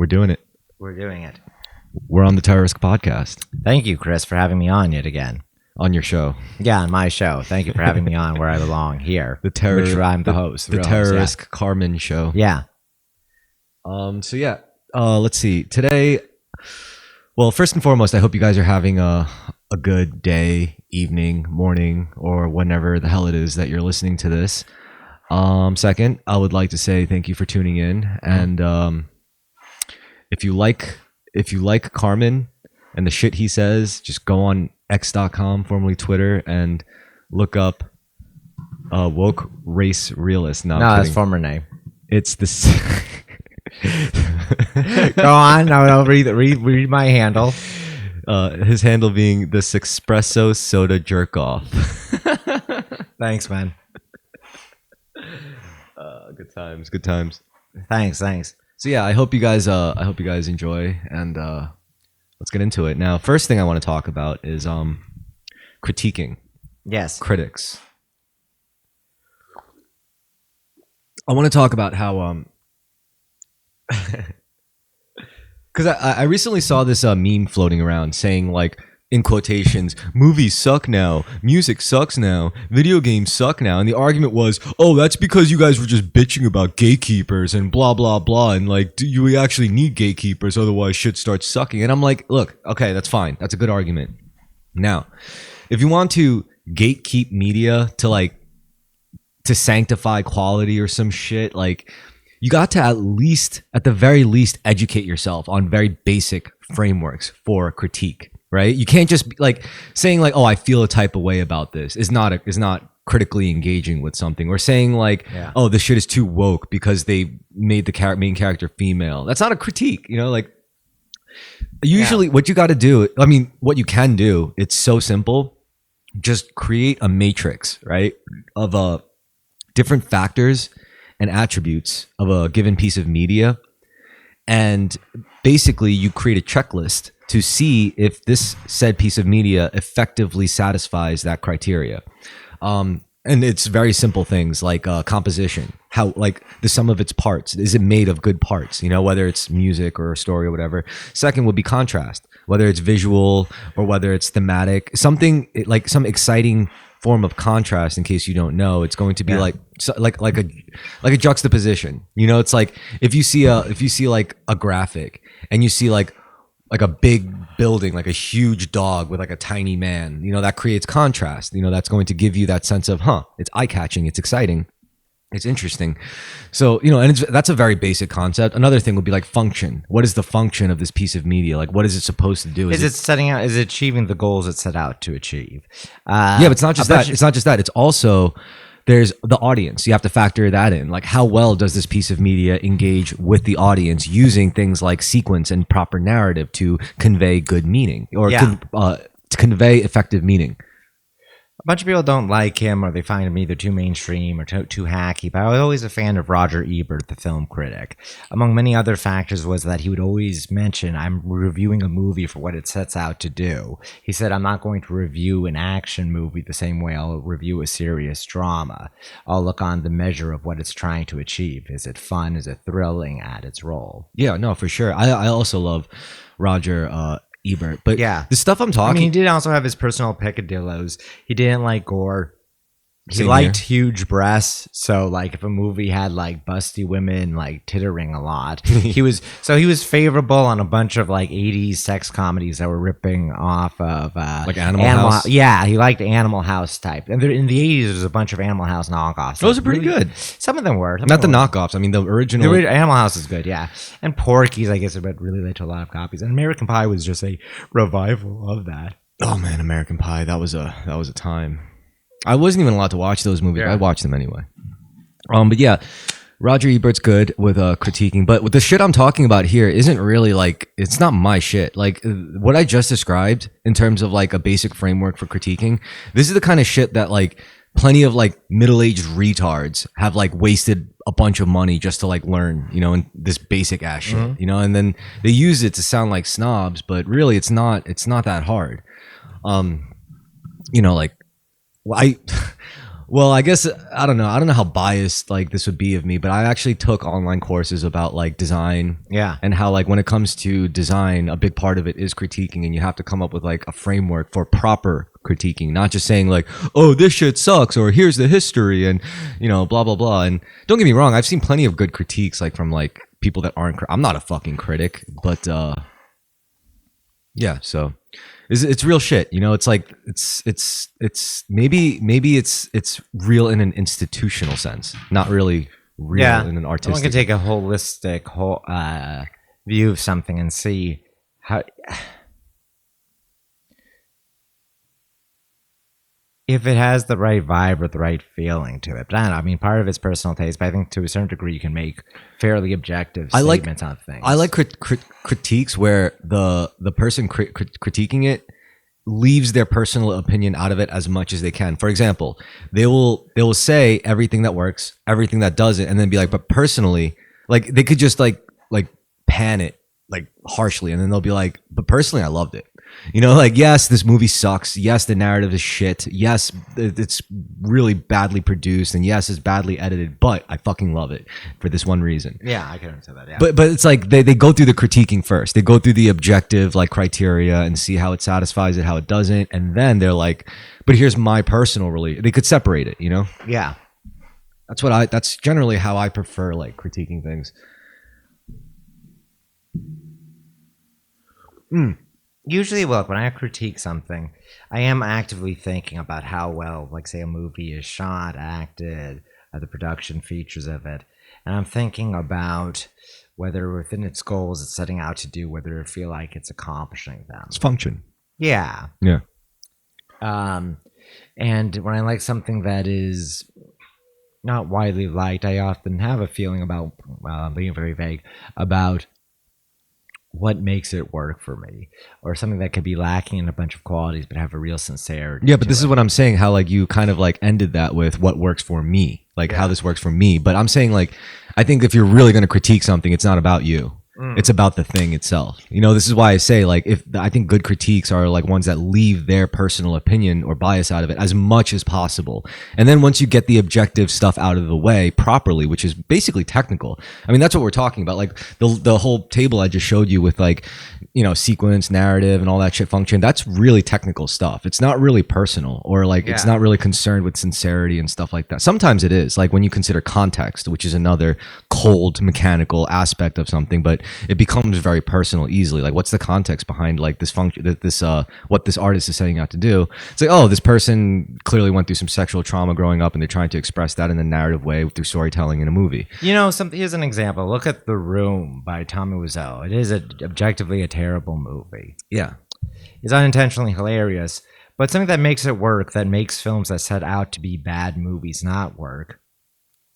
We're doing it. We're doing it. We're on the Terrorisk podcast. Thank you, Chris, for having me on yet again. On your show. Yeah, on my show. Thank you for having me on where I belong here. Which I'm the host. The Terrorisk Carmen show. Yeah. Let's see. Today, well, first and foremost, I hope you guys are having a good day, evening, morning, or whenever the hell it is that you're listening to this. Second, I would like to say thank you for tuning in. And if you like Carmen and the shit he says, just go on x.com, formerly Twitter, and look up woke race realist. No, that's former name. It's this. Go on. No, read my handle. His handle being this espresso soda jerk off. Thanks, man. Good times. Thanks. So yeah, I hope you guys enjoy, and let's get into it. Now, first thing I want to talk about is critiquing. Yes. Critics. I want to talk about how because I recently saw this meme floating around saying, like, in quotations, movies suck now, music sucks now, video games suck now. And the argument was, oh, that's because you guys were just bitching about gatekeepers and blah, blah, blah. And like, do you actually need gatekeepers? Otherwise shit starts sucking. And I'm like, look, okay, that's fine. That's a good argument. Now, if you want to gatekeep media to sanctify quality or some shit, like, you got to at the very least, educate yourself on very basic frameworks for critique. Right? You can't just be like saying like, oh, I feel a type of way about this is not critically engaging with something, or saying like, oh, this shit is too woke because they made the main character female. That's not a critique, like usually what you got to do. I mean, what you can do, it's so simple. Just create a matrix, right? Of different factors and attributes of a given piece of media. And basically you create a checklist to see if this said piece of media effectively satisfies that criteria. And it's very simple things like composition, how, like, the sum of its parts. Is it made of good parts? Whether it's music or a story or whatever. Second would be contrast, whether it's visual or whether it's thematic, something like some exciting form of contrast. In case you don't know, it's going to be like a juxtaposition. It's like if you see like a graphic and you see like a big building, like a huge dog with like a tiny man, that creates contrast. That's going to give you that sense of, it's eye-catching, it's exciting, it's interesting. So, and that's a very basic concept. Another thing would be like function. What is the function of this piece of media? Like, what is it supposed to do? Is it achieving the goals it set out to achieve? Yeah, but it's not just that. It's not just that. It's also, there's the audience. You have to factor that in. Like, how well does this piece of media engage with the audience using things like sequence and proper narrative to convey good meaning or to convey effective meaning? A bunch of people don't like him, or they find him either too mainstream or too hacky, but I was always a fan of Roger Ebert, the film critic. Among many other factors was that he would always mention, I'm reviewing a movie for what it sets out to do. He said, I'm not going to review an action movie the same way I'll review a serious drama. I'll look on the measure of what it's trying to achieve. Is it fun? Is it thrilling at its role? Yeah, no, for sure. I also love Roger Ebert, but yeah, the stuff I'm talking. I mean, he did also have his personal peccadillos. He didn't like gore. He liked huge breasts. So, like, if a movie had like busty women like tittering a lot, he was favorable on a bunch of like 80s sex comedies that were ripping off of like Animal House. Yeah, he liked Animal House type. And in the 80s, there was a bunch of Animal House knockoffs. Those are pretty good. Some of them were. Not the knockoffs. I mean, the original. Animal House is good, yeah. And Porky's, I guess, but really led to a lot of copies. And American Pie was just a revival of that. Oh man, American Pie. That was a time. I wasn't even allowed to watch those movies. Yeah. I watched them anyway. But yeah, Roger Ebert's good with critiquing. But with the shit I'm talking about here isn't really like, it's not my shit. Like what I just described in terms of like a basic framework for critiquing, this is the kind of shit that like plenty of like middle-aged retards have like wasted a bunch of money just to like learn, in this basic ass shit, and then they use it to sound like snobs, but really it's not that hard. Like Well, I guess I don't know. I don't know how biased like this would be of me, but I actually took online courses about like design. Yeah. And how like when it comes to design, a big part of it is critiquing, and you have to come up with like a framework for proper critiquing, not just saying like, "Oh, this shit sucks," or "Here's the history," and blah blah blah. And don't get me wrong, I've seen plenty of good critiques like from like people that aren't. I'm not a fucking critic, but yeah. So it's real shit. It's like it's maybe it's real in an institutional sense, not really real in an artistic. Someone can take a holistic view of something and see how if it has the right vibe or the right feeling to it. But I don't know. I mean, part of it's personal taste, but I think to a certain degree you can make fairly objective statements on things. I like critiques where the person critiquing it leaves their personal opinion out of it as much as they can. For example, they will say everything that works, everything that doesn't, and then be like, but personally, like they could just like pan it like harshly, and then they'll be like, but personally I loved it. Like, yes, this movie sucks. Yes, the narrative is shit. Yes, it's really badly produced, and yes, it's badly edited, but I fucking love it for this one reason. Yeah, I can understand that. Yeah. But it's like they go through the critiquing first. They go through the objective like criteria and see how it satisfies it, how it doesn't, and then they're like, but here's my personal They could separate it, Yeah. That's generally how I prefer like critiquing things. Usually, look, when I critique something, I am actively thinking about how well, like, say, a movie is shot, acted, the production features of it. And I'm thinking about whether within its goals it's setting out to do, whether I feel like it's accomplishing them. It's function. Yeah. Yeah. And when I like something that is not widely liked, I often have a feeling about, being very vague, about what makes it work for me, or something that could be lacking in a bunch of qualities but have a real sincerity. Yeah, but this is what I'm saying, how like you kind of like ended that with what works for me, like how this works for me. But I'm saying like, I think if you're really going to critique something, it's not about you. It's about the thing itself. This is why I say like, I think good critiques are like ones that leave their personal opinion or bias out of it as much as possible. And then once you get the objective stuff out of the way properly, which is basically technical. I mean, that's what we're talking about. Like the whole table I just showed you with like, sequence, narrative and all that shit function. That's really technical stuff. It's not really personal, or like it's not really concerned with sincerity and stuff like that. Sometimes it is, like when you consider context, which is another cold mechanical aspect of something, but it becomes very personal easily. Like, what's the context behind like this function, what this artist is setting out to do? It's like, oh, this person clearly went through some sexual trauma growing up, and they're trying to express that in a narrative way through storytelling in a movie. Here's an example. Look at The Room by Tommy Wiseau. It is objectively a terrible movie. Yeah, It's unintentionally hilarious, but something that makes it work, that makes films that set out to be bad movies not work.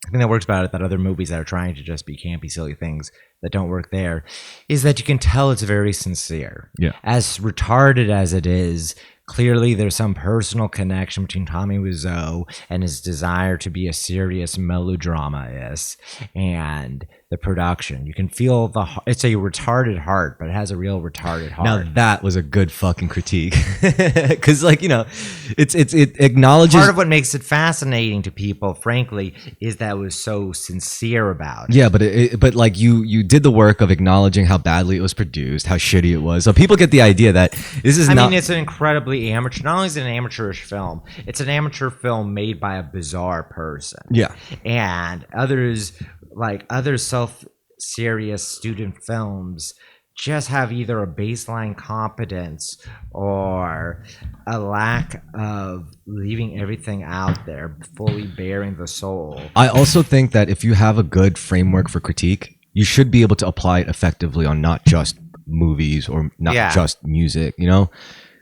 I think that works about it, that other movies that are trying to just be campy, silly things that don't work there, is that you can tell it's very sincere. Yeah. As retarded as it is, clearly there's some personal connection between Tommy Wiseau and his desire to be a serious melodrama-ist and the production. You can feel it's a retarded heart, but it has a real retarded heart. Now that was a good fucking critique, because like it acknowledges part of what makes it fascinating to people, frankly, is that it was so sincere about it. Yeah, but like you did the work of acknowledging how badly it was produced, how shitty it was, so people get the idea that this is. I mean, it's an incredibly amateur. Not only is it an amateurish film, it's an amateur film made by a bizarre person. Yeah, and others. Like other self-serious student films just have either a baseline competence or a lack of leaving everything out there, fully bearing the soul. I also think that if you have a good framework for critique, you should be able to apply it effectively on not just movies or not just music,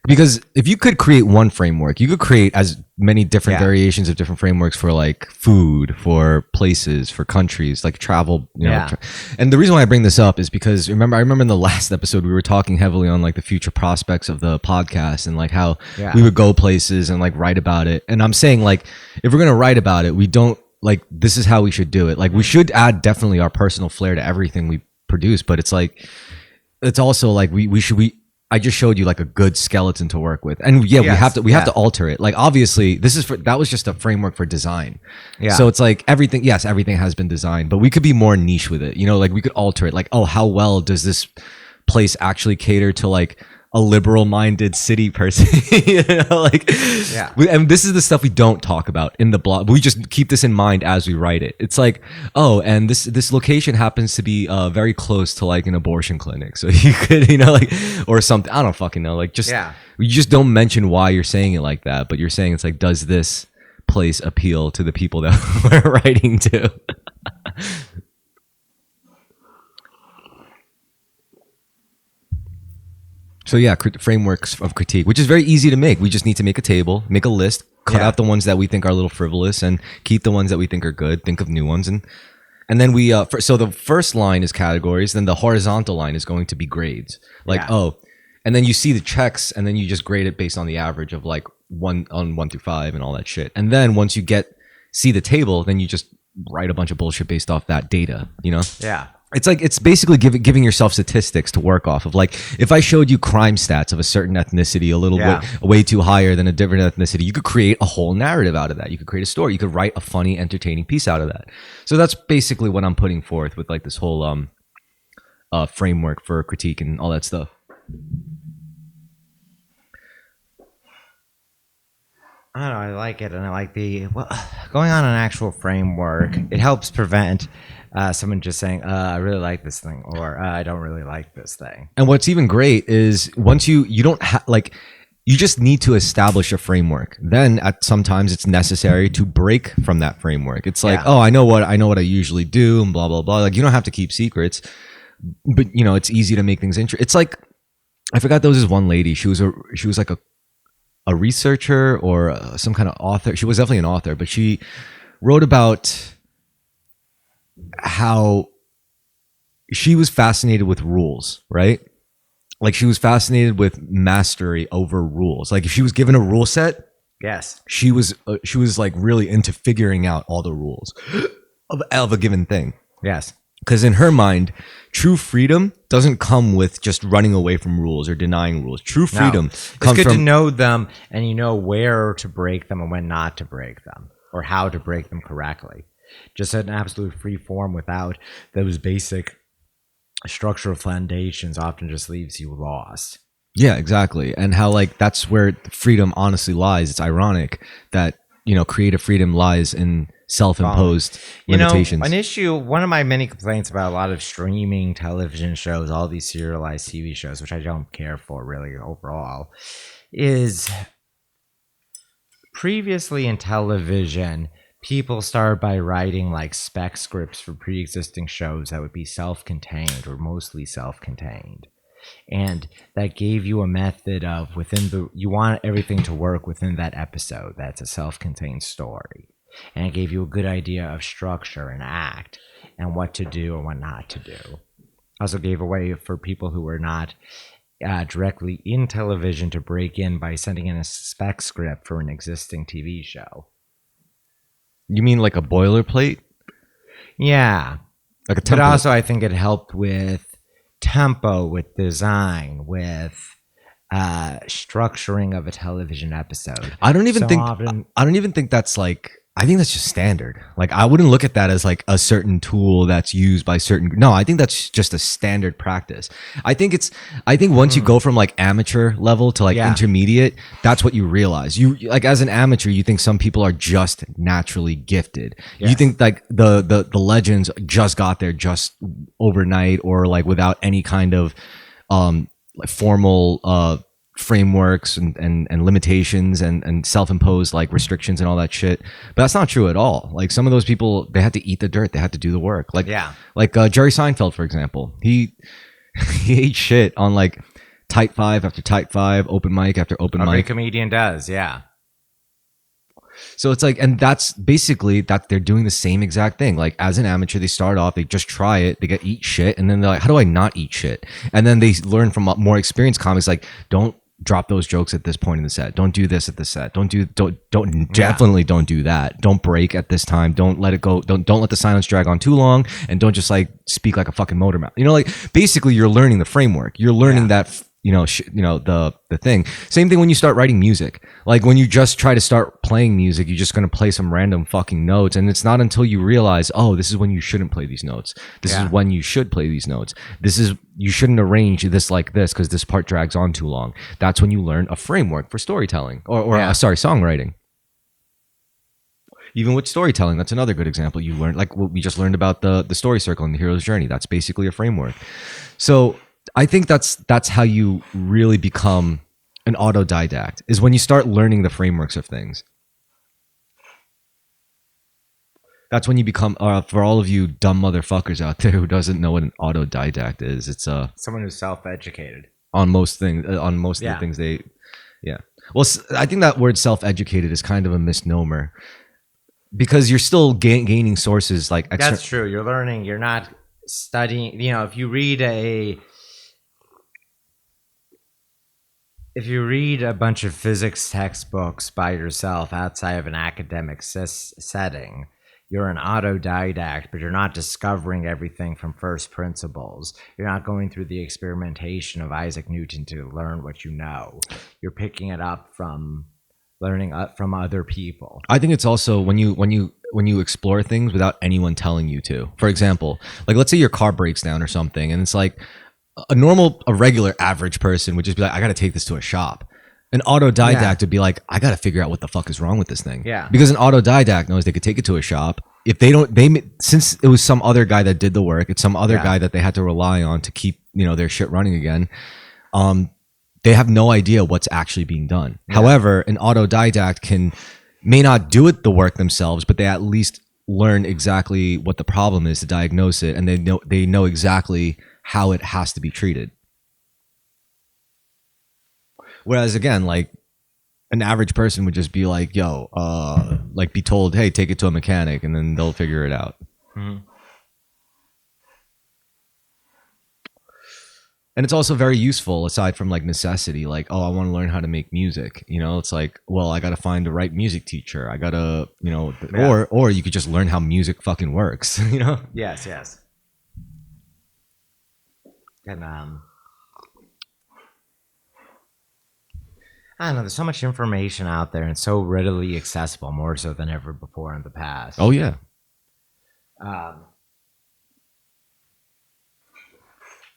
Because if you could create one framework, you could create as many different variations of different frameworks for like food, for places, for countries, like travel. And the reason why I bring this up is because I remember in the last episode, we were talking heavily on like the future prospects of the podcast and like how we would go places and like write about it. And I'm saying like, if we're going to write about it, we don't like, this is how we should do it. Like we should add definitely our personal flair to everything we produce, but it's like, it's also like I just showed you like a good skeleton to work with. And yeah, we have to alter it. Like obviously that was just a framework for design. Yeah. So it's like everything has been designed, but we could be more niche with it. You know, like we could alter it. Like, oh, how well does this place actually cater to like a liberal minded city person? You know, like, and this is the stuff we don't talk about in the blog. We just keep this in mind as we write it. It's like, oh, and this location happens to be very close to like an abortion clinic, so you could, you know, like, or something. I don't fucking know. Like, just you just don't mention why you're saying it like that, but you're saying it's like, does this place appeal to the people that we're writing to? So yeah, frameworks of critique, which is very easy to make. We just need to make a table, make a list, cut out the ones that we think are a little frivolous, and keep the ones that we think are good. Think of new ones, and then we. So the first line is categories, then the horizontal line is going to be grades. Like and then you see the checks, and then you just grade it based on the average of like 1 through 5 and all that shit. And then once you see the table, then you just write a bunch of bullshit based off that data. You know? Yeah. It's like, it's basically giving yourself statistics to work off of. Like, if I showed you crime stats of a certain ethnicity a little bit way too higher than a different ethnicity, you could create a whole narrative out of that. You could create a story. You could write a funny, entertaining piece out of that. So that's basically what I'm putting forth with like this whole framework for critique and all that stuff. I don't know. I like it, and I like going on an actual framework. It helps prevent someone just saying, "I really like this thing," or "I don't really like this thing." And what's even great is once you don't like, you just need to establish a framework. Then sometimes it's necessary to break from that framework. It's like, oh, I know what I usually do, and blah blah blah. Like, you don't have to keep secrets, but you know, it's easy to make things interesting. It's like, I forgot, there was this one lady. She was like a researcher or some kind of author. She was definitely an author, but she wrote about how she was fascinated with rules, right? Like, she was fascinated with mastery over rules. Like, if she was given a rule set, she was like really into figuring out all the rules of a given thing. Yes. Because in her mind, true freedom doesn't come with just running away from rules or denying rules. True freedom comes it's good to know them, and you know where to break them and when not to break them, or how to break them correctly. Just an absolute free form without those basic structural foundations often just leaves you lost. Yeah, exactly. And how, like, that's where freedom honestly lies. It's ironic that, you know, creative freedom lies in self-imposed limitations. An issue, one of my many complaints about a lot of streaming television shows, all these serialized TV shows, which I don't care for really overall, is previously in television, people started by writing like spec scripts for pre-existing shows that would be self-contained or mostly self-contained. And that gave you a method of you want everything to work within that episode. That's a self-contained story. And it gave you a good idea of structure and act and what to do and what not to do. Also gave a way for people who were not directly in television to break in by sending in a spec script for an existing TV show. You mean like a boilerplate? Yeah. Like a template. But also I think it helped with tempo, with design, with structuring of a television episode. I don't even think that's like, I think that's just standard. Like, I wouldn't look at that as like a certain tool that's used by certain. No, I think that's just a standard practice. I think once you go from like amateur level to like intermediate, that's what you realize. You like, as an amateur, you think some people are just naturally gifted. Yes. You think like the legends just got there just overnight, or like without any kind of like formal frameworks and limitations and self-imposed like restrictions and all that shit. But that's not true at all. Like, some of those people, they had to eat the dirt, they had to do the work. Like Jerry Seinfeld, for example, he ate shit on like tight five after tight five, open mic after open mic. Every comedian does. So it's like, and that's basically that they're doing the same exact thing. Like, as an amateur, they start off, they just try it, they get eat shit, and then they're like, how do I not eat shit? And then they learn from more experienced comics, like, don't drop those jokes at this point in the set. Don't do this at the set. Definitely don't do that. Don't break at this time. Don't let it go. Don't let the silence drag on too long, and don't just like speak like a fucking motor mouth. You know, like, basically you're learning the framework. You're learning that the thing. Same thing when you start writing music. Like when you just try to start playing music, you're just going to play some random fucking notes, and it's not until you realize, oh, this is when you shouldn't play these notes. This is when you should play these notes. You shouldn't arrange this like this because this part drags on too long. That's when you learn a framework for storytelling or songwriting. Even with storytelling, that's another good example. You learn, like what we just learned about the story circle and the hero's journey. That's basically a framework. So I think that's how you really become an autodidact, is when you start learning the frameworks of things. That's when you become, for all of you dumb motherfuckers out there who doesn't know what an autodidact is, it's someone who's self-educated on most things, of the things they, Well, I think that word self-educated is kind of a misnomer. Because you're still gaining sources like that's true. You're learning. You're not studying. If you read a bunch of physics textbooks by yourself outside of an academic setting, you're an autodidact, but you're not discovering everything from first principles. You're not going through the experimentation of Isaac Newton to learn what you know. You're picking it up from learning from other people. I think it's also when you explore things without anyone telling you to. For example, like let's say your car breaks down or something, and it's like a regular average person would just be like, I got to take this to a shop. An autodidact would be like, I got to figure out what the fuck is wrong with this thing. Yeah. Because an autodidact knows they could take it to a shop. If since it was some other guy that did the work, it's some other guy that they had to rely on to keep their shit running again. They have no idea what's actually being done. Yeah. However, an autodidact may not do the work themselves, but they at least learn exactly what the problem is to diagnose it, and they know exactly how it has to be treated. Whereas again, like an average person would just be like, "Yo," like be told, "Hey, take it to a mechanic," and then they'll figure it out. Mm-hmm. And it's also very useful aside from like necessity, like, oh, I want to learn how to make music. It's like, well, I got to find the right music teacher. I got to, or you could just learn how music fucking works, Yes. And, I don't know, there's so much information out there and so readily accessible, more so than ever before in the past. Oh, yeah.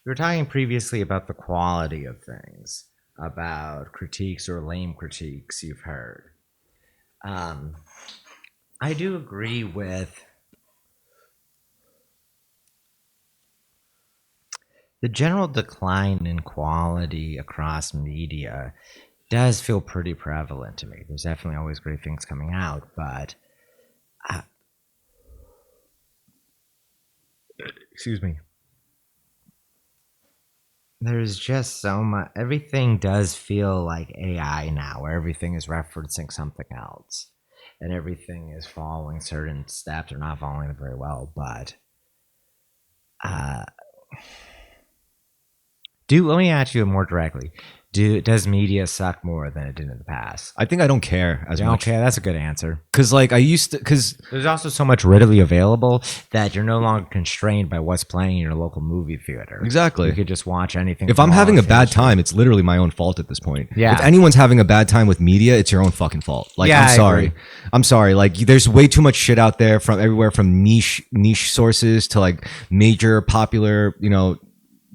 We were talking previously about the quality of things, about critiques or lame critiques you've heard. I do agree with the general decline in quality across media. Does feel pretty prevalent to me. There's definitely always great things coming out, but excuse me. There's just so much. Everything does feel like AI now, where everything is referencing something else, and everything is following certain steps or not following them very well. But let me ask you more directly. Does media suck more than it did in the past? I think I don't care as much. Okay, that's a good answer. Because like I used to, because there's also so much readily available that you're no longer constrained by what's playing in your local movie theater. Exactly. You could just watch anything. If I'm having a bad time, it's literally my own fault at this point. Yeah. If anyone's having a bad time with media, it's your own fucking fault. Like, yeah, I'm sorry. Like there's way too much shit out there from everywhere, from niche sources to like major popular,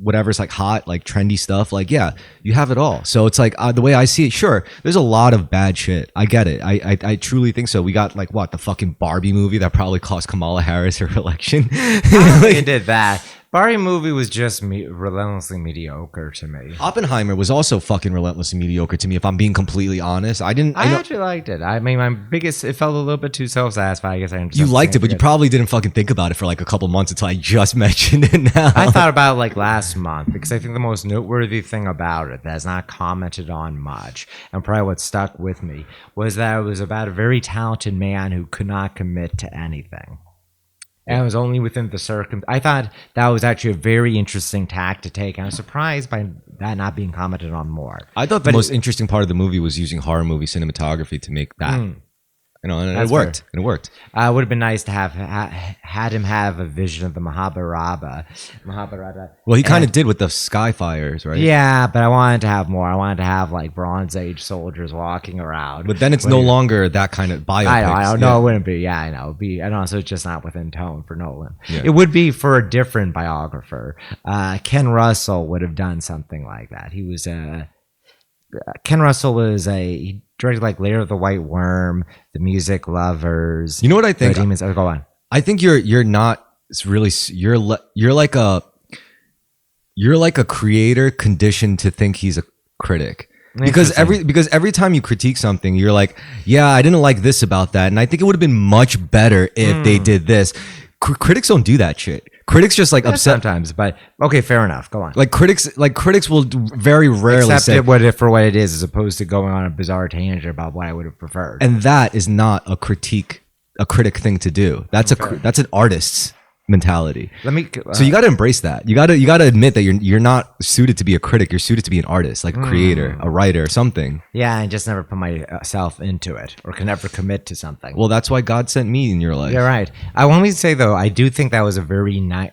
whatever's like hot, like trendy stuff. Like, yeah, you have it all. So it's like the way I see it, sure, there's a lot of bad shit. I get it. I truly think so. We got like the fucking Barbie movie that probably cost Kamala Harris her election. It did that. Barbie movie was just relentlessly mediocre to me. Oppenheimer was also fucking relentlessly mediocre to me, if I'm being completely honest. I actually liked it. I mean, it felt a little bit too self-satisfied. I guess I understand. You liked it, but you probably didn't fucking think about it for like a couple months until I just mentioned it now. I thought about it like last month, because I think the most noteworthy thing about it that is not commented on much, and probably what stuck with me, was that it was about a very talented man who could not commit to anything. And it was only within the I thought that was actually a very interesting tack to take. And I was surprised by that not being commented on more. I thought the most interesting part of the movie was using horror movie cinematography to make that. And That's it worked. fair. And it worked. It would have been nice to have had him have a vision of the Mahabharata. Well, he kind of did with the sky fires, right? Yeah, but I wanted to have more. I wanted to have like Bronze Age soldiers walking around. But then it's no longer that kind of biopic. I know, it wouldn't be. Yeah, I know. It'd be, I know, so it's just not within tone for Nolan. Yeah. It would be for a different biographer. Ken Russell would have done something like that. He was Ken Russell he directed like Lair of the White Worm, The Music Lovers. You know what I think? Demons. Oh, go on. I think you're not really you're like a creator conditioned to think he's a critic. Because every time you critique something, you're like, yeah, I didn't like this about that, and I think it would have been much better if they did this. Critics don't do that shit. Critics just like upset sometimes, but okay, fair enough. Go on. Like critics will very rarely accept say it for what it is, as opposed to going on a bizarre tangent about what I would have preferred. and that is not a critic thing to do. That's that's an artist's mentality. So you got to embrace that. You got to admit that you're not suited to be a critic. You're suited to be an artist, like a creator, a writer, something. Yeah, and just never put myself into it, or can never commit to something. Well, that's why God sent me in your life. You're right. I want to say though, I do think that was a very nice.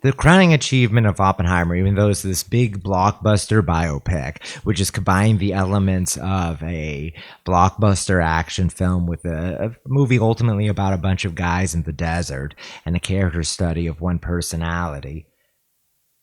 The crowning achievement of Oppenheimer, even though it's this big blockbuster biopic, which has combined the elements of a blockbuster action film with a movie ultimately about a bunch of guys in the desert and a character study of one personality.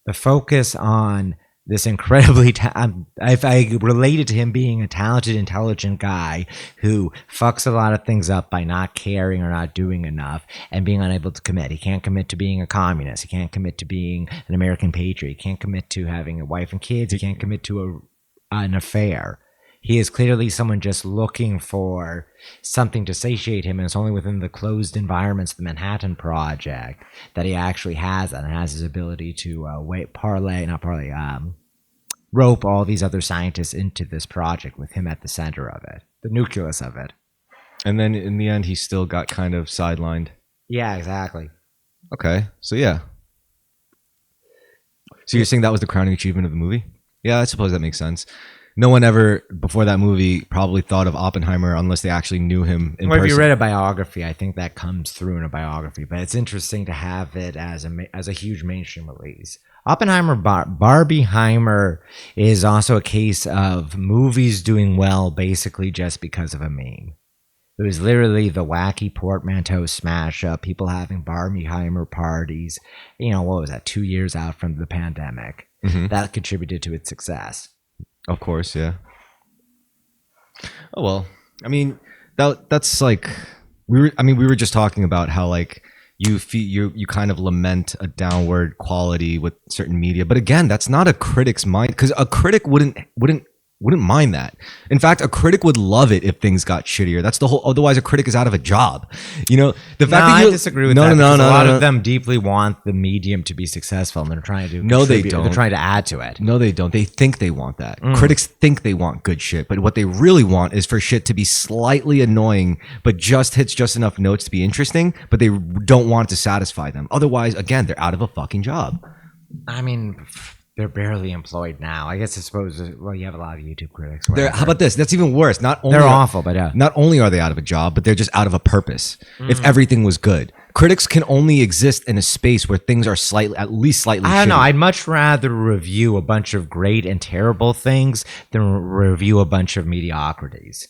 The focus on this incredibly, I related to him being a talented, intelligent guy who fucks a lot of things up by not caring or not doing enough and being unable to commit. He can't commit to being a communist. He can't commit to being an American patriot. He can't commit to having a wife and kids. He can't commit to an affair. He is clearly someone just looking for something to satiate him, and it's only within the closed environments of the Manhattan Project that he actually has that and has his ability to rope all these other scientists into this project with him at the center of it, the nucleus of it. And then in the end, he still got kind of sidelined. Yeah, exactly. Okay, so yeah. So you're saying that was the crowning achievement of the movie? Yeah, I suppose that makes sense. No one ever before that movie probably thought of Oppenheimer unless they actually knew him in person. If you read a biography, I think that comes through in a biography. But it's interesting to have it as a huge mainstream release. Oppenheimer, Barbieheimer is also a case of movies doing well basically just because of a meme. It was literally the wacky portmanteau smash up, people having Barbieheimer parties. What was that? 2 years out from the pandemic. Mm-hmm. That contributed to its success. Of course, yeah. Oh well, I mean that's like we were just talking about how like you kind of lament a downward quality with certain media, but again, that's not a critic's mind, because a critic wouldn't mind that. In fact, a critic would love it if things got shittier. That's the whole. Otherwise, a critic is out of a job. The fact that I disagree with that. No. A lot of them deeply want the medium to be successful, and they're trying to. No, they don't. They're trying to add to it. No, they don't. They think they want that. Critics think they want good shit, but what they really want is for shit to be slightly annoying, but just hits just enough notes to be interesting. But they don't want it to satisfy them. Otherwise, again, they're out of a fucking job. I mean, they're barely employed now. I guess I suppose. Well, you have a lot of YouTube critics. How about this? That's even worse. Not only they're awful, but yeah. Not only are they out of a job, but they're just out of a purpose. If everything was good, critics can only exist in a space where things are at least slightly. I don't know. shitty. I'd much rather review a bunch of great and terrible things than review a bunch of mediocrities.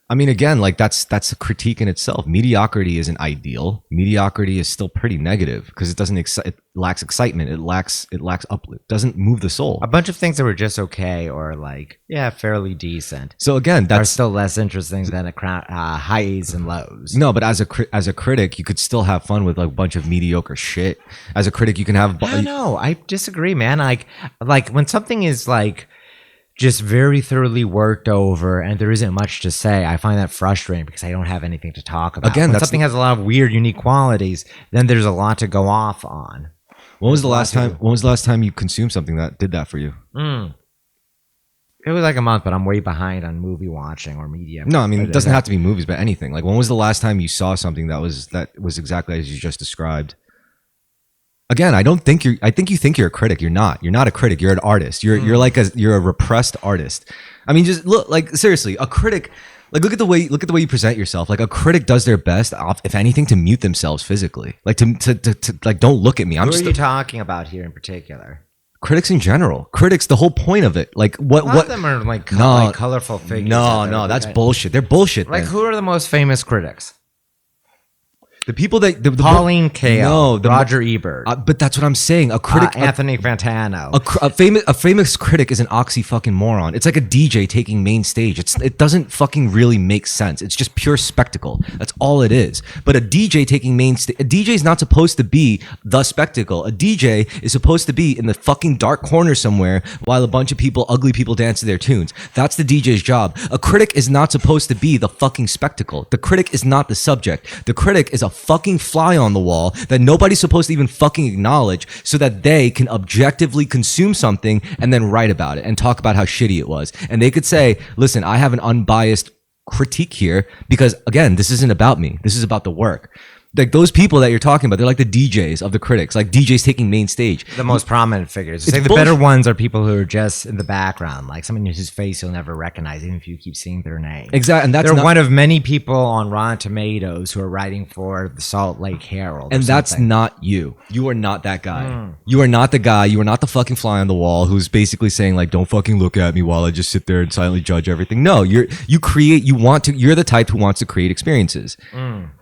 I mean, again, like that's a critique in itself. Mediocrity isn't ideal. Mediocrity is still pretty negative because it doesn't it lacks excitement. It lacks uplift. Doesn't move the soul. A bunch of things that were just okay or like fairly decent. So again, are still less interesting than highs and lows. No, but as a critic, you could still have fun with like a bunch of mediocre shit. As a critic, you can have. I don't know. I disagree, man. Like when something is like just very thoroughly worked over and there isn't much to say, I find that frustrating because I don't have anything to talk about. Again, when something has a lot of weird, unique qualities, then there's a lot to go off on. When was the last time you consumed something that did that for you? It was like a month, but I'm way behind on movie watching or media. No, I mean, it doesn't have to be movies, but anything. Like, when was the last time you saw something that was exactly as you just described? Again, I think you think you're a critic. You're not. You're not a critic. You're an artist. You're a repressed artist. I mean, just look, like, seriously, a critic, Like look at the way you present yourself. Like a critic does their best, if anything, to mute themselves physically. Like to like don't look at me. I'm Who just are you talking about here in particular? critics in general. Critics, the whole point of it. Like A lot what of them are like, No. like colorful figures. out No, there. that's bullshit. They're bullshit. Like then. who are the most famous critics? The people that Pauline Kael, the Roger Ebert, but that's what I'm saying. A critic, Anthony Fantano. a famous critic is an oxy fucking moron. It's like a DJ taking main stage. It doesn't fucking really make sense. It's just pure spectacle. That's all it is. But a DJ taking main stage, a DJ is not supposed to be the spectacle. A DJ is supposed to be in the fucking dark corner somewhere while a bunch of ugly people dance to their tunes. That's the DJ's job. A critic is not supposed to be the fucking spectacle. The critic is not the subject. The critic is a fucking fly on the wall that nobody's supposed to even fucking acknowledge so that they can objectively consume something and then write about it and talk about how shitty it was. And they could say, listen, I have an unbiased critique here because, again, this isn't about me. This is about the work. Like those people that you're talking about, they're like the DJs of the critics, like DJs taking main stage. The most prominent figures. It's Say the bullshit. better ones are people who are just in the background, like someone whose face you'll never recognize, even if you keep seeing their name. Exactly, and that's They're not, one of many people on Rotten Tomatoes who are writing for the Salt Lake Herald. or and that's something. not you. You are not that guy. You are not the guy. You are not the fucking fly on the wall who's basically saying like, "Don't fucking look at me while I just sit there and silently judge everything." No, you're the type who wants to create experiences.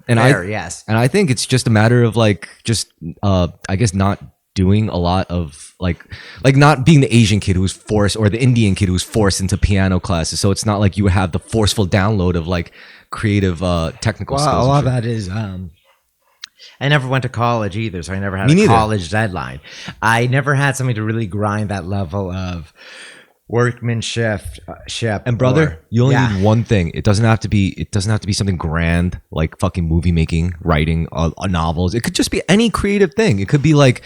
And yes. And I think it's just a matter of like just I guess not doing a lot of like not being the Asian kid who was forced or the Indian kid who was forced into piano classes. So it's not like you have the forceful download of like creative technical skills. Well, a lot and of shit. that is. I never went to college either, so I never had Me a neither. college deadline. I never had something to really grind that level of workmanship. And brother, you only Yeah. need one thing. It doesn't have to be something grand like fucking movie making, writing, novels. It could just be any creative thing. It could be like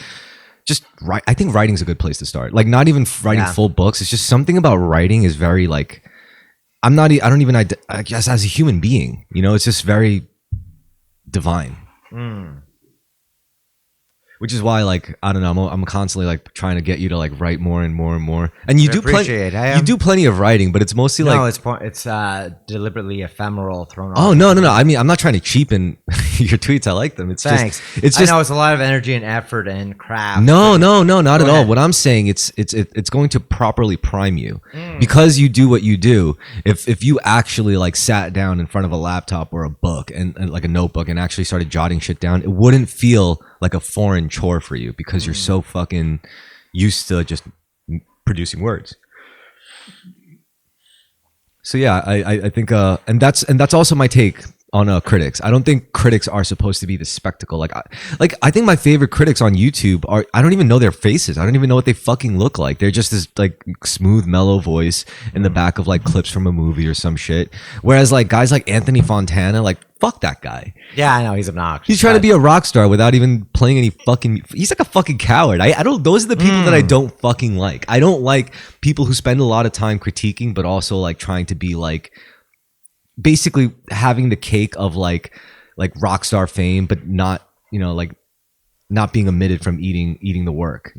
just write. I think writing's a good place to start. Like not even writing Yeah. full books. It's just something about writing is very like I don't even I guess as a human being, it's just very divine. Which is why, like, I don't know, I'm constantly like trying to get you to like write more and more and more. And you I do plenty. appreciate it. You do plenty of writing, but it's mostly No, like it's deliberately ephemeral, thrown off. oh no. I mean, I'm not trying to cheapen your tweets. I like them. It's Thanks. just it's just I know it's a lot of energy and effort and craft. no, not at all. ahead. What I'm saying, it's going to properly prime you because you do what you do. If you actually like sat down in front of a laptop or a book and like a notebook and actually started jotting shit down, it wouldn't feel like a foreign chore for you because you're so fucking used to just producing words. So yeah, I think and that's also my take on critics. I don't think critics are supposed to be the spectacle. I think my favorite critics on YouTube are I don't even know their faces. I don't even know what they fucking look like. They're just this like smooth, mellow voice in the back of like clips from a movie or some shit. Whereas like guys like Anthony Fontana, like fuck that guy. Yeah, I know he's obnoxious. He's trying to be a rock star without even playing any fucking. He's like a fucking coward. I don't. Those are the people that I don't fucking like. I don't like people who spend a lot of time critiquing, but also like trying to be like, basically having the cake of like rock star fame, but not like not being omitted from eating the work.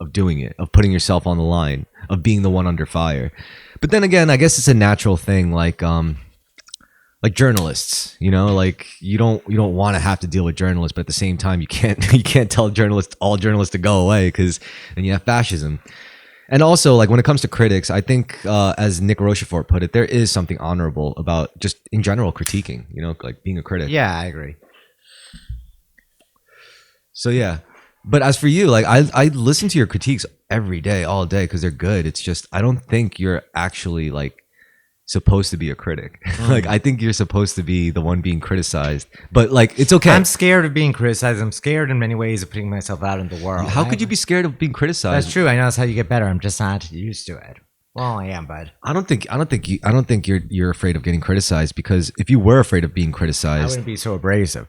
Of doing it, of putting yourself on the line, of being the one under fire. But then again, I guess it's a natural thing. Like journalists, like you don't want to have to deal with journalists, but at the same time, you can't tell all journalists to go away because then you have fascism. And also, like when it comes to critics, I think as Nick Rochefort put it, there is something honorable about just in general critiquing, like being a critic. Yeah, I agree. So yeah, but as for you, like I listen to your critiques every day, all day because they're good. It's just I don't think you're actually like supposed to be a critic. Like I think you're supposed to be the one being criticized, but like it's okay. I'm scared of being criticized. I'm scared in many ways of putting myself out in the world. How could you be scared of being criticized? That's true. I know that's how you get better. I'm just not used to it. Well, I am, bud. I don't think you're afraid of getting criticized because if you were afraid of being I criticized, wouldn't be so abrasive.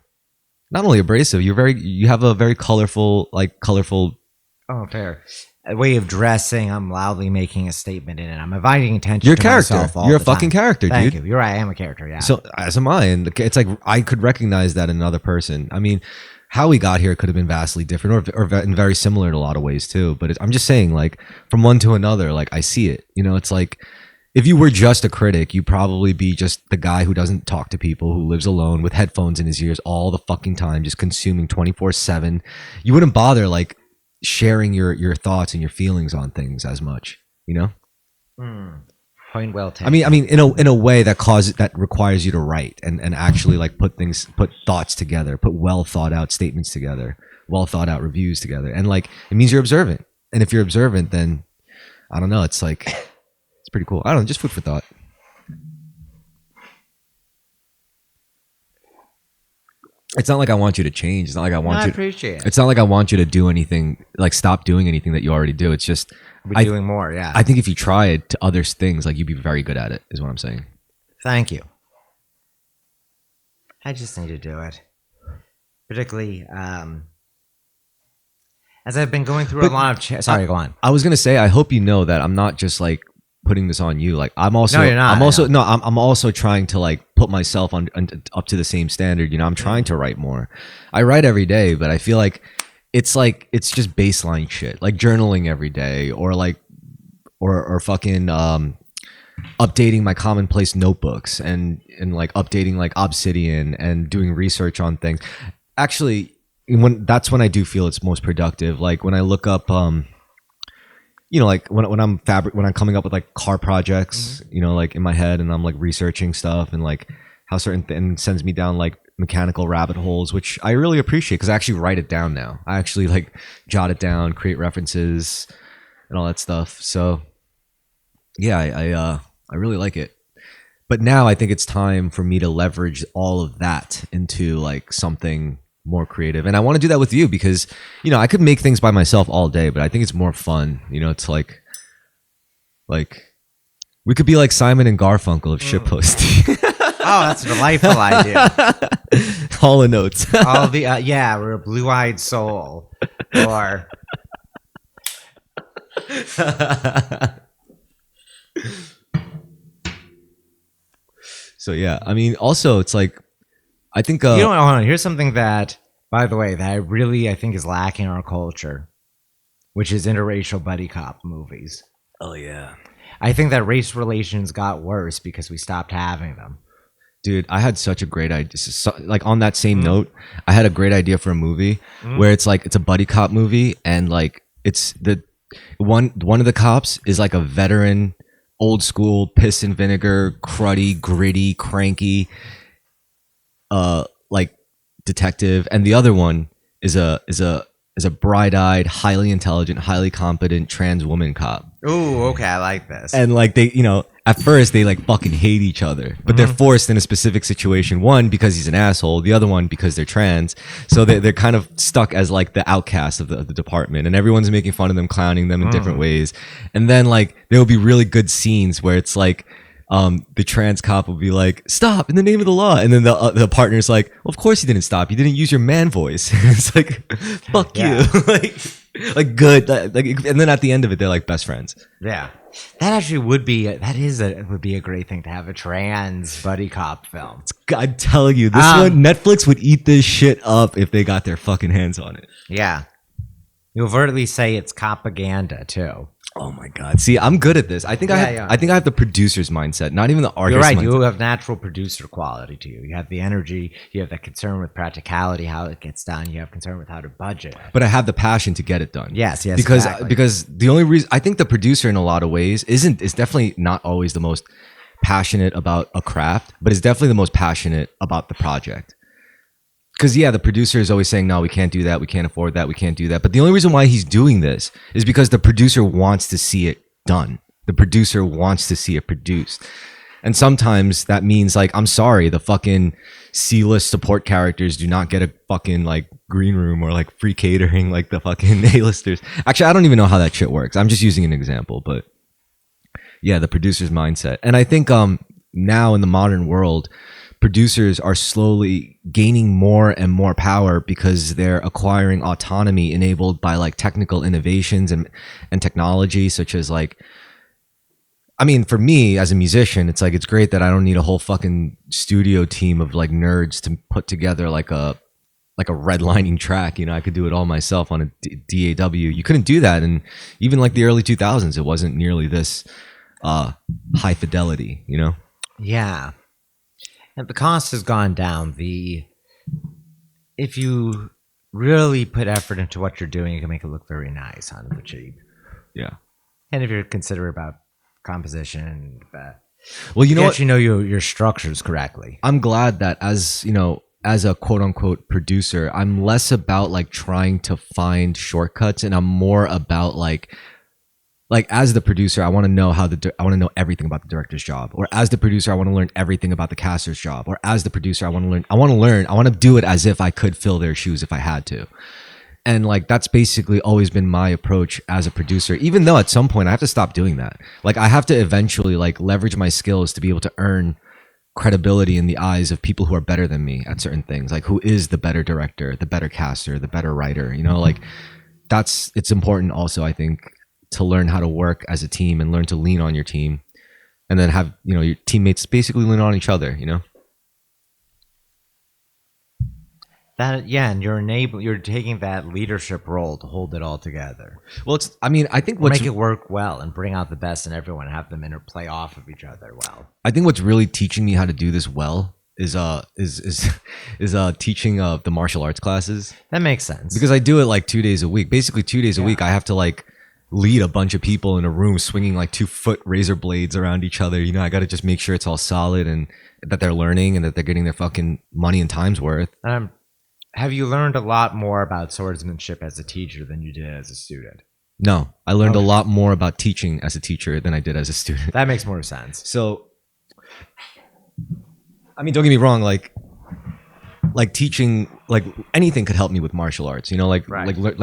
not only abrasive, you have a very colorful. Oh, fair. A way of dressing. I'm loudly making a statement in it. I'm inviting attention You're a to character. myself all You're a the fucking time. character, Thank dude. you. You're right. I am a character. Yeah. So as am I, and it's like I could recognize that in another person. I mean, how we got here could have been vastly different, or and very similar in a lot of ways too. But I'm just saying, like from one to another, like I see it. It's like if you were just a critic, you'd probably be just the guy who doesn't talk to people, who lives alone with headphones in his ears all the fucking time, just consuming 24/7. You wouldn't bother like sharing your thoughts and your feelings on things as much, you know? Point well taken. I mean, in a way that requires you to write and actually like put thoughts together, put well thought out statements together, well thought out reviews together, and like it means you're observant. And if you're observant, then I don't know, it's like it's pretty cool. I don't know, just food for thought. It's not like I want you to change. It's not like I want you. I appreciate it. It's not like I want you to do anything, like stop doing anything that you already do. It's just We're doing more, yeah. I think if you tried to other things, like you'd be very good at it, is what I'm saying. Thank you. I just need to do it. Particularly, as I've been going through a lot of... Sorry, go on. I was gonna say, I hope you know that I'm not just like putting this on you. Like I'm also, No, you're not. I'm also trying to like put myself on up to the same standard. You know, I'm trying to write more. I write every day, but I feel like it's just baseline shit, like journaling every day, or like, or fucking updating my commonplace notebooks and like updating like Obsidian and doing research on things. Actually, that's when I do feel it's most productive. Like when I look up, you know, like when I'm coming up with like car projects, you know, like in my head, and I'm like researching stuff and like how certain things sends me down like mechanical rabbit holes, which I really appreciate because I actually write it down now. I actually like jot it down, create references and all that stuff. So yeah, I really like it. But now I think it's time for me to leverage all of that into like something more creative. And I want to do that with you because, you know, I could make things by myself all day, but I think it's more fun. You know, it's like we could be like Simon and Garfunkel of shitposting. Oh, that's a delightful idea. Hall and Oates. All the yeah, we're a blue-eyed soul, or So yeah, I mean, also it's like I think you know, hold on. Here's something that, by the way, that I think is lacking in our culture, which is interracial buddy cop movies. oh yeah, I think that race relations got worse because we stopped having them. dude, I had such a great idea. Like on that same note, I had a great idea for a movie where it's like it's a buddy cop movie, and like it's the one of the cops is like a veteran, old school, piss and vinegar, cruddy, gritty, cranky, like detective, and the other one is a bright-eyed, highly intelligent, highly competent trans woman cop. Ooh, okay, I like this. And like they, you know, at first they like fucking hate each other, but they're forced in a specific situation. One because he's an asshole, the other one because they're trans. So they're kind of stuck as like the outcast of the department, and everyone's making fun of them, clowning them in different ways. And then like there will be really good scenes where it's like the trans cop will be like, "Stop! In the name of the law!" And then the partner's like, "Well, of course you didn't stop. You didn't use your man voice." It's like, "Fuck you!" like good. Like, and then at the end of it, they're like best friends. Yeah, that actually would be a great thing to have, a trans buddy cop film. I'm telling you, this one, Netflix would eat this shit up if they got their fucking hands on it. Yeah, you overtly say it's propaganda too. Oh my god! See, I'm good at this. I think I think I have the producer's mindset, not even the artist. You're right. mindset. You have natural producer quality to you. You have the energy. You have that concern with practicality, how it gets done. You have concern with how to budget. But I have the passion to get it done. Yes, Because exactly. because the only reason I think the producer in a lot of ways is definitely not always the most passionate about a craft, but is definitely the most passionate about the project. Because yeah, the producer is always saying, no, we can't do that, we can't afford that, we can't do that. But the only reason why he's doing this is because the producer wants to see it done. The producer wants to see it produced. And sometimes that means like, I'm sorry, the fucking C-list support characters do not get a fucking like green room or like free catering like the fucking A-listers. Actually, I don't even know how that shit works. I'm just using an example, but yeah, the producer's mindset. And I think now in the modern world, producers are slowly gaining more and more power because they're acquiring autonomy enabled by like technical innovations and technology, such as like, I mean, for me as a musician, it's like, it's great that I don't need a whole fucking studio team of like nerds to put together like a redlining track. You know, I could do it all myself on a DAW. You couldn't do that. And even like the early 2000s, it wasn't nearly this high fidelity, you know? Yeah. And the cost has gone down. If you really put effort into what you're doing, you can make it look very nice on the cheap. Yeah. And if you're considerate about composition, Well, you know what? you know your structures correctly. I'm glad that as a quote unquote producer, I'm less about like trying to find shortcuts, and I'm more about like as the producer, I want to know I want to know everything about the director's job, or as the producer, I want to learn everything about the caster's job, or as the producer, I want to do it as if I could fill their shoes if I had to. And like that's basically always been my approach as a producer, even though at some point I have to stop doing that. Like I have to eventually like leverage my skills to be able to earn credibility in the eyes of people who are better than me at certain things. Like who is the better director, the better caster, the better writer, you know, like it's important also, I think, to learn how to work as a team and learn to lean on your team, and then have, you know, your teammates basically lean on each other, you know? And you're taking that leadership role to hold it all together. Well, I think Make it work well and bring out the best in everyone, have them interplay off of each other well. I think what's really teaching me how to do this well is teaching the martial arts classes. That makes sense. Because I do it like 2 days a week. Basically 2 days a week I have to like lead a bunch of people in a room swinging like 2-foot razor blades around each other. You know, I got to just make sure it's all solid and that they're learning and that they're getting their fucking money and time's worth. Have you learned a lot more about swordsmanship as a teacher than you did as a student? No, I learned a lot more about teaching as a teacher than I did as a student. That makes more sense. So, I mean, don't get me wrong, like teaching, like anything could help me with martial arts, you know, like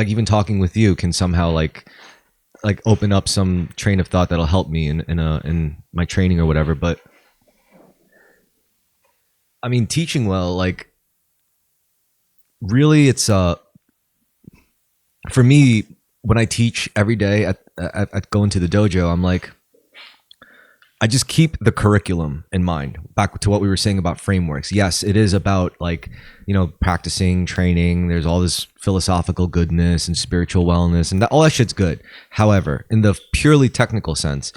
even talking with you can somehow like open up some train of thought that'll help me in my training or whatever. But I mean, teaching well, like really it's for me, when I teach every day at going to the dojo, I'm like, I just keep the curriculum in mind. Back to what we were saying about frameworks. Yes, it is about like, you know, practicing, training. There's all this philosophical goodness and spiritual wellness, and all that shit's good. However, in the purely technical sense,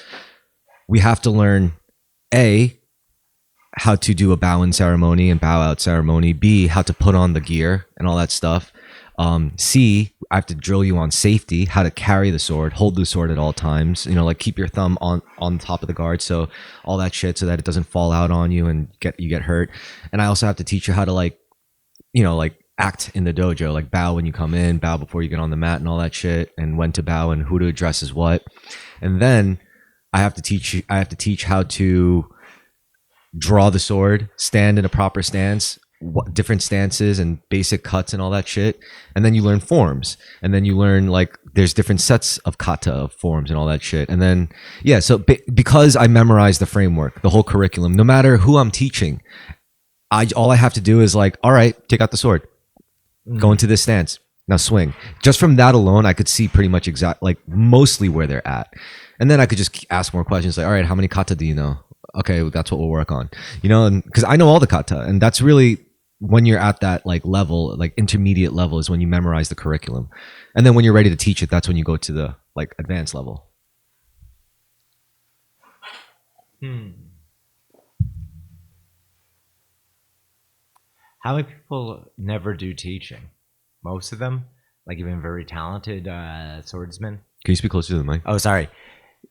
we have to learn how to do a bow in ceremony and bow out ceremony. B, how to put on the gear and all that stuff. C, I have to drill you on safety, how to carry the sword, hold the sword at all times, you know, like keep your thumb on top of the guard. So all that shit so that it doesn't fall out on you and get hurt. And I also have to teach you how to like, you know, like act in the dojo, like bow when you come in, bow before you get on the mat and all that shit, and when to bow and who to address as what. And then I have to teach how to draw the sword, stand in a proper stance, what different stances and basic cuts and all that shit. And then you learn forms, and then you learn like there's different sets of kata of forms and all that shit. And then so because I memorized the framework, the whole curriculum, no matter who I'm teaching, all I have to do is like, all right, take out the sword, go into this stance, now swing. Just from that alone, I could see pretty much mostly where they're at. And then I could just ask more questions like, all right, how many kata do you know? Okay, that's what we'll work on, you know, and because I know all the kata, and that's really when you're at that like level, like intermediate level, is when you memorize the curriculum, and then when you're ready to teach it, that's when you go to the like advanced level. How many people never do teaching? Most of them, like even very talented swordsmen. Can you speak closer to the mic? Oh, sorry.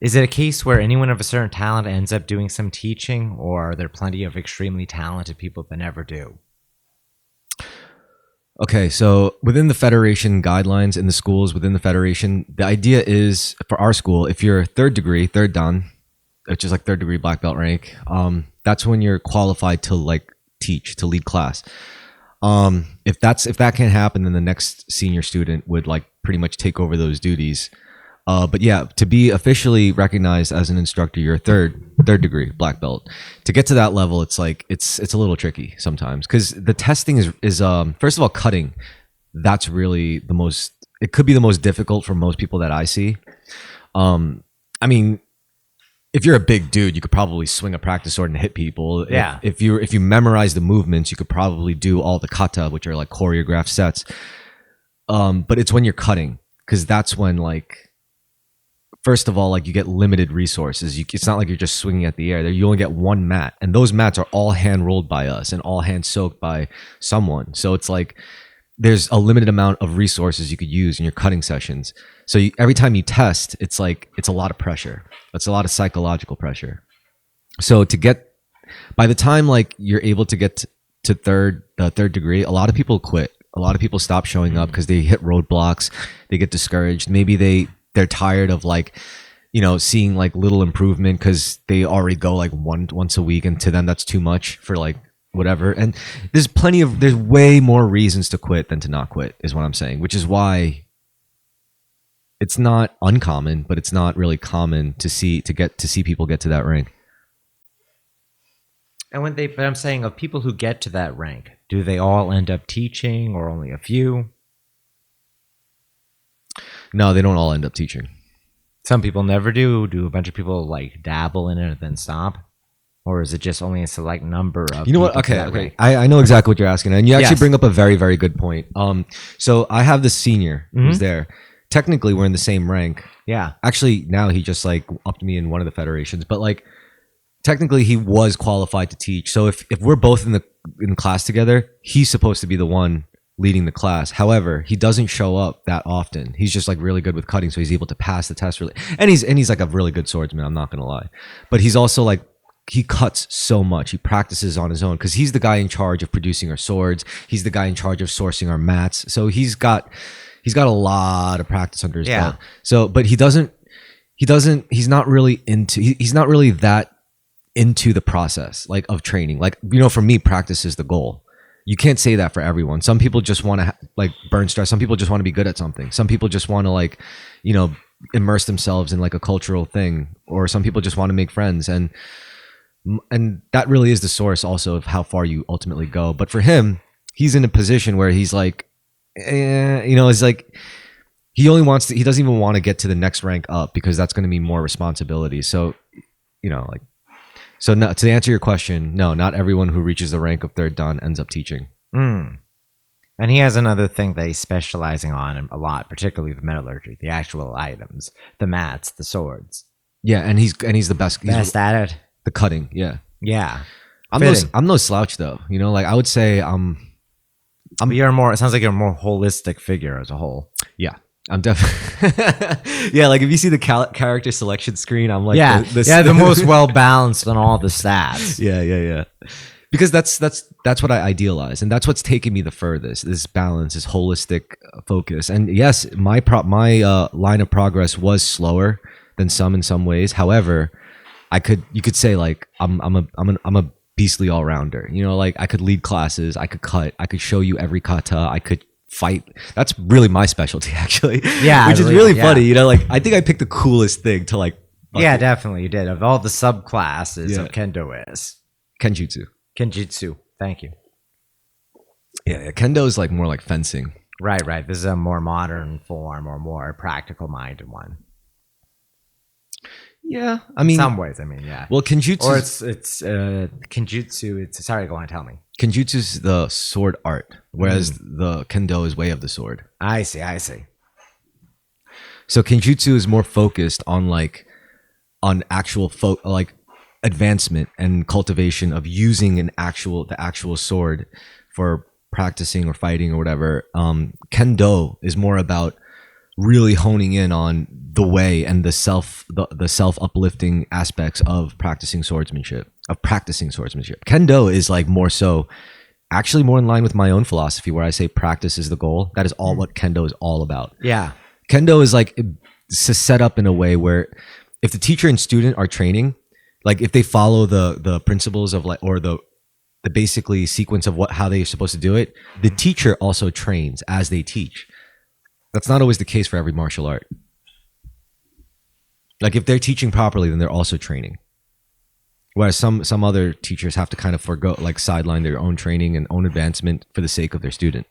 Is it a case where anyone of a certain talent ends up doing some teaching, or are there plenty of extremely talented people that never do? Okay, so within the Federation guidelines in the schools within the Federation, the idea is for our school, if you're third dan, which is like third degree black belt rank, that's when you're qualified to like teach, to lead class. If that can't happen, then the next senior student would like pretty much take over those duties. But yeah, to be officially recognized as an instructor, you're a third degree black belt. To get to that level, it's like it's a little tricky sometimes, because the testing is first of all, cutting. That's really it could be the most difficult for most people that I see. I mean, if you're a big dude, you could probably swing a practice sword and hit people. Yeah. If you memorize the movements, you could probably do all the kata, which are like choreographed sets. But it's when you're cutting, because that's when like, first of all, like you get limited resources. It's not like you're just swinging at the air. You only get one mat, and those mats are all hand rolled by us and all hand soaked by someone. So it's like there's a limited amount of resources you could use in your cutting sessions. So every time you test, it's like it's a lot of pressure. It's a lot of psychological pressure. So by the time like you're able to get to third degree, a lot of people quit. A lot of people stop showing up because they hit roadblocks. They get discouraged. Maybe they're tired of like, seeing like little improvement because they already go like once a week, and to them that's too much for like whatever. And there's way more reasons to quit than to not quit, is what I'm saying, which is why it's not uncommon, but it's not really common to see people get to that rank. And but I'm saying, of people who get to that rank, do they all end up teaching, or only a few? No, they don't all end up teaching. Some people never do. Do a bunch of people like dabble in it and then stop? Or is it just only a select number of You know what? people Okay. I know exactly what you're asking. And you actually Yes. bring up a very, very good point. So I have this senior who's there. Technically, we're in the same rank. Yeah. Actually, now he just like upped me in one of the federations. But like, technically, he was qualified to teach. So if we're both in class together, he's supposed to be the one leading the class. However, he doesn't show up that often. He's just like really good with cutting, so he's able to pass the test really. And he's like a really good swordsman. I'm not gonna lie, but he's also like, he cuts so much. He practices on his own because he's the guy in charge of producing our swords. He's the guy in charge of sourcing our mats. So he's got a lot of practice under his belt. So, but he's not really that into the process like of training. Like, for me, practice is the goal. You can't say that for everyone. Some people just want to like burn stress. Some people just want to be good at something. Some people just want to like, immerse themselves in like a cultural thing, or some people just want to make friends. And that really is the source also of how far you ultimately go. But for him, he's in a position where he's like, it's like he doesn't even want to get to the next rank up because that's going to be more responsibility. So, no, to answer your question, no, not everyone who reaches the rank of third dan ends up teaching. And he has another thing that he's specializing on a lot, particularly the metallurgy, the actual items, the mats, the swords. Yeah, and he's the best. Best at it. The cutting, yeah. Yeah. I'm no slouch though. Like I would say, It sounds like you're a more holistic figure as a whole. Yeah. I'm definitely yeah. Like if you see the character selection screen, I'm like the most well balanced on all the stats. Yeah. Because that's what I idealize, and that's what's taken me the furthest. This balance, this holistic focus, and yes, my line of progress was slower than some in some ways. However, you could say like I'm a beastly all rounder. Like I could lead classes, I could cut, I could show you every kata, I could fight. That's really my specialty, actually. Yeah, which is really funny. Like I think I picked the coolest thing to like. Yeah, definitely you did. Of all the subclasses of kendo is Kenjutsu. Thank you. Yeah, kendo is like more like fencing. Right. This is a more modern form or more practical minded one. Yeah, I mean, in some ways. I mean, yeah. Well, kenjutsu, or it's kenjutsu. Sorry, go on. Tell me. Kenjutsu is the sword art, whereas the kendo is way of the sword. I see. So kenjutsu is more focused on actual like advancement and cultivation of using the actual sword for practicing or fighting or whatever. Kendo is more about really honing in on the way and the self uplifting aspects of practicing swordsmanship. Kendo is like more so actually more in line with my own philosophy, where I say practice is the goal. That is all what kendo is all about. Yeah. Kendo is like set up in a way where if the teacher and student are training, like if they follow the principles of like, or the basically sequence of how they're supposed to do it, the teacher also trains as they teach. That's not always the case for every martial art. Like if they're teaching properly, then they're also training. Whereas some other teachers have to kind of forgo, like sideline their own training and own advancement for the sake of their student.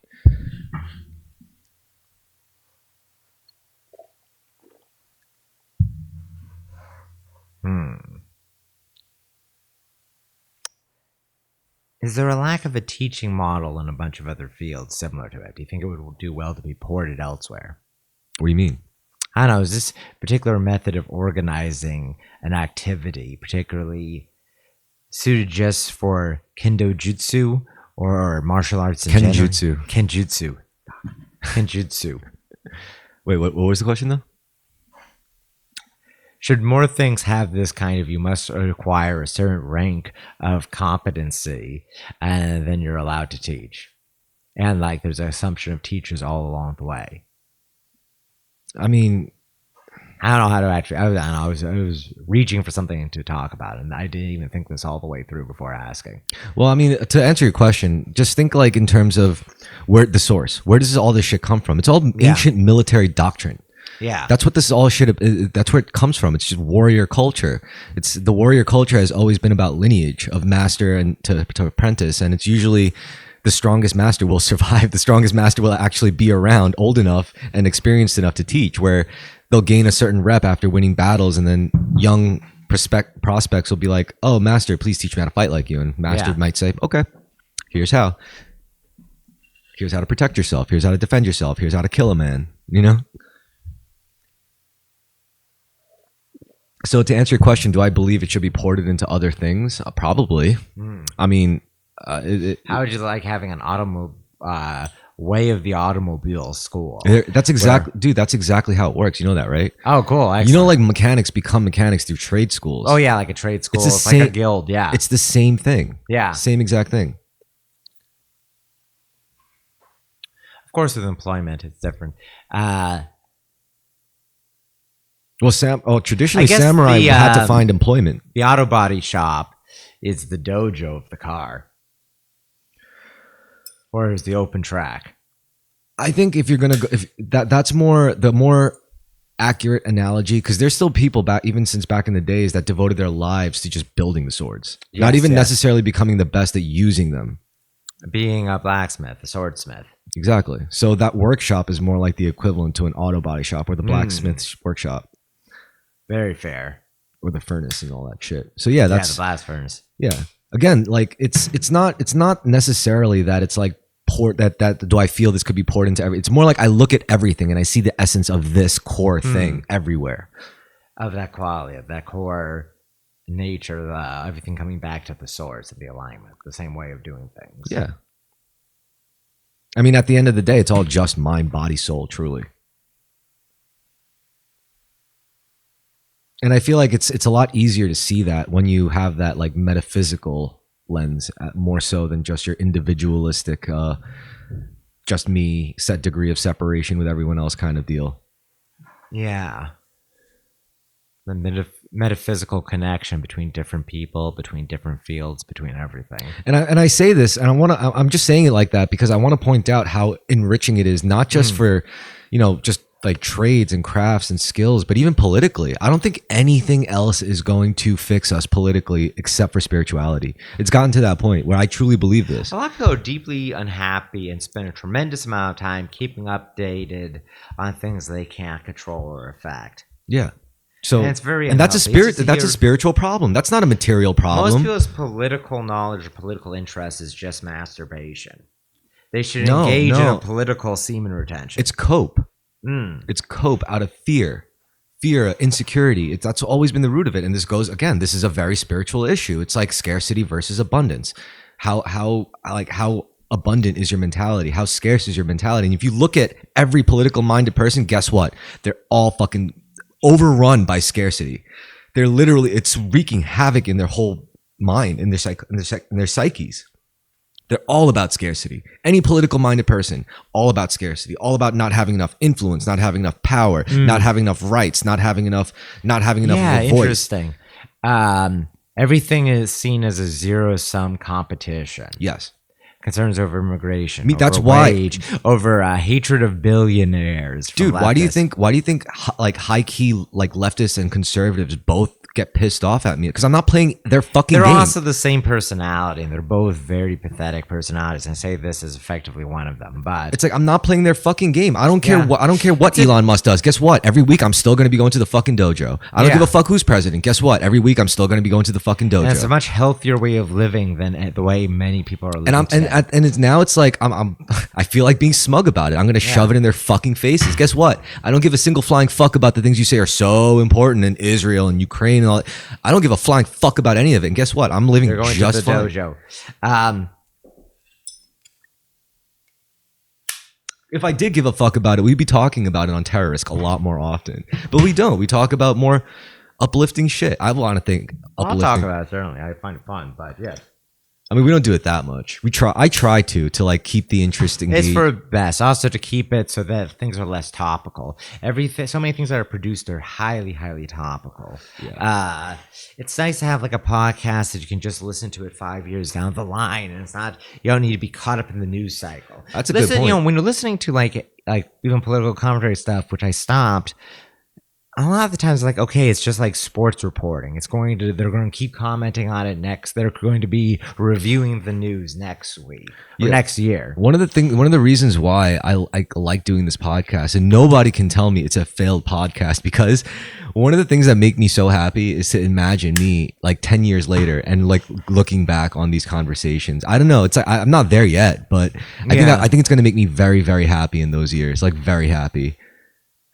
Is there a lack of a teaching model in a bunch of other fields similar to it? Do you think it would do well to be ported elsewhere? What do you mean? I don't know, is this particular method of organizing an activity particularly suited just for kendo jutsu or martial arts in general? Kenjutsu. Wait, what was the question though? Should more things have this kind of, you must acquire a certain rank of competency and then you're allowed to teach? And like there's an assumption of teachers all along the way. I mean, I don't know how to actually, I was reaching for something to talk about, and I didn't even think this all the way through before asking. well, I mean, to answer your question, just think like in terms of where the source, where does all this shit come from? It's all ancient military doctrine. Yeah. That's what this is all shit. That's where it comes from. It's just warrior culture. It's the warrior culture has always been about lineage of master and to apprentice, and it's usually the strongest master will survive. The strongest master will actually be around, old enough and experienced enough to teach. Where they'll gain a certain rep after winning battles, and then young prospects will be like, "Oh, master, please teach me how to fight like you." And master might say, "Okay, here's how. Here's how to protect yourself. Here's how to defend yourself. Here's how to kill a man." You know. So to answer your question, do I believe it should be ported into other things? Probably. I mean, how would you like having an way of the automobile school? That's exactly, dude. That's exactly how it works. You know that, right? Oh, cool. Excellent. You know, like mechanics become mechanics through trade schools. Oh yeah, like a trade school. It's like a guild. Yeah, it's the same thing. Yeah, same exact thing. Of course, with employment, it's different. Well, traditionally, samurai had to find employment. The auto body shop is the dojo of the car, or is the open track? I think if you're gonna go, that's more the more accurate analogy, because there's still people back, even since back in the days, that devoted their lives to just building the swords, not even necessarily becoming the best at using them. Being a blacksmith, a swordsmith. Exactly. So that workshop is more like the equivalent to an auto body shop or the blacksmith's workshop. Very fair. Or the furnace and all that shit. So yeah, that's the blast furnace. Yeah. Again, like it's not necessarily that it's like that do I feel this could be poured into every. It's more like I look at everything and I see the essence of this core thing everywhere. Of that quality, of that core nature, everything coming back to the source of the alignment, the same way of doing things. Yeah. I mean, at the end of the day, it's all just mind, body, soul, truly. And I feel like it's a lot easier to see that when you have that like metaphysical lens, more so than just your individualistic, just me, set degree of separation with everyone else kind of deal. Yeah. The metaphysical connection between different people, between different fields, between everything. And I say this, and I'm just saying it like that because I want to point out how enriching it is, not just for, just like trades and crafts and skills, but even politically. I don't think anything else is going to fix us politically except for spirituality. It's gotten to that point where I truly believe this. A lot of people are deeply unhappy and spend a tremendous amount of time keeping updated on things they can't control or affect. Yeah. So and it's very and that's a spiritual problem. That's not a material problem. Most people's political knowledge or political interest is just masturbation. They should engage in a political semen retention. It's cope. It's cope out of fear, insecurity. That's always been the root of it. And this is a very spiritual issue. It's like scarcity versus abundance. How abundant is your mentality? How scarce is your mentality? And if you look at every political minded person, guess what? They're all fucking overrun by scarcity. They're literally, it's wreaking havoc in their whole mind, in their psyches. They're all about scarcity. Any political minded person, all about scarcity, all about not having enough influence, not having enough power, not having enough rights, not having enough of a voice. Interesting. Everything is seen as a zero-sum competition. Yes. Concerns over immigration. That's why wage, over hatred of billionaires. Dude, why do you think like high key like leftists and conservatives both get pissed off at me because I'm not playing their fucking They're game. also the same personality, and they're both very pathetic personalities. And I say this is effectively one of them, but It's like I'm not playing their fucking game. I don't care Yeah. what Elon Musk does. Guess what? Every week I'm still going to be going to the fucking dojo. I don't Yeah. give a fuck who's president. Guess what? Every week I'm still going to be going to the fucking dojo. and it's a much healthier way of living than the way many people are living. And it's now it's like I feel like being smug about it. I'm going to shove it in their fucking faces. Guess what? I don't give a single flying fuck about the things you say are so important in Israel and Ukraine and all that. I don't give a flying fuck about any of it. And guess what? I'm living They're going just to the fine. dojo. If I did give a fuck about it, we'd be talking about it on Terrorisk a lot more often. But we don't. We talk about more uplifting shit. I want to think I'll uplifting. talk about it certainly. I find it fun, but yeah. I mean, we don't do it that much. I try to like keep the interest engaged. It's for best. Also to keep it so that things are less topical. So many things that are produced are highly, highly topical. Yeah. It's nice to have like a podcast that you can just listen to it 5 years down the line, and it's not, you don't need to be caught up in the news cycle. That's a good point. You know, when you're listening to like even political commentary stuff, which I stopped, a lot of the times, like, okay, it's just like sports reporting. They're going to keep commenting on it next. They're going to be reviewing the news next week or next year. One of the reasons why I like doing this podcast, and nobody can tell me it's a failed podcast, because one of the things that make me so happy is to imagine me like 10 years later and like looking back on these conversations. I don't know. It's like, I'm not there yet, but I think it's going to make me very, very happy in those years, like very happy.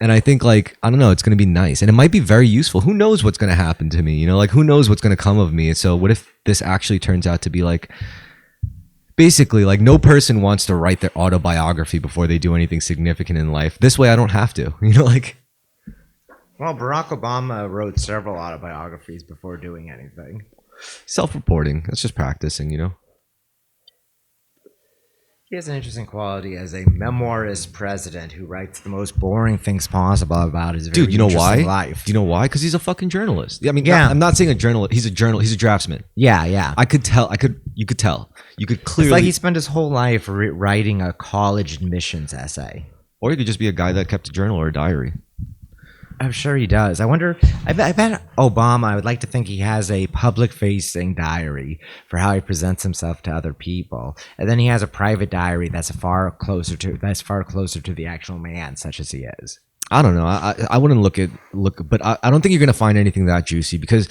And I think, like, I don't know, it's going to be nice. And it might be very useful. Who knows what's going to happen to me? You know, like, who knows what's going to come of me? And so what if this actually turns out to be, like, basically, like, no person wants to write their autobiography before they do anything significant in life. This way, I don't have to. You know, like. Well, Barack Obama wrote several autobiographies before doing anything. Self-reporting. That's just practicing, you know. He has an interesting quality as a memoirist president who writes the most boring things possible about his very interesting life. Do you know why? Because he's a fucking journalist. I mean, Yeah. I'm not saying a journalist. He's a journalist. He's a draftsman. Yeah, yeah. You could tell. You could clearly. It's like he spent his whole life writing a college admissions essay. Or he could just be a guy that kept a journal or a diary. I'm sure he does. I wonder. I bet Obama. I would like to think he has a public-facing diary for how he presents himself to other people, and then he has a private diary that's far closer to the actual man, such as he is. I don't know. I wouldn't look, but I don't think you're gonna find anything that juicy, because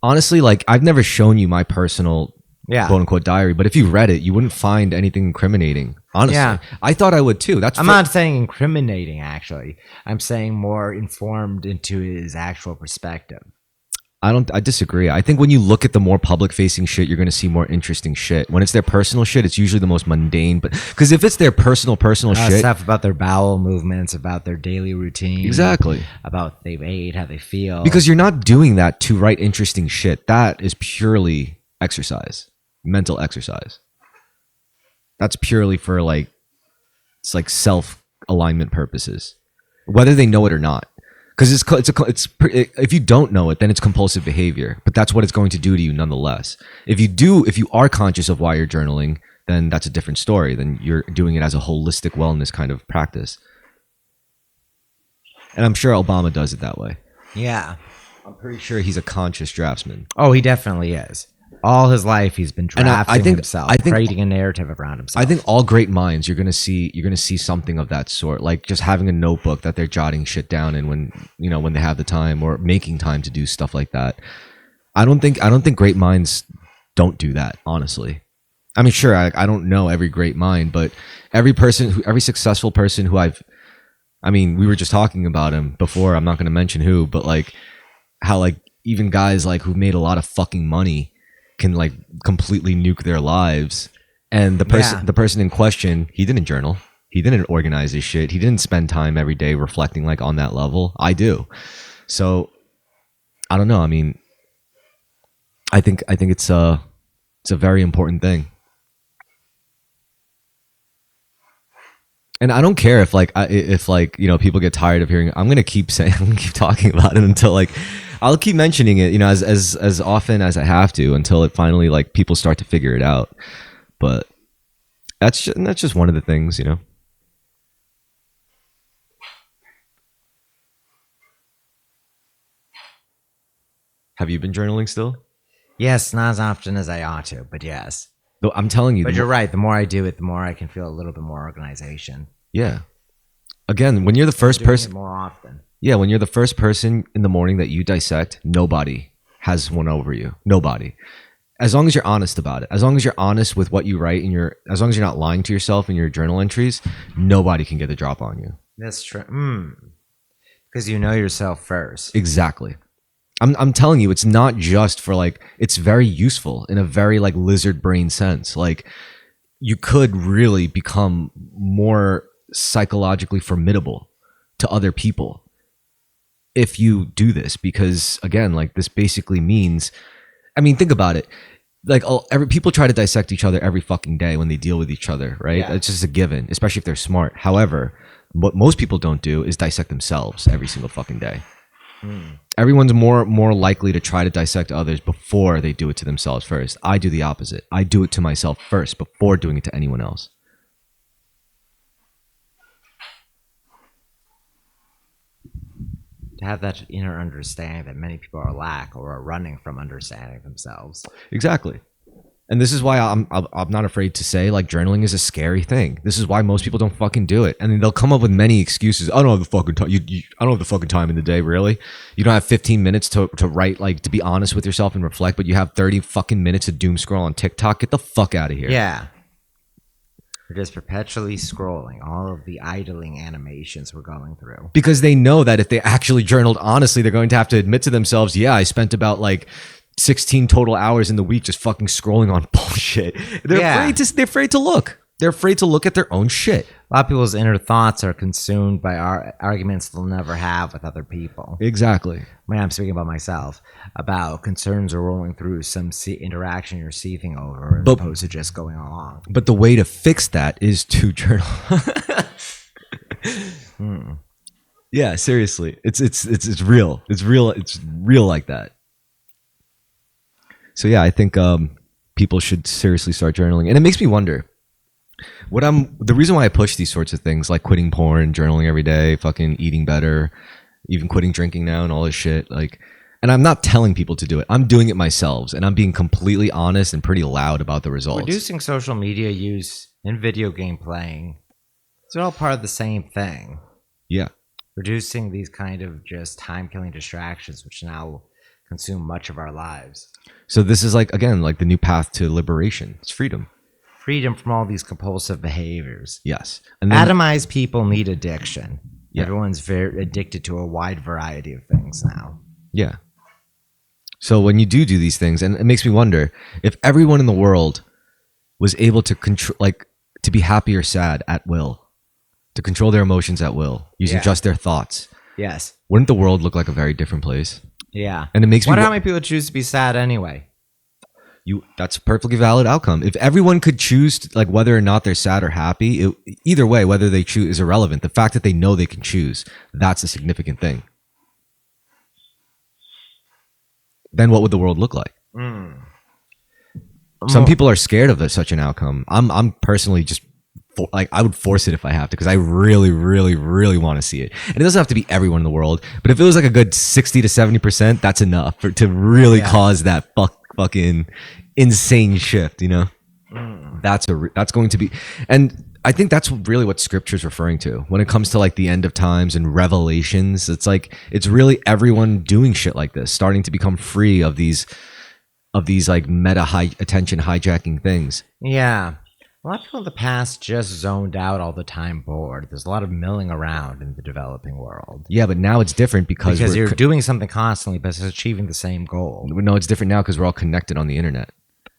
honestly, like, I've never shown you my personal quote unquote diary, but if you read it, you wouldn't find anything incriminating. Honestly, I thought I would too. I'm not saying incriminating, actually. I'm saying more informed into his actual perspective. I disagree. I think when you look at the more public facing shit, you're going to see more interesting shit. When it's their personal shit, it's usually the most mundane. But because if it's their personal shit, stuff about their bowel movements, about their daily routine, exactly, about what they've ate, how they feel. Because you're not doing that to write interesting shit. That is purely exercise, mental exercise. That's purely for it's like self alignment purposes, whether they know it or not. Because if you don't know it, then it's compulsive behavior. But that's what it's going to do to you nonetheless. If you are conscious of why you're journaling, then that's a different story. Then you're doing it as a holistic wellness kind of practice. And I'm sure Obama does it that way. Yeah. I'm pretty sure he's a conscious draftsman. Oh, he definitely is. All his life, he's been drafting himself, creating a narrative around himself. I think all great minds, you're gonna see something of that sort, like just having a notebook that they're jotting shit down in when they have the time, or making time to do stuff like that. I don't think great minds don't do that. Honestly, I mean, sure, I don't know every great mind, but every successful person who we were just talking about him before. I'm not gonna mention who, but like how like even guys like who've made a lot of fucking money can like completely nuke their lives, and the person in question, he didn't journal, he didn't organize his shit, he didn't spend time every day reflecting like on that level. I do. So I don't know. I mean, I think it's a very important thing, and I don't care if people get tired of hearing. I'm gonna keep talking about it until like. I'll keep mentioning it, as often as I have to, until it finally like people start to figure it out. But that's just one of the things, Have you been journaling still? Yes, not as often as I ought to, but yes. Though I'm telling you, But you're right. The more I do it, the more I can feel a little bit more organization. yeah. Again, when you're the first Doing person, it more often. yeah, when you're the first person in the morning that you dissect, nobody has one over you. Nobody. As long as you're honest about it, as long as you're honest with what you write as long as you're not lying to yourself in your journal entries, nobody can get the drop on you. That's true. Because you know yourself first. Exactly. I'm telling you, it's not just for like, it's very useful in a very like lizard brain sense. Like you could really become more psychologically formidable to other people if you do this, because again, like this basically means, I mean, think about it. Like people try to dissect each other every fucking day when they deal with each other, right? Yeah. It's just a given, especially if they're smart. However, what most people don't do is dissect themselves every single fucking day. Everyone's more likely to try to dissect others before they do it to themselves first. I do the opposite. I do it to myself first before doing it to anyone else. To have that inner understanding that many people are lack or are running from understanding themselves. Exactly. And this is why I'm not afraid to say like journaling is a scary thing. This is why most people don't fucking do it. And then they'll come up with many excuses. I don't have the fucking time. I don't have the fucking time in the day, really. You don't have 15 minutes to write, like to be honest with yourself and reflect, but you have 30 fucking minutes to doom scroll on TikTok. Get the fuck out of here. Yeah. We're just perpetually scrolling all of the idling animations we're going through. Because they know that if they actually journaled honestly, they're going to have to admit to themselves, yeah, I spent about like 16 total hours in the week just fucking scrolling on bullshit. They're afraid to look. They're afraid to look at their own shit. A lot of people's inner thoughts are consumed by arguments they'll never have with other people. Exactly. When I'm speaking about myself, about concerns are rolling through some interaction you're seething over, as opposed to just going along. But the way to fix that is to journal. Yeah, seriously, it's real. It's real. It's real like that. So yeah, I think people should seriously start journaling, and it makes me wonder. The reason why I push these sorts of things like quitting porn, journaling every day, fucking eating better, even quitting drinking now and all this shit, like, and I'm not telling people to do it. I'm doing it myself, and I'm being completely honest and pretty loud about the results. Reducing social media use and video game playing, it's all part of the same thing. Yeah. Reducing these kind of just time-killing distractions, which now consume much of our lives. So this is like, again, like the new path to liberation. It's freedom. Freedom from all these compulsive behaviors. Yes. And then, atomized people need addiction. Yeah. Everyone's very addicted to a wide variety of things now. Yeah. So when you do these things, and it makes me wonder if everyone in the world was able to control, like, to be happy or sad at will, to control their emotions at will, using just their thoughts. Yes. Wouldn't the world look like a very different place? Yeah. And it makes me wonder how many people choose to be sad anyway. That's a perfectly valid outcome. If everyone could choose, like, whether or not they're sad or happy, either way, whether they choose is irrelevant. The fact that they know they can choose, that's a significant thing. Then what would the world look like? Some people are scared of such an outcome. I'm personally just I would force it if I have to, because I really, really, really want to see it. And it doesn't have to be everyone in the world, but if it was like a good 60 to 70%, that's enough to really cause that fucking insane shift, you know? That's going to be, and I think that's really what scripture's referring to when it comes to like the end of times and revelations. It's like, it's really everyone doing shit like this, starting to become free of these like meta high attention hijacking things. Yeah. A lot of people in the past just zoned out all the time, bored. There's a lot of milling around in the developing world. Yeah, but now it's different because you're doing something constantly, but it's achieving the same goal. No, it's different now because we're all connected on the internet.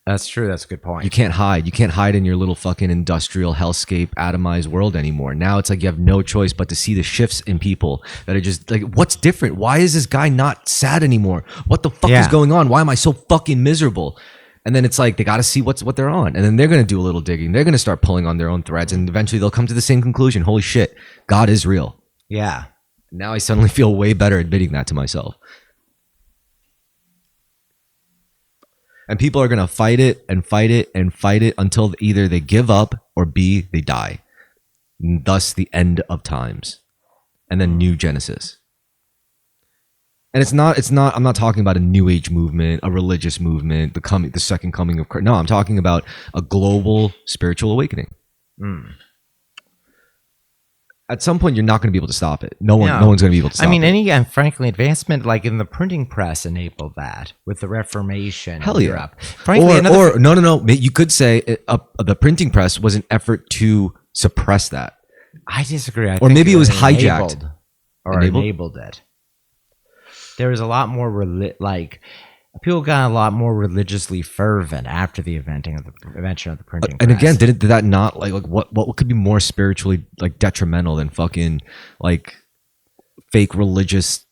That's true. That's a good point. You can't hide. You can't hide in your little fucking industrial hellscape atomized world anymore. Now it's like you have no choice but to see the shifts in people that are just like, what's different? Why is this guy not sad anymore? What the fuck is going on? Why am I so fucking miserable? And then it's like they got to see what they're on, and then they're going to do a little digging. They're going to start pulling on their own threads, and eventually they'll come to the same conclusion. Holy shit, God is real. Yeah. Now I suddenly feel way better admitting that to myself. And people are going to fight it and fight it and fight it until either they give up or B, they die. And thus the end of times. And then new Genesis. And it's not I'm not talking about a new age movement, a religious movement, the second coming of Christ. No, I'm talking about a global spiritual awakening. At some point, you're not going to be able to stop it. No one's going to be able to stop it. And frankly, advancement like in the printing press enabled that with the Reformation. Hell in yeah. Europe. Frankly, No. You could say the printing press was an effort to suppress that. I disagree. Or maybe it was hijacked. Enabled it. There was a lot more people got a lot more religiously fervent after the invention of the printing press. And again, did that not like what could be more spiritually like detrimental than fucking like fake religious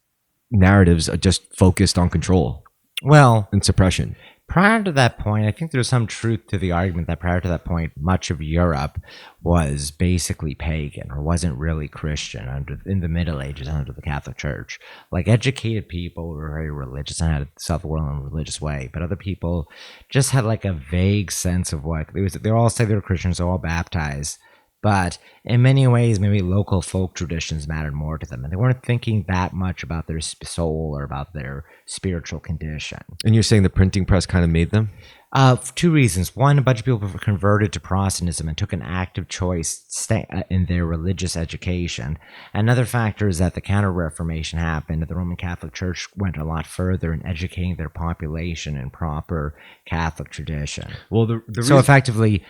narratives just focused on control? Well, and suppression. Prior to that point, I think there's some truth to the argument that prior to that point, much of Europe was basically pagan or wasn't really Christian in the Middle Ages under the Catholic Church. Like educated people were very religious and had saw the world in a religious way, but other people just had like a vague sense of what it was. They all say they were Christians, they're all baptized. But in many ways, maybe local folk traditions mattered more to them. And they weren't thinking that much about their soul or about their spiritual condition. And you're saying the printing press kind of made them? For two reasons. One, a bunch of people converted to Protestantism and took an active choice in their religious education. Another factor is that the Counter-Reformation happened. The Roman Catholic Church went a lot further in educating their population in proper Catholic tradition. Well, so effectively...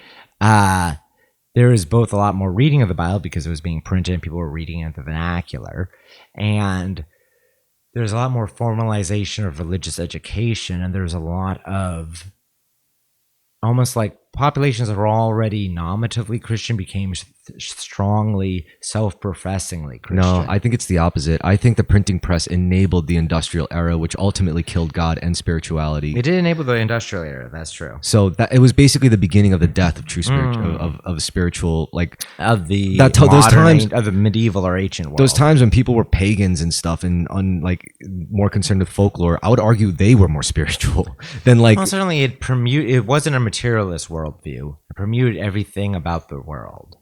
there is both a lot more reading of the Bible because it was being printed and people were reading it in the vernacular. And there's a lot more formalization of religious education. And there's a lot of almost like populations that were already nominatively Christian became strongly self-professingly Christian. No, I think it's the opposite. I think the printing press enabled the industrial era, which ultimately killed God and spirituality. It did enable the industrial era. That's true. So that it was basically the beginning of the death of true of spiritual, like of the those times of the medieval or ancient world. Those times when people were pagans and stuff and like more concerned with folklore, I would argue they were more spiritual than like. Well, certainly it wasn't a materialist worldview. It permuted everything about the world.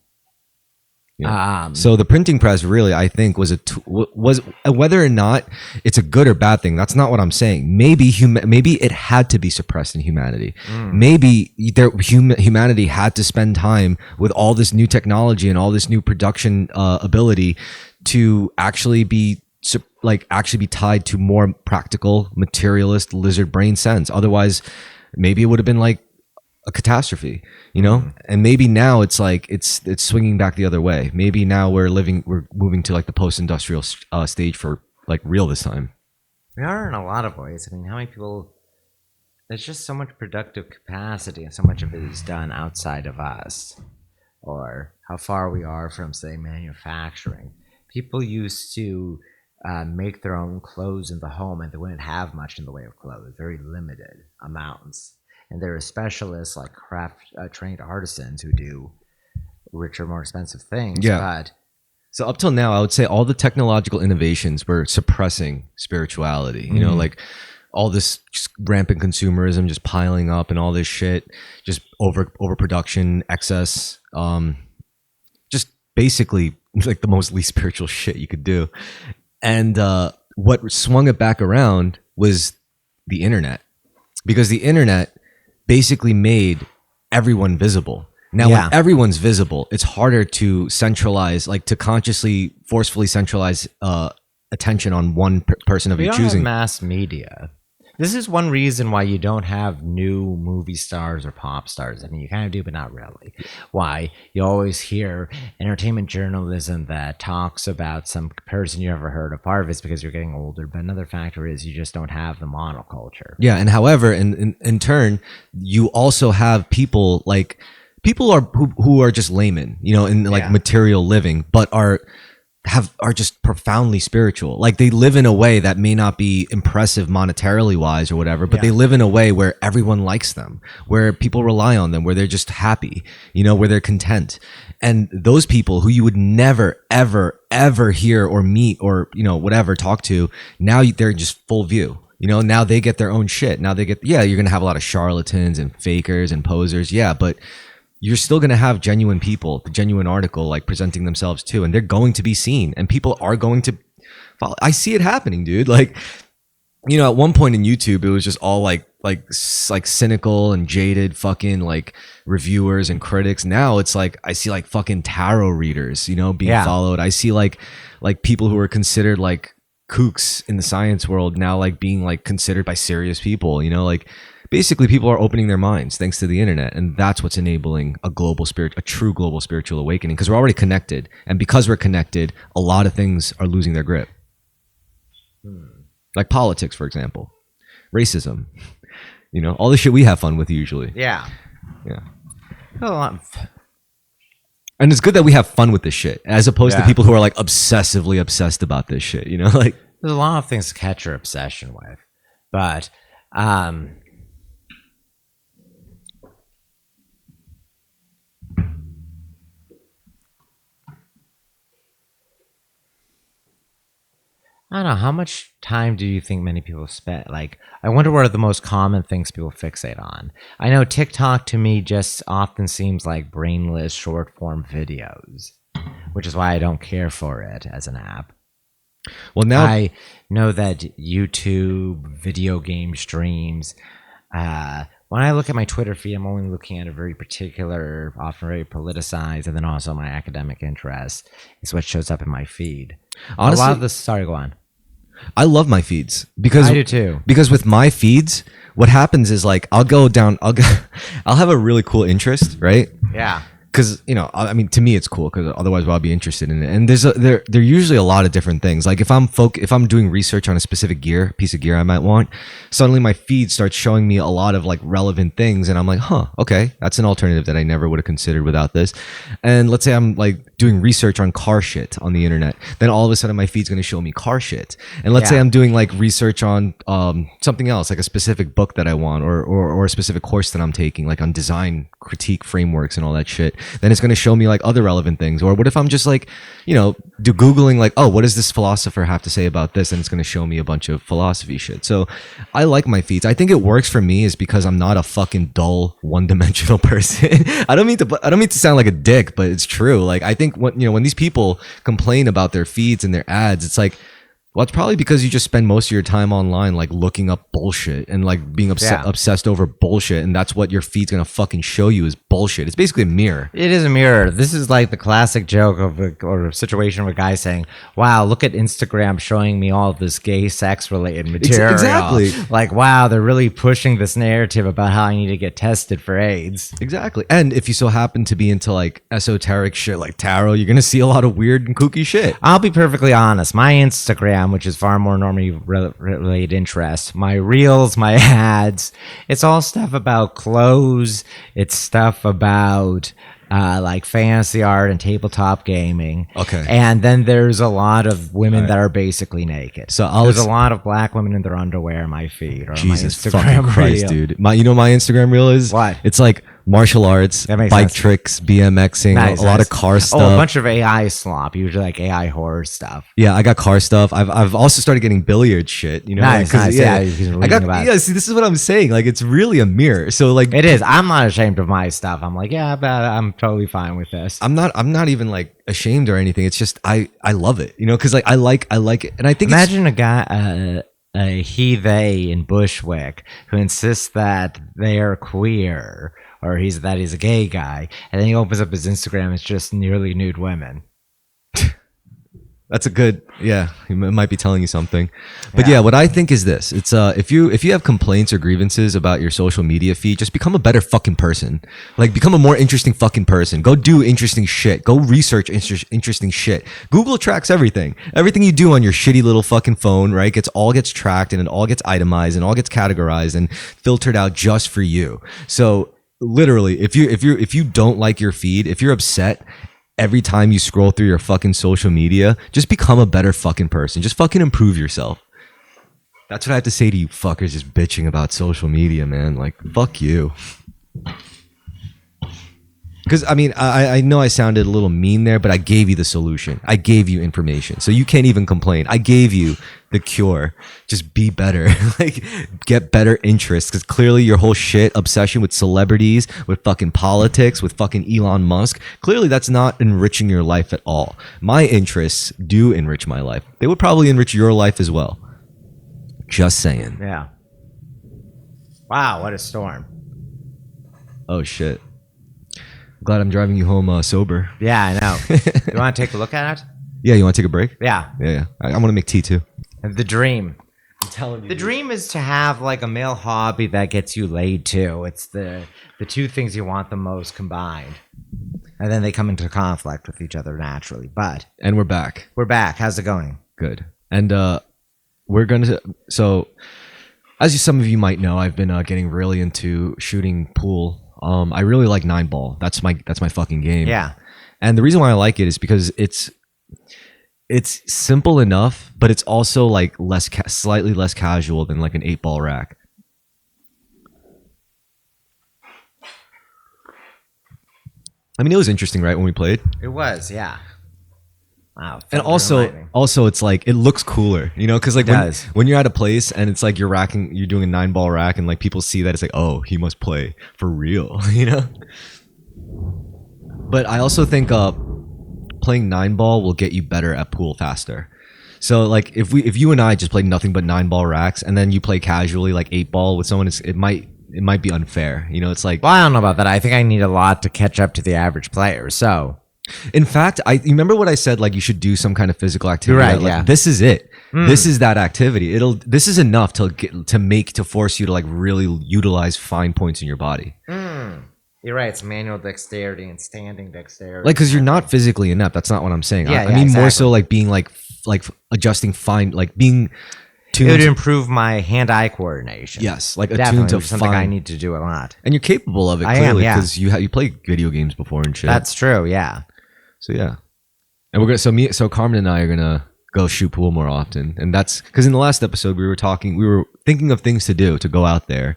Yeah. So the printing press really, I think, was whether or not it's a good or bad thing. That's not what I'm saying. Maybe it had to be suppressed in humanity. Maybe humanity had to spend time with all this new technology and all this new production ability to actually be tied to more practical, materialist lizard brain sense. Otherwise, maybe it would have been like a catastrophe, and maybe now it's like it's swinging back the other way. Maybe now we're moving to like the post-industrial stage for like real this time. We are in a lot of ways. I mean, how many people? There's just so much productive capacity, and so much of it is done outside of us, or how far we are from, say, manufacturing. People used to make their own clothes in the home, and they wouldn't have much in the way of clothes, very limited amounts. And there are specialists like trained artisans who do richer, more expensive things. Yeah. But so up till now, I would say all the technological innovations were suppressing spirituality. Like all this rampant consumerism just piling up and all this shit, just overproduction, excess, just basically like the most least spiritual shit you could do. And what swung it back around was the internet, because the internet basically made everyone visible. Now, when everyone's visible, it's harder to centralize, like to consciously, forcefully centralize attention on one person of your choosing. Have mass media. This is one reason why you don't have new movie stars or pop stars. I mean, you kind of do, but not really. Why? You always hear entertainment journalism that talks about some person you ever heard of. Part of it's because you're getting older, but another factor is you just don't have the monoculture. Yeah, and however, in turn, you also have people who are just laymen, in like material living, but are just profoundly spiritual. Like they live in a way that may not be impressive monetarily wise or whatever, but they live in a way where everyone likes them, where people rely on them, where they're just happy, where they're content. And those people who you would never, ever, ever hear or meet or, whatever, talk to, now they're just full view. Now they get their own shit. Now they get, you're going to have a lot of charlatans and fakers and posers. Yeah, but you're still going to have genuine people, the genuine article, like presenting themselves too, and they're going to be seen, and people are going to follow. I see it happening, dude. Like you know, at one point in YouTube, it was just all like cynical and jaded fucking like reviewers and critics. Now it's like I see like fucking tarot readers, you know, being followed. I see like people who are considered like kooks in the science world now like being like considered by serious people, you know, like basically people are opening their minds thanks to the internet, and that's what's enabling a true global spiritual awakening, because we're already connected, and because we're connected, a lot of things are losing their grip. Like politics, for example, racism, you know, all the shit we have fun with usually. Yeah. And it's good that we have fun with this shit, as opposed to people who are like obsessively obsessed about this shit, you know, like there's a lot of things to catch your obsession with, but I don't know, how much time do you think many people spend? Like, I wonder what are the most common things people fixate on. I know TikTok to me just often seems like brainless short form videos, which is why I don't care for it as an app. Well, now I know that YouTube video game streams, when I look at my Twitter feed, I'm only looking at a very particular, often very politicized, and then also my academic interests is what shows up in my feed. Honestly, a lot of this, sorry, go on. I love my feeds because I do too. Because with my feeds, what happens is like I'll have a really cool interest, right? Yeah. Because, you know, I mean, to me it's cool because otherwise I'll be interested in it. And there are usually a lot of different things. Like if I'm doing research on a specific piece of gear I might want, suddenly my feed starts showing me a lot of like relevant things, and I'm like, huh, okay, that's an alternative that I never would have considered without this. And let's say I'm like doing research on car shit on the internet, then all of a sudden my feed's going to show me car shit. And let's say I'm doing like research on something else, like a specific book that I want, or a specific course that I'm taking, like on design critique frameworks and all that shit. Then it's going to show me like other relevant things. Or what if I'm just like, you know, Googling like, oh, what does this philosopher have to say about this? And it's going to show me a bunch of philosophy shit. So I like my feeds. I think it works for me is because I'm not a fucking dull, one-dimensional person. I don't mean to sound like a dick, but it's true. Like I think when these people complain about their feeds and their ads, it's like, well, it's probably because you just spend most of your time online, like looking up bullshit and like being obsessed over bullshit. And that's what your feed's going to fucking show you is bullshit. It's basically a mirror. It is a mirror. This is like the classic joke or a situation of a guy saying, wow, look at Instagram showing me all of this gay sex related material. Exactly. Like, wow, they're really pushing this narrative about how I need to get tested for AIDS. Exactly. And if you so happen to be into like esoteric shit like tarot, you're going to see a lot of weird and kooky shit. I'll be perfectly honest. My Instagram, which is far more normally related interest, my reels, my ads, it's all stuff about clothes. It's stuff about like fantasy art and tabletop gaming. Okay. And then there's a lot of women that are basically naked. So there's a lot of black women in their underwear in my feed or Jesus my Instagram fucking Christ, reel. dude. My Instagram reel is what? It's like martial arts, bike tricks, BMXing, a lot of car stuff. Oh, a bunch of AI slop, usually like AI horror stuff. Yeah, I got car stuff. I've also started getting billiard shit. You know, nice. Yeah, see, this is what I'm saying. Like, it's really a mirror. So like, it is. I'm not ashamed of my stuff. I'm like, yeah, I'm totally fine with this. I'm not even like ashamed or anything. It's just I love it. You know, because like I like it, and I think imagine a guy. They in Bushwick who insists that they are queer or he's a gay guy, and then he opens up his Instagram, it's just nearly nude women. That's a good, it might be telling you something. But yeah, what I think is this. It's if you have complaints or grievances about your social media feed, just become a better fucking person. Like, become a more interesting fucking person. Go do interesting shit. Go research interesting shit. Google tracks everything. Everything you do on your shitty little fucking phone, right, all gets tracked, and it all gets itemized and all gets categorized and filtered out just for you. So literally, if you don't like your feed, if you're upset every time you scroll through your fucking social media, just become a better fucking person. Just fucking improve yourself. That's what I have to say to you fuckers just bitching about social media, man. Like, fuck you. Because, I mean, I know I sounded a little mean there, but I gave you the solution. I gave you information. So you can't even complain. I gave you the cure. Just be better. Like, get better interests. Because clearly your whole obsession with celebrities, with fucking politics, with fucking Elon Musk, clearly that's not enriching your life at all. My interests do enrich my life. They would probably enrich your life as well. Just saying. Yeah. Wow, what a storm. Oh shit. Glad I'm driving you home sober. Yeah, I know. You want to take a look at it? Yeah, you want to take a break? Yeah. Yeah. I want to make tea too. The dream. I'm telling you. The dream is to have like a male hobby that gets you laid too. It's the two things you want the most combined. And then they come into conflict with each other naturally. But And we're back. we're back. How's it going? Good. And we're going to... So, as some of you might know, I've been getting really into shooting pool. I really like 9-ball. That's my fucking game. Yeah. And the reason why I like it is because it's simple enough, but it's also like slightly less casual than like an 8-ball rack. I mean, it was interesting, right, when we played? It was, yeah. Wow. And also it's like it looks cooler, you know, because like when you're at a place and it's like you're doing a 9-ball rack and like people see that, it's like, oh, he must play for real, you know. But I also think playing 9-ball will get you better at pool faster. So like if you and I just played nothing but 9-ball racks and then you play casually like 8-ball with someone, it might be unfair, you know. It's like, well, I don't know about that. I think I need a lot to catch up to the average player. So. In fact, you remember what I said? Like you should do some kind of physical activity. You're right. Like, yeah. This is it. This is that activity. This is enough to force you to like really utilize fine points in your body. You're right. It's manual dexterity and standing dexterity. Like because you're not physically inept. That's not what I'm saying. Yeah, I mean more so like being like adjusting fine, like being tuned. It would improve my hand-eye coordination. Yes, like definitely attuned to something fine. I need to do a lot. And you're capable of it clearly because you play video games before and shit. That's true. Yeah. So yeah, and we're gonna so Carmen and I are gonna go shoot pool more often, and that's because in the last episode we were thinking of things to do to go out there,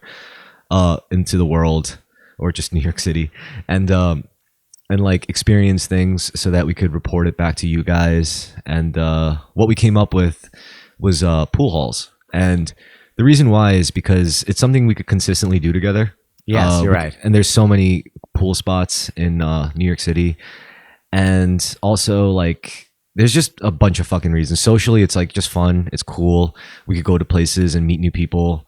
into the world or just New York City, and like experience things so that we could report it back to you guys. And what we came up with was pool halls, and the reason why is because it's something we could consistently do together. Yes, you're right. And there's so many pool spots in New York City. And also, like, there's just a bunch of fucking reasons. Socially, it's like just fun. It's cool. We could go to places and meet new people.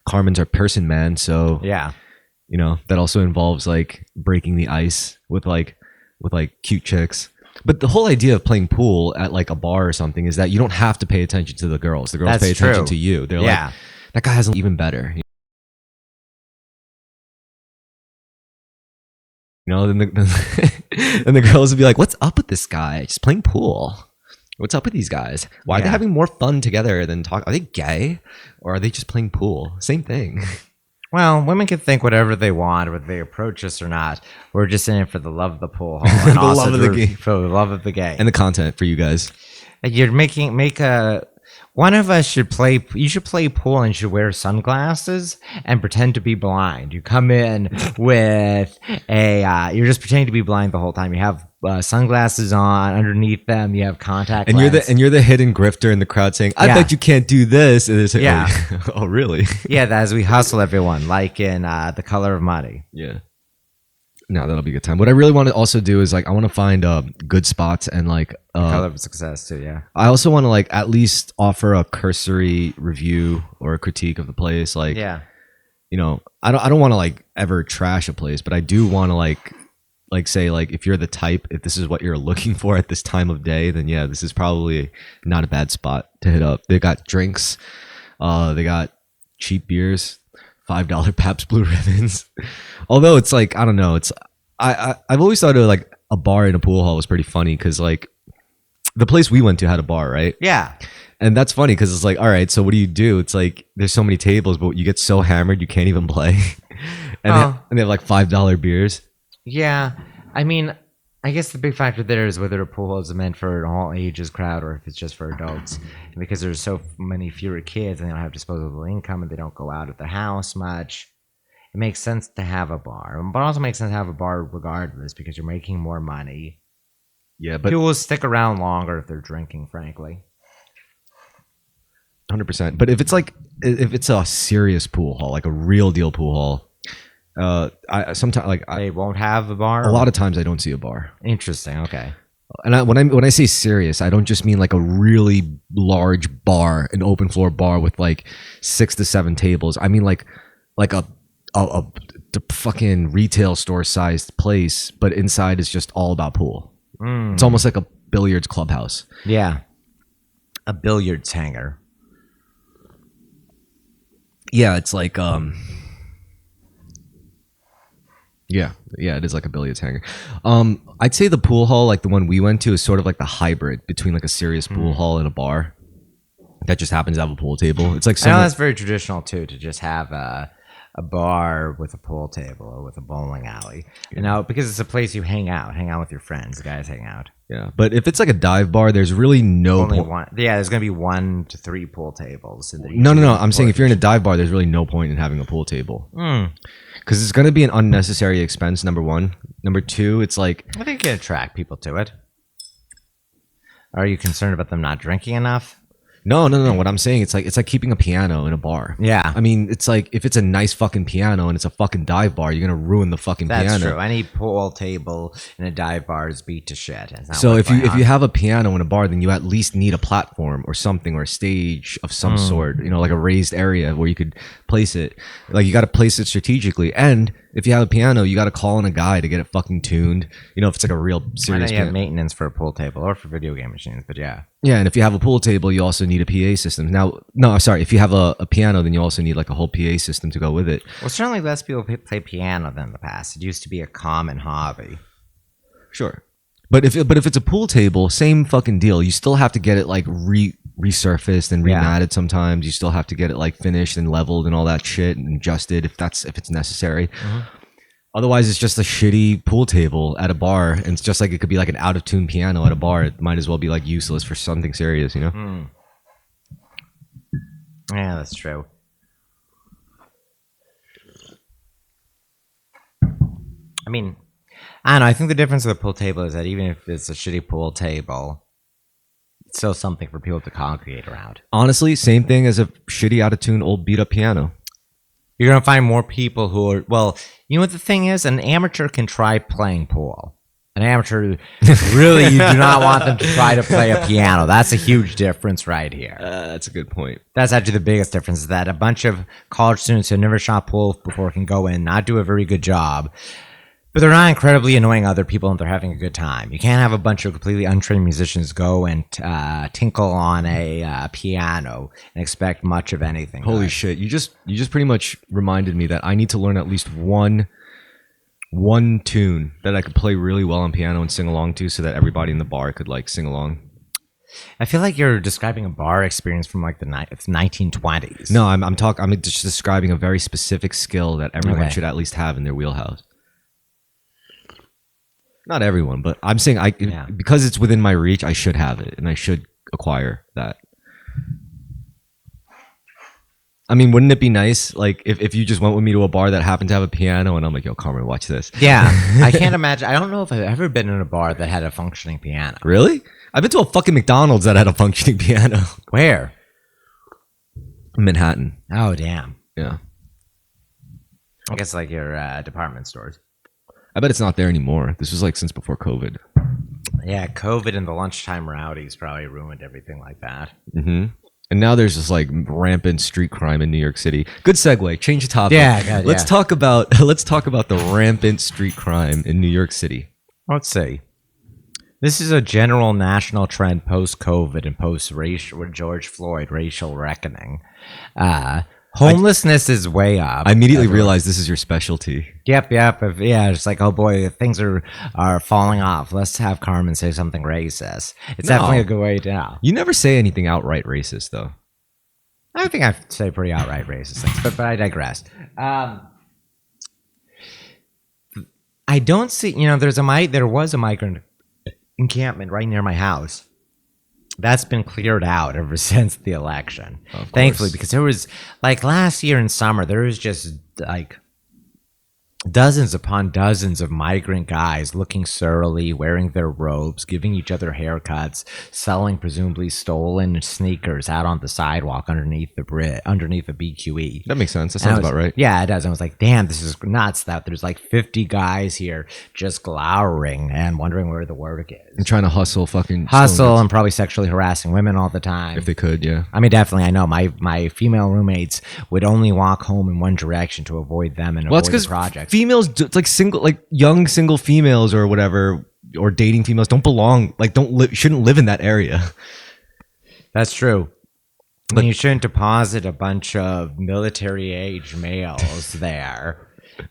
Carmen's our person, man. So yeah, you know that also involves like breaking the ice with cute chicks. But the whole idea of playing pool at like a bar or something is that you don't have to pay attention to the girls. The girls That's pay attention true. to you. They're like, that guy has an even better. You know, then and the girls would be like, "What's up with this guy? Just playing pool. What's up with these guys? Why are they having more fun together than talk? Are they gay, or are they just playing pool? Same thing." Well, women can think whatever they want, whether they approach us or not. We're just in it for the love of the pool hall and also love of the game. for the love of the game and the content for you guys. You're one of us should play. You should play pool and you should wear sunglasses and pretend to be blind. You come in with you're just pretending to be blind the whole time. You have sunglasses on. Underneath them, you have contact lens. You're the hidden grifter in the crowd saying, "I bet you can't do this." And it's like, yeah. Oh, really? Yeah, as we hustle everyone, like in The Color of Money. Yeah. No, that'll be a good time. What I really want to also do is like I want to find good spots and like Color of Success too. Yeah. I also want to like at least offer a cursory review or a critique of the place. Like, you know, I don't want to like ever trash a place, but I do want to like say like if you're the type, if this is what you're looking for at this time of day, then yeah, this is probably not a bad spot to hit up. They got drinks, they got cheap beers. $5 Pabst Blue Ribbons. Although it's like, I don't know. I've always thought of like a bar in a pool hall was pretty funny because like the place we went to had a bar, right? Yeah. And that's funny because it's like, all right, so what do? It's like there's so many tables, but you get so hammered you can't even play. And they have like $5 beers. Yeah. I mean, I guess the big factor there is whether a pool hall is meant for an all ages crowd or if it's just for adults. And because there's so many fewer kids and they don't have disposable income and they don't go out of the house much, it makes sense to have a bar. But it also makes sense to have a bar regardless because you're making more money. Yeah, but people will stick around longer if they're drinking, frankly. 100%. But if it's a serious pool hall, like a real deal pool hall, I sometimes like they won't have a bar. A lot of times I don't see a bar. Interesting. Okay. And when I say serious, I don't just mean like a really large bar, an open floor bar with like 6 to 7 tables. I mean like a the fucking retail store sized place, but inside is just all about pool. It's almost like a billiards clubhouse. Yeah. A billiards hangar. Yeah, it's like yeah, it is like a billiards hangar. I'd say the pool hall, like the one we went to, is sort of like the hybrid between like a serious pool hall and a bar that just happens to have a pool table. It's like I know that's very traditional too, to just have a bar with a pool table or with a bowling alley. You know, because it's a place you hang out with your friends. The guys hang out. Yeah, but if it's like a dive bar, there's really no Only point. one. Yeah, there's gonna be 1 to 3 pool tables. No. I'm saying if you're in a dive bar, there's really no point in having a pool table because it's going to be an unnecessary expense. Number one. Number two, it's like I think you can attract people to it. Are you concerned about them not drinking enough? no. What I'm saying, it's like keeping a piano in a bar. Yeah. I mean, it's like if it's a nice fucking piano and it's a fucking dive bar, you're gonna ruin the fucking That's piano. true. Any pool table in a dive bar is beat to shit. It's not So worth if you have a piano in a bar, then you at least need a platform or something or a stage of some sort. You know, like a raised area where you could place it. Like you got to place it strategically. And if you have a piano, you got to call in a guy to get it fucking tuned. You know, if it's like a real I know serious you have piano. maintenance for a pool table or for video game machines, but yeah. Yeah, and if you have a pool table, you also need a PA system. Now, no, sorry, if you have a piano, then you also need like a whole PA system to go with it. Well, certainly less people play piano than in the past. It used to be a common hobby. Sure. But if it's a pool table, same fucking deal. You still have to get it like resurfaced and rematted sometimes. You still have to get it like finished and leveled and all that shit and adjusted if it's necessary. Otherwise, it's just a shitty pool table at a bar, and it's just like it could be like an out of tune piano at a bar. It might as well be like useless for something serious, you know? Yeah, that's true. I mean, I don't know. I think the difference with a pool table is that even if it's a shitty pool table, it's still something for people to congregate around. Honestly, same thing as a shitty out of tune old beat up piano. You're going to find more people who are, well, you know what the thing is? An amateur can try playing pool. An amateur, really, you do not want them to try to play a piano. That's a huge difference right here. That's a good point. That's actually the biggest difference, is that a bunch of college students who have never shot pool before can go in, not do a very good job, but they're not incredibly annoying other people and they're having a good time. You can't have a bunch of completely untrained musicians go and tinkle on a piano and expect much of anything. Holy shit! You just pretty much reminded me that I need to learn at least one tune that I could play really well on piano and sing along to, so that everybody in the bar could like sing along. I feel like you're describing a bar experience from like the 1920s. No, I'm just describing a very specific skill that everyone should at least have in their wheelhouse. Not everyone, but I'm saying because it's within my reach, I should have it and I should acquire that. I mean, wouldn't it be nice, like, if you just went with me to a bar that happened to have a piano and I'm like, yo, Carmen, watch this. Yeah, I can't imagine. I don't know if I've ever been in a bar that had a functioning piano. Really? I've been to a fucking McDonald's that had a functioning piano. Where? Manhattan. Oh, damn. Yeah. I guess like your department stores. I bet it's not there anymore. This was like since before COVID. Yeah, COVID and the lunchtime rowdies probably ruined everything like that. Mm-hmm. And now there's just like rampant street crime in New York City. Good segue. Change the topic. Yeah, God, let's talk about the rampant street crime in New York City. Let's see. This is a general national trend post-COVID and post-racial George Floyd racial reckoning. Homelessness is way up. I immediately realized this is your specialty. Yep. Yeah, it's like, oh boy, things are falling off. Let's have Carmen say something racist. It's definitely a good way to know. You never say anything outright racist, though. I think I say pretty outright racist things, but I digress. I don't see, there was a migrant encampment right near my house. That's been cleared out ever since the election. Thankfully, because there was, like, last year in summer, there was just, like, Dozens upon dozens of migrant guys looking surly, wearing their robes, giving each other haircuts, selling presumably stolen sneakers out on the sidewalk underneath the BQE. That makes sense. That sounds about right. Yeah, it does. I was like, damn, this is nuts that there's like 50 guys here just glowering and wondering where the work is. And trying to hustle And probably sexually harassing women all the time. if they could, yeah. I mean, definitely. I know my female roommates would only walk home in one direction to avoid them and avoid the projects. Females, it's like young single females or whatever, or dating females don't belong, like shouldn't live in that area. That's true. But you shouldn't deposit a bunch of military age males there.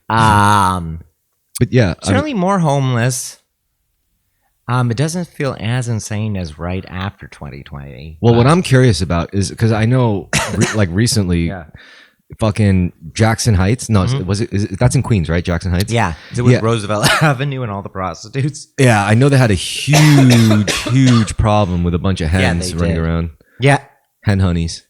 But yeah, certainly more homeless. It doesn't feel as insane as right after 2020. Well, what I'm curious about is because I know, recently, Yeah. fucking Jackson Heights. No, that's in Queens, right? Jackson Heights. Yeah, it was Roosevelt Avenue and all the prostitutes. Yeah, I know they had a huge problem with a bunch of hens running around. Yeah, Hen honeys.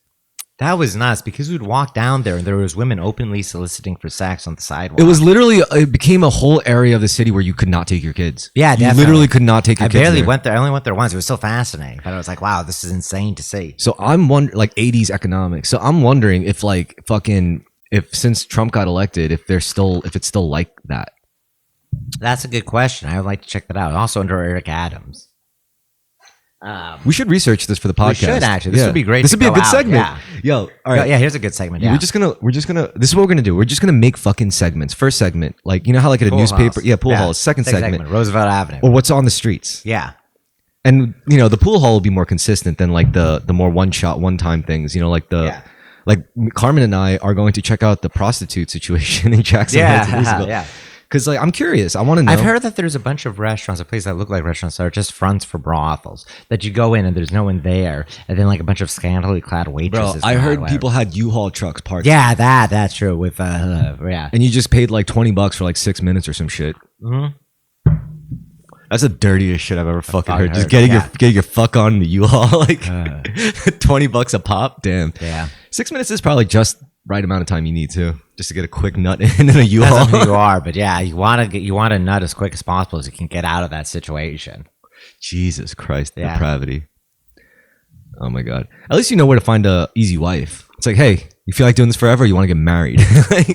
that was nuts because we'd walk down there and there was women openly soliciting for sex on the sidewalk. It was literally, it became a whole area of the city where you could not take your kids. Yeah, definitely. You literally could not take your kids. I barely went there. I only went there once. It was so fascinating. But I was like, wow, this is insane to see. So I'm wondering, like 80s economics. So I'm wondering if if since Trump got elected, if it's still like that. That's a good question. I would like to check that out. Also under Eric Adams. We should research this for the podcast. We should actually. This would be great. This would be a good segment. Yeah. Yo, all right. Yeah, here's a good segment. Yeah. We're just gonna. This is what we're gonna do. We're just gonna make fucking segments. First segment, like you know how like at a newspaper, pool halls. Second segment, Roosevelt Avenue, or what's on the streets. Yeah. And the pool hall will be more consistent than like the more one time things. Like like Carmen and I are going to check out the prostitute situation in Jackson Heights. Yeah. Because like I'm curious, I want to know. I've heard that there's a bunch of restaurants, places that look like restaurants that are just fronts for brothels. That you go in and there's no one there, and then like a bunch of scantily clad waitresses. Bro, I heard people had U-Haul trucks parked. Yeah, that's true. With yeah, and you just paid like $20 for like 6 minutes or some shit. Mm-hmm. That's the dirtiest shit I've ever fucking heard. Just getting your fuck on the U-Haul, like $20 a pop. Damn. Yeah. 6 minutes is probably just right amount of time you need to just to get a quick nut in a U-Haul. That's who you are, but yeah, you want to nut as quick as possible so you can get out of that situation. Jesus Christ, the depravity. Oh my God. At least you know where to find a easy wife. It's like, hey, you feel like doing this forever? Or you want to get married?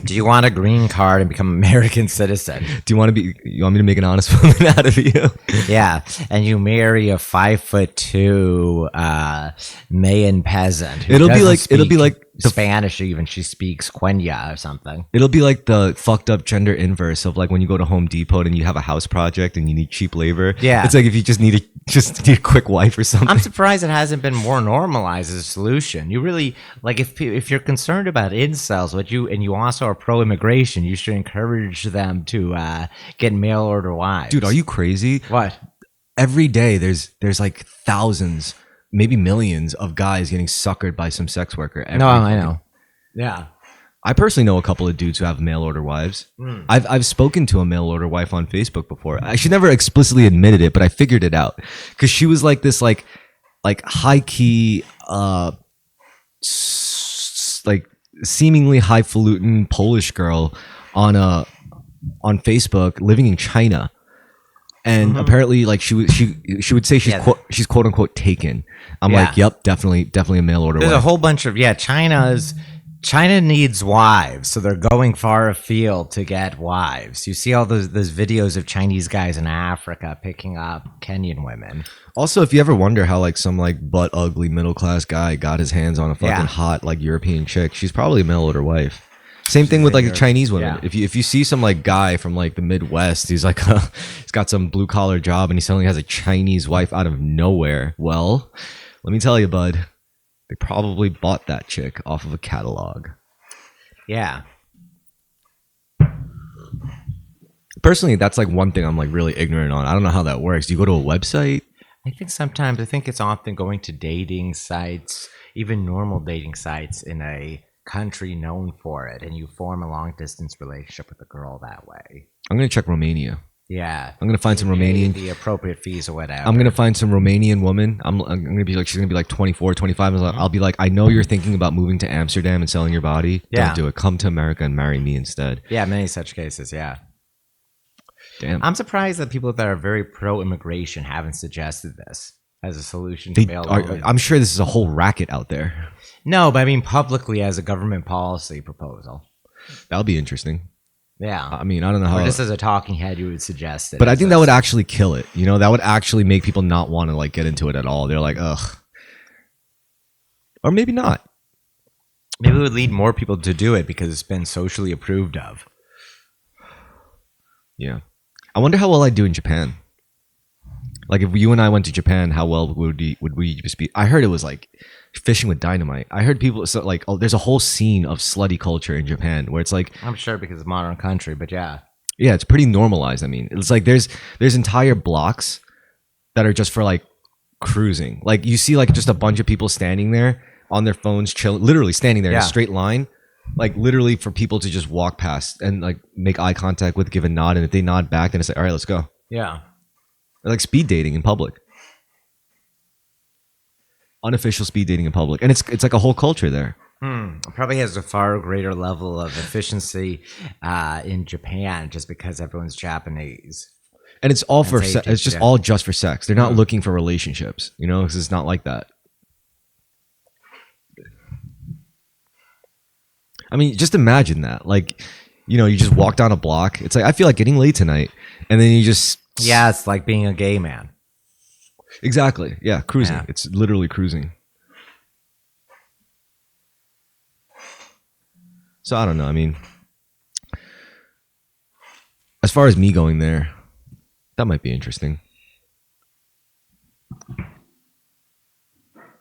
Do you want a green card and become an American citizen? You want me to make an honest woman out of you? Yeah, and you marry a 5'2" Mayan peasant. It'll be like the Spanish. Even she speaks Quenya or something. It'll be like the fucked up gender inverse of like when you go to Home Depot and you have a house project and you need cheap labor. Yeah, it's like if you just need a quick wife or something. I'm surprised it hasn't been more normalized as a solution. You really like if you're concerned about incels, you also are pro-immigration, you should encourage them to get mail order wives. Dude, are you crazy? What? Every day there's like thousands, maybe millions of guys getting suckered by some sex worker. No, I know. Yeah. I personally know a couple of dudes who have mail order wives. I've spoken to a mail order wife on Facebook before. She never explicitly admitted it, but I figured it out because she was like this like high key like seemingly highfalutin Polish girl on Facebook living in China. And apparently, like she would say she's quote unquote taken. I'm like, yep, definitely a mail order. There's a whole bunch of China needs wives, so they're going far afield to get wives. You see all those videos of Chinese guys in Africa picking up Kenyan women. Also, if you ever wonder how like some like butt ugly middle class guy got his hands on a fucking hot like European chick, she's probably a mail order wife. Same thing with like the Chinese women. Yeah. If you see some like guy from like the Midwest, he's like he's got some blue collar job and he suddenly has a Chinese wife out of nowhere. Well, let me tell you, bud, they probably bought that chick off of a catalog. Yeah. Personally, that's like one thing I'm like really ignorant on. I don't know how that works. Do you go to a website? I think it's often going to dating sites, even normal dating sites in a country known for it, and you form a long distance relationship with a girl that way. I'm gonna check Romania. Yeah. I'm gonna find some Romanian. The appropriate fees or whatever. I'm gonna find some Romanian woman. I'm gonna be like, she's gonna be like 24, 25. I'll be like, I know you're thinking about moving to Amsterdam and selling your body. Yeah. Don't do it. Come to America and marry me instead. Yeah, many such cases. Yeah. Damn. I'm surprised that people that are very pro-immigration haven't suggested this as a solution to bail. I'm sure this is a whole racket out there. No, but I mean publicly as a government policy proposal. That'll be interesting. Yeah. I mean, I don't know how. Or just as a talking head, you would suggest it. But I think that would actually kill it. You know, that would actually make people not want to like get into it at all. They're like, ugh. Or maybe not. Maybe it would lead more people to do it because it's been socially approved of. Yeah. I wonder how well I'd do in Japan. Like if you and I went to Japan, how well would we just be? I heard it was like fishing with dynamite. I heard people like, oh, there's a whole scene of slutty culture in Japan where it's like, I'm sure because it's a modern country, but yeah, it's pretty normalized. I mean, it's like there's entire blocks that are just for like cruising. Like you see like just a bunch of people standing there on their phones, chilling, literally standing there in a straight line, like literally for people to just walk past and like make eye contact with, give a nod, and if they nod back, then it's like, all right, let's go. Yeah. Like speed dating in public, unofficial speed dating in public, and it's like a whole culture there. It probably has a far greater level of efficiency in Japan just because everyone's Japanese, and it's all for it's just all just for sex. They're not looking for relationships, you know, because it's not like that. I mean, just imagine that, like, you know, you just walk down a block. It's like, I feel like getting laid tonight, and then you just it's like being a gay man. Exactly. Yeah, cruising. Yeah. It's literally cruising. So I don't know. I mean, as far as me going there, that might be interesting.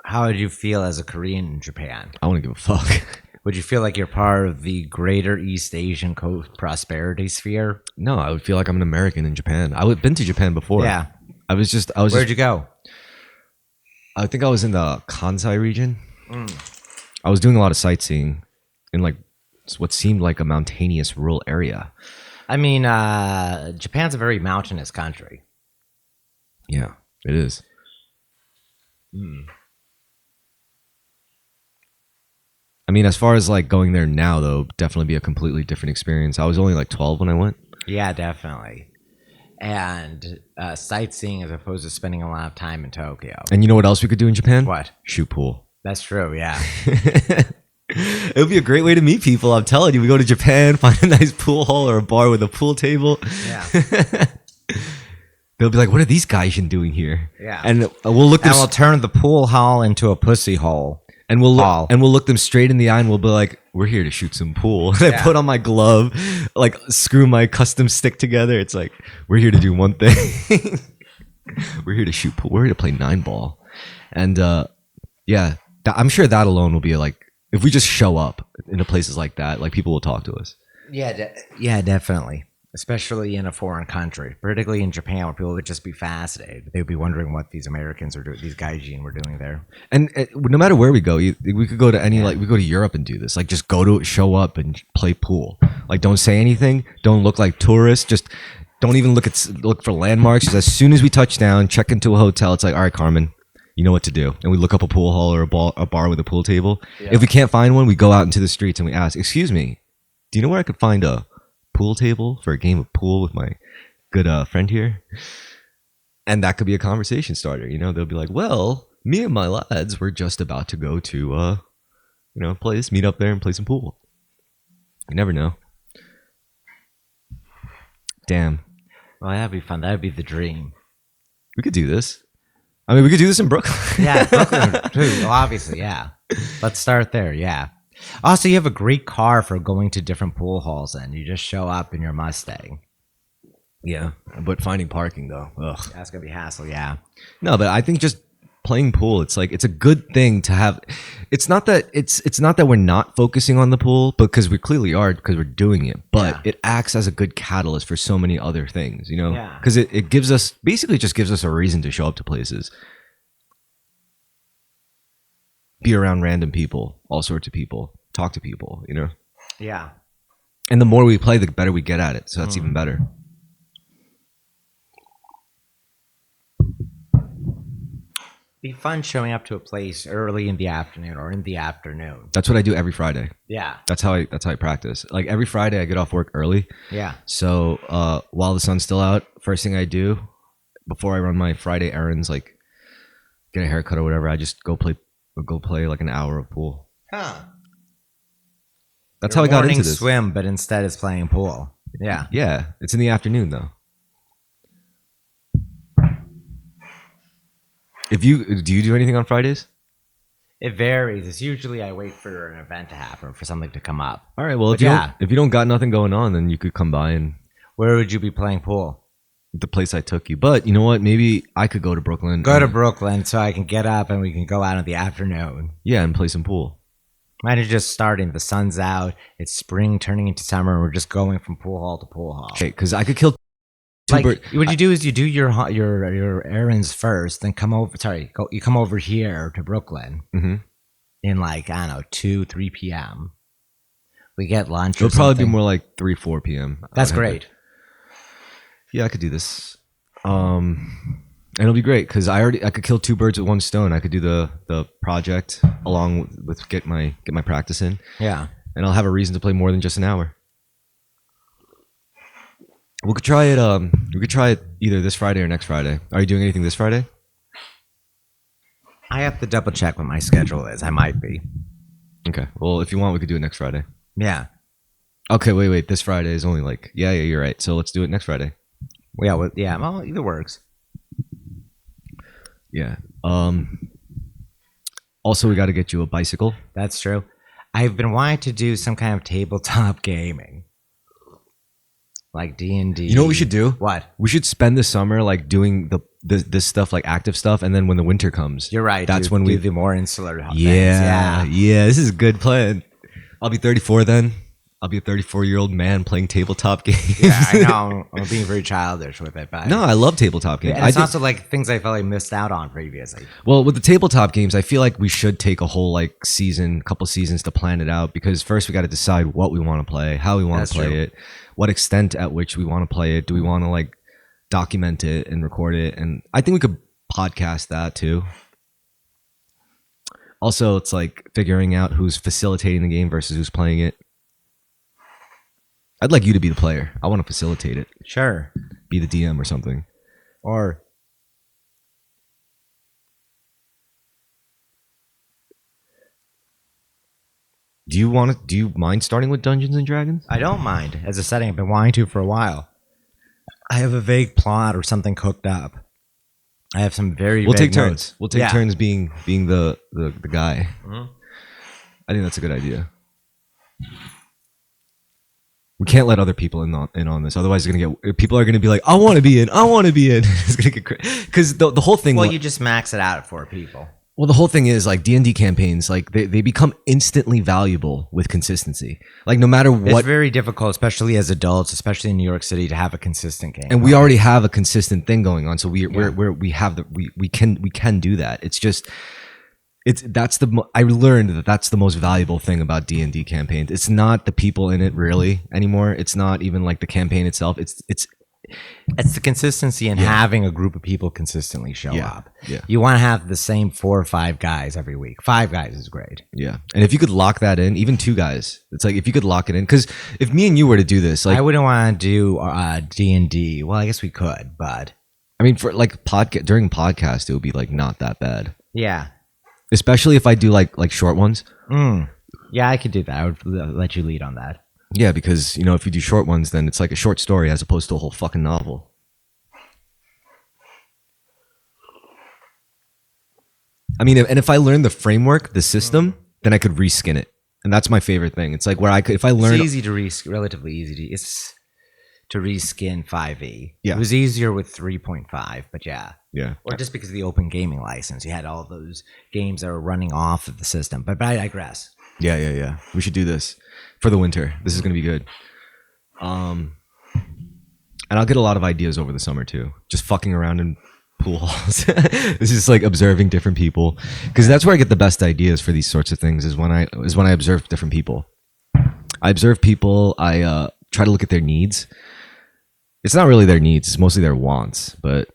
How would you feel as a Korean in Japan? I wouldn't give a fuck. Would you feel like you're part of the greater East Asian prosperity sphere? No, I would feel like I'm an American in Japan. I've been to Japan before. Yeah. Where'd you go? I think I was in the Kansai region. I was doing a lot of sightseeing in like what seemed like a mountainous rural area. I mean, Japan's a very mountainous country. Yeah, it is. I mean, as far as like going there now, though, definitely be a completely different experience. I was only like 12 when I went. Yeah, definitely. And sightseeing as opposed to spending a lot of time in Tokyo. And you know what else we could do in Japan? What? Shoot pool. That's true, yeah. It would be a great way to meet people. I'm telling you, we go to Japan, find a nice pool hall or a bar with a pool table. Yeah. They'll be like, what are these guys doing here? Yeah. And we'll turn the pool hall into a pussy hole. And we'll look them straight in the eye and we'll be like, we're here to shoot some pool. And I put on my glove, like screw my custom stick together. It's like, we're here to do one thing. We're here to shoot pool. We're here to play 9-ball. And I'm sure that alone will be like, if we just show up into places like that, like people will talk to us. Yeah, definitely. Especially in a foreign country, particularly in Japan, where people would just be fascinated. They would be wondering what these Americans are doing, these gaijin were doing there. And no matter where we go, we could go to any like we go to Europe and do this. Like just show up and play pool. Like don't say anything, don't look like tourists. Just don't even look for landmarks. Just as soon as we touch down, check into a hotel. It's like, all right, Carmen, you know what to do. And we look up a pool hall or a bar with a pool table. Yeah. If we can't find one, we go out into the streets and we ask, "Excuse me, do you know where I could find a pool table for a game of pool with my good friend here?" And that could be a conversation starter. You know, they'll be like, well, me and my lads were just about to go to place, meet up there and play some pool. You never know. Damn. Well, that'd be fun. That'd be the dream. We could do this. I mean, we could do this in Brooklyn. Yeah, Brooklyn too. Well, obviously, yeah. Let's start there. Yeah. Also, you have a great car for going to different pool halls, and you just show up in your Mustang. Yeah, but finding parking though, ugh, that's gonna be hassle. Yeah. No, but I think just playing pool, it's like it's a good thing to have. It's not that we're not focusing on the pool, because we clearly are because we're doing it. But it acts as a good catalyst for so many other things, you know. Yeah. Because it gives us just gives us a reason to show up to places. Be around random people, all sorts of people, talk to people, you know? Yeah. And the more we play, the better we get at it. So that's even better. be fun showing up to a place early in the afternoon or in the afternoon. That's what I do every Friday. Yeah. That's how I practice. Like every Friday I get off work early. Yeah. So while the sun's still out, first thing I do before I run my Friday errands, like get a haircut or whatever, I just go play like an hour of pool. Huh. That's how I got into this. Swim, but instead it's playing pool. Yeah. Yeah, it's in the afternoon though. Do you do anything on Fridays? It varies. It's usually I wait for an event to happen, for something to come up. All right. Well, if you don't got nothing going on, then you could come by and Where would you be playing pool? the place I took you. But you know what? Maybe I could go to Brooklyn. Go to Brooklyn so I can get up and we can go out in the afternoon. Yeah, and play some pool. Mine is just starting. The sun's out. It's spring turning into summer, and we're just going from pool hall to pool hall. Okay, because I could kill Like, what you do is you do your errands first, then come over. You come over here to Brooklyn in like, I don't know, 2-3 p.m. We get lunch. It'll probably be more like 3-4 p.m. That's great. Yeah, I could do this. And it'll be great because I could kill two birds with one stone. I could do the project along with get my practice in. Yeah, and I'll have a reason to play more than just an hour. We could try it. We could try it either this Friday or next Friday. Are you doing anything this Friday? I have to double check what my schedule is. I might be. Okay. Well, if you want, we could do it next Friday. Yeah. Okay. Wait. This Friday is only like yeah. You're right. So let's do it next Friday. Well, yeah. Well, either works. Yeah. Also, we got to get you a bicycle. That's true. I've been wanting to do some kind of tabletop gaming, like D&D. You know what we should do? What? We should spend the summer like doing this stuff, like active stuff, and then when the winter comes, you're right. That's when we do the more insular. Yeah. This is a good plan. I'll be 34 then. I'll be a 34-year-old man playing tabletop games. Yeah, I know. I'm being very childish with it, but no, I love tabletop games. And it's also like things I felt I missed out on previously. Well, with the tabletop games, I feel like we should take a whole couple seasons to plan it out because first we got to decide what we want to play, how we want to play it, what extent at which we want to play it. Do we want to like document it and record it? And I think we could podcast that too. Also, it's like figuring out who's facilitating the game versus who's playing it. I'd like you to be the player. I want to facilitate it. Sure. Be the DM or something. Or do you mind starting with Dungeons and Dragons? I don't mind. As a setting I've been wanting to for a while. I have a vague plot or something cooked up. I have some very We'll take vague turns. notes. We'll take turns being the guy. Mhm. I think that's a good idea. We can't let other people in on this, otherwise people are gonna be like, I want to be in. It's gonna get because the whole thing. Well, you just max it out at 4 people. Well, the whole thing is like D&D campaigns, like they become instantly valuable with consistency. Like no matter what, it's very difficult, especially as adults, especially in New York City, to have a consistent game. And we already have a consistent thing going on, so we can do that. It's just. I learned that's the most valuable thing about D&D campaigns. It's not the people in it really anymore. It's not even like the campaign itself. It's the consistency and having a group of people consistently show up. Yeah. You want to have the same 4 or 5 guys every week. 5 guys is great. Yeah. And if you could lock that in, even 2 guys, it's like if you could lock it in, because if me and you were to do this, like I wouldn't want to do D&D. Well, I guess we could, but I mean, for like during podcast, it would be like not that bad. Yeah. Especially if I do like short ones. Yeah, I could do that. I would let you lead on that. Yeah, because if you do short ones, then it's like a short story as opposed to a whole fucking novel. I mean, and if I learn the framework, the system, then I could reskin it, and that's my favorite thing. It's like where I could, if I learn, it's easy to relatively easy to reskin 5e. Yeah, it was easier with 3.5, but yeah. Or just because of the open gaming license, you had all those games that were running off of the system. But I digress. Yeah. We should do this for the winter. This is gonna be good. And I'll get a lot of ideas over the summer too. Just fucking around in pool halls. This is like observing different people, because that's where I get the best ideas for these sorts of things. Is when I observe different people. I observe people. I try to look at their needs. It's not really their needs. It's mostly their wants, but.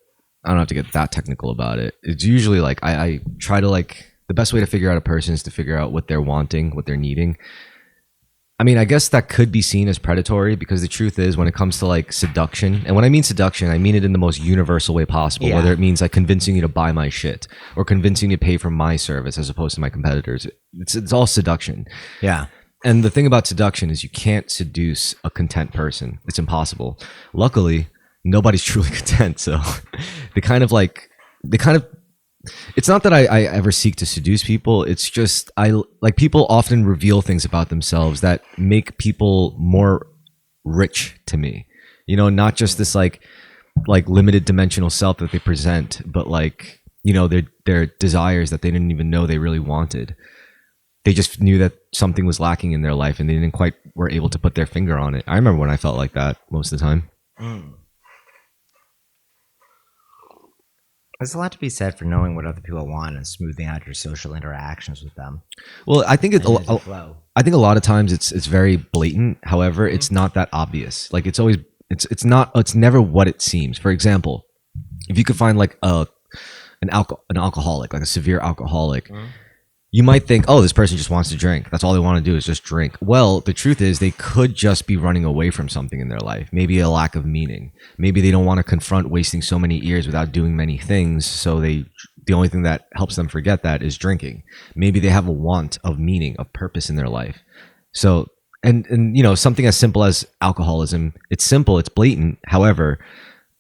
I don't have to get that technical about it. It's usually like I try to like the best way to figure out a person is to figure out what they're wanting, what they're needing. I mean, I guess that could be seen as predatory because the truth is when it comes to like seduction, and when I mean seduction, I mean it in the most universal way possible, Yeah. whether it means like convincing you to buy my shit or convincing you to pay for my service as opposed to my competitors. It's all seduction. Yeah. And the thing about seduction is you can't seduce a content person. It's impossible. Luckily, nobody's truly content. So they kind of it's not that I ever seek to seduce people. It's just I like people often reveal things about themselves that make people more rich to me. You know, not just this like limited dimensional self that they present, but like, you know, their desires that they didn't even know they really wanted. They just knew that something was lacking in their life and they didn't quite were able to put their finger on it. I remember when I felt like that most of the time. There's a lot to be said for knowing what other people want and smoothing out your social interactions with them. Well, I think And there's a flow. I think a lot of times it's very blatant. However, it's not that obvious. Like it's never what it seems. For example, if you could find like an alcoholic, like a severe alcoholic, you might think, oh, this person just wants to drink. That's all they want to do is just drink. Well, the truth is they could just be running away from something in their life. Maybe a lack of meaning. Maybe they don't want to confront wasting so many years without doing many things. So the only thing that helps them forget that is drinking. Maybe they have a want of meaning, of purpose in their life. So, and you know, something as simple as alcoholism, it's simple, it's blatant. However,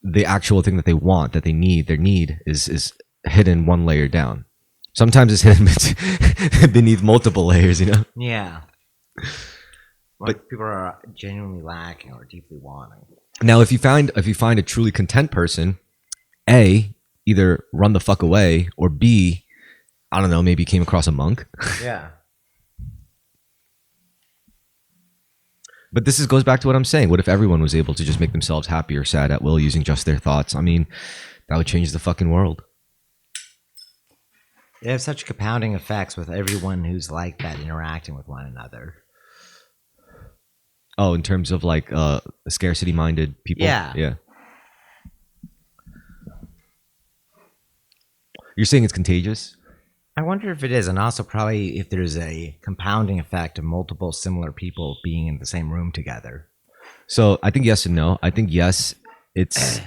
the actual thing that they want, that they need, their need is hidden one layer down. Sometimes it's hidden beneath multiple layers, you know? Yeah. But people are genuinely lacking or deeply wanting. Now, if you find a truly content person, A, either run the fuck away, or B, I don't know, maybe you came across a monk. Yeah. But this goes back to what I'm saying. What if everyone was able to just make themselves happy or sad at will using just their thoughts? I mean, that would change the fucking world. They have such compounding effects with everyone who's like that interacting with one another. Oh, in terms of like scarcity-minded people? Yeah. Yeah. You're saying it's contagious? I wonder if it is, and also probably if there's a compounding effect of multiple similar people being in the same room together. So I think yes and no. I think yes, it's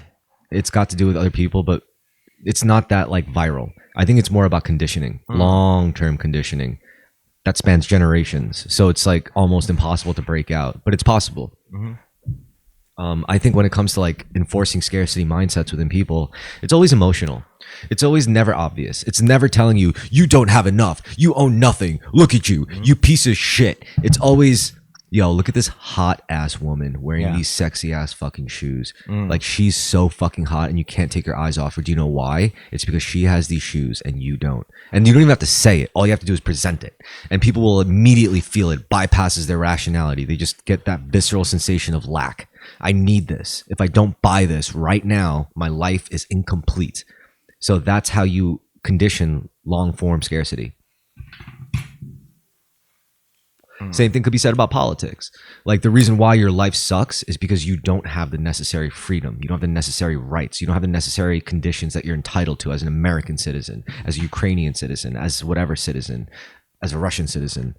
got to do with other people, but it's not that like viral. I think it's more about conditioning, long-term conditioning that spans generations. So it's like almost impossible to break out, but it's possible. I think when it comes to like enforcing scarcity mindsets within people, it's always emotional. It's always never obvious. It's never telling you, you don't have enough. You own nothing. Look at you, you piece of shit. It's always, yo, look at this hot ass woman wearing these sexy ass fucking shoes. Like she's so fucking hot and you can't take your eyes off her. Do you know why? It's because she has these shoes and you don't. And you don't even have to say it. All you have to do is present it. And people will immediately feel it, bypasses their rationality. They just get that visceral sensation of lack. I need this. If I don't buy this right now, my life is incomplete. So that's how you condition long form scarcity. Same thing could be said about politics. Like the reason why your life sucks is because you don't have the necessary freedom. You don't have the necessary rights. You don't have the necessary conditions that you're entitled to as an American citizen, as a Ukrainian citizen, as whatever citizen, as a Russian citizen.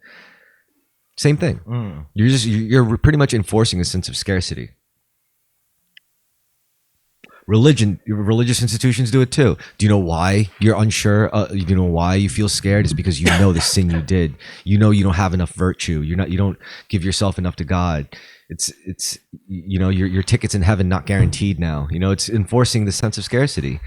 Same thing. You're pretty much enforcing a sense of scarcity. Religious institutions do it too. Do you know why you're unsure? Do you know why you feel scared? It's because you know the sin you did. You know you don't have enough virtue. You don't give yourself enough to God. It's you know your tickets in heaven not guaranteed now. You know it's enforcing the sense of scarcity.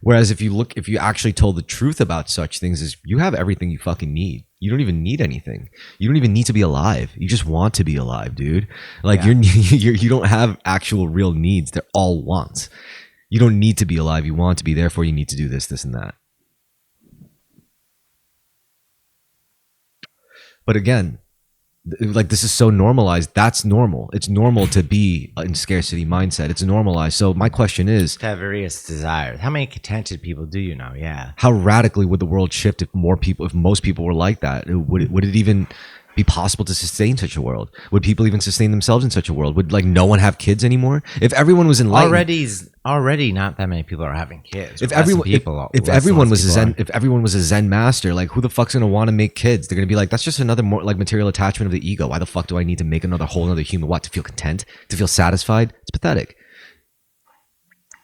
Whereas if you actually told the truth about such things, is you have everything you fucking need. You don't even need anything. You don't even need to be alive. You just want to be alive, dude. Like you don't have actual real needs. They're all wants. You don't need to be alive. You want to be. Therefore, you need to do this, and that. But again, like this is so normalized. That's normal. It's normal to be in scarcity mindset. It's normalized. So my question is, To have various desires. How many contented people do you know? Yeah. how radically would the world shift if most people were like that? Would it even be possible to sustain such a world? Would people even sustain themselves in such a world? Would like no one have kids anymore? If everyone was enlightened, already not that many people are having kids. if everyone was a Zen master, like who the fuck's gonna want to make kids? They're gonna be like, that's just another more like material attachment of the ego. Why the fuck do I need to make another whole another human? What, to feel content, to feel satisfied? It's pathetic.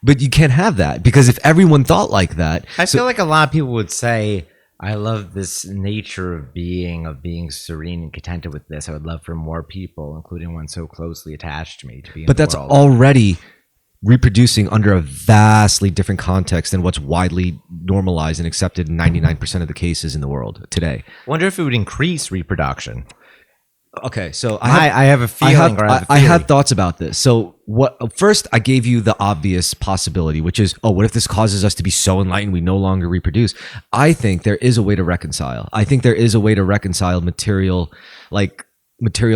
But you can't have that, because if everyone thought like that, I feel like a lot of people would say, I love this nature of being serene and contented with this. I would love for more people, including one so closely attached to me, to be in but the that's world. already reproducing under a vastly different context than what's widely normalized and accepted in 99% of the cases in the world today. I wonder if it would increase reproduction. Okay, so I have a feeling. I have thoughts about this. So what? First, I gave you the obvious possibility, which is, oh, what if this causes us to be so enlightened we no longer reproduce? I think there is a way to reconcile. I think there is a way to reconcile material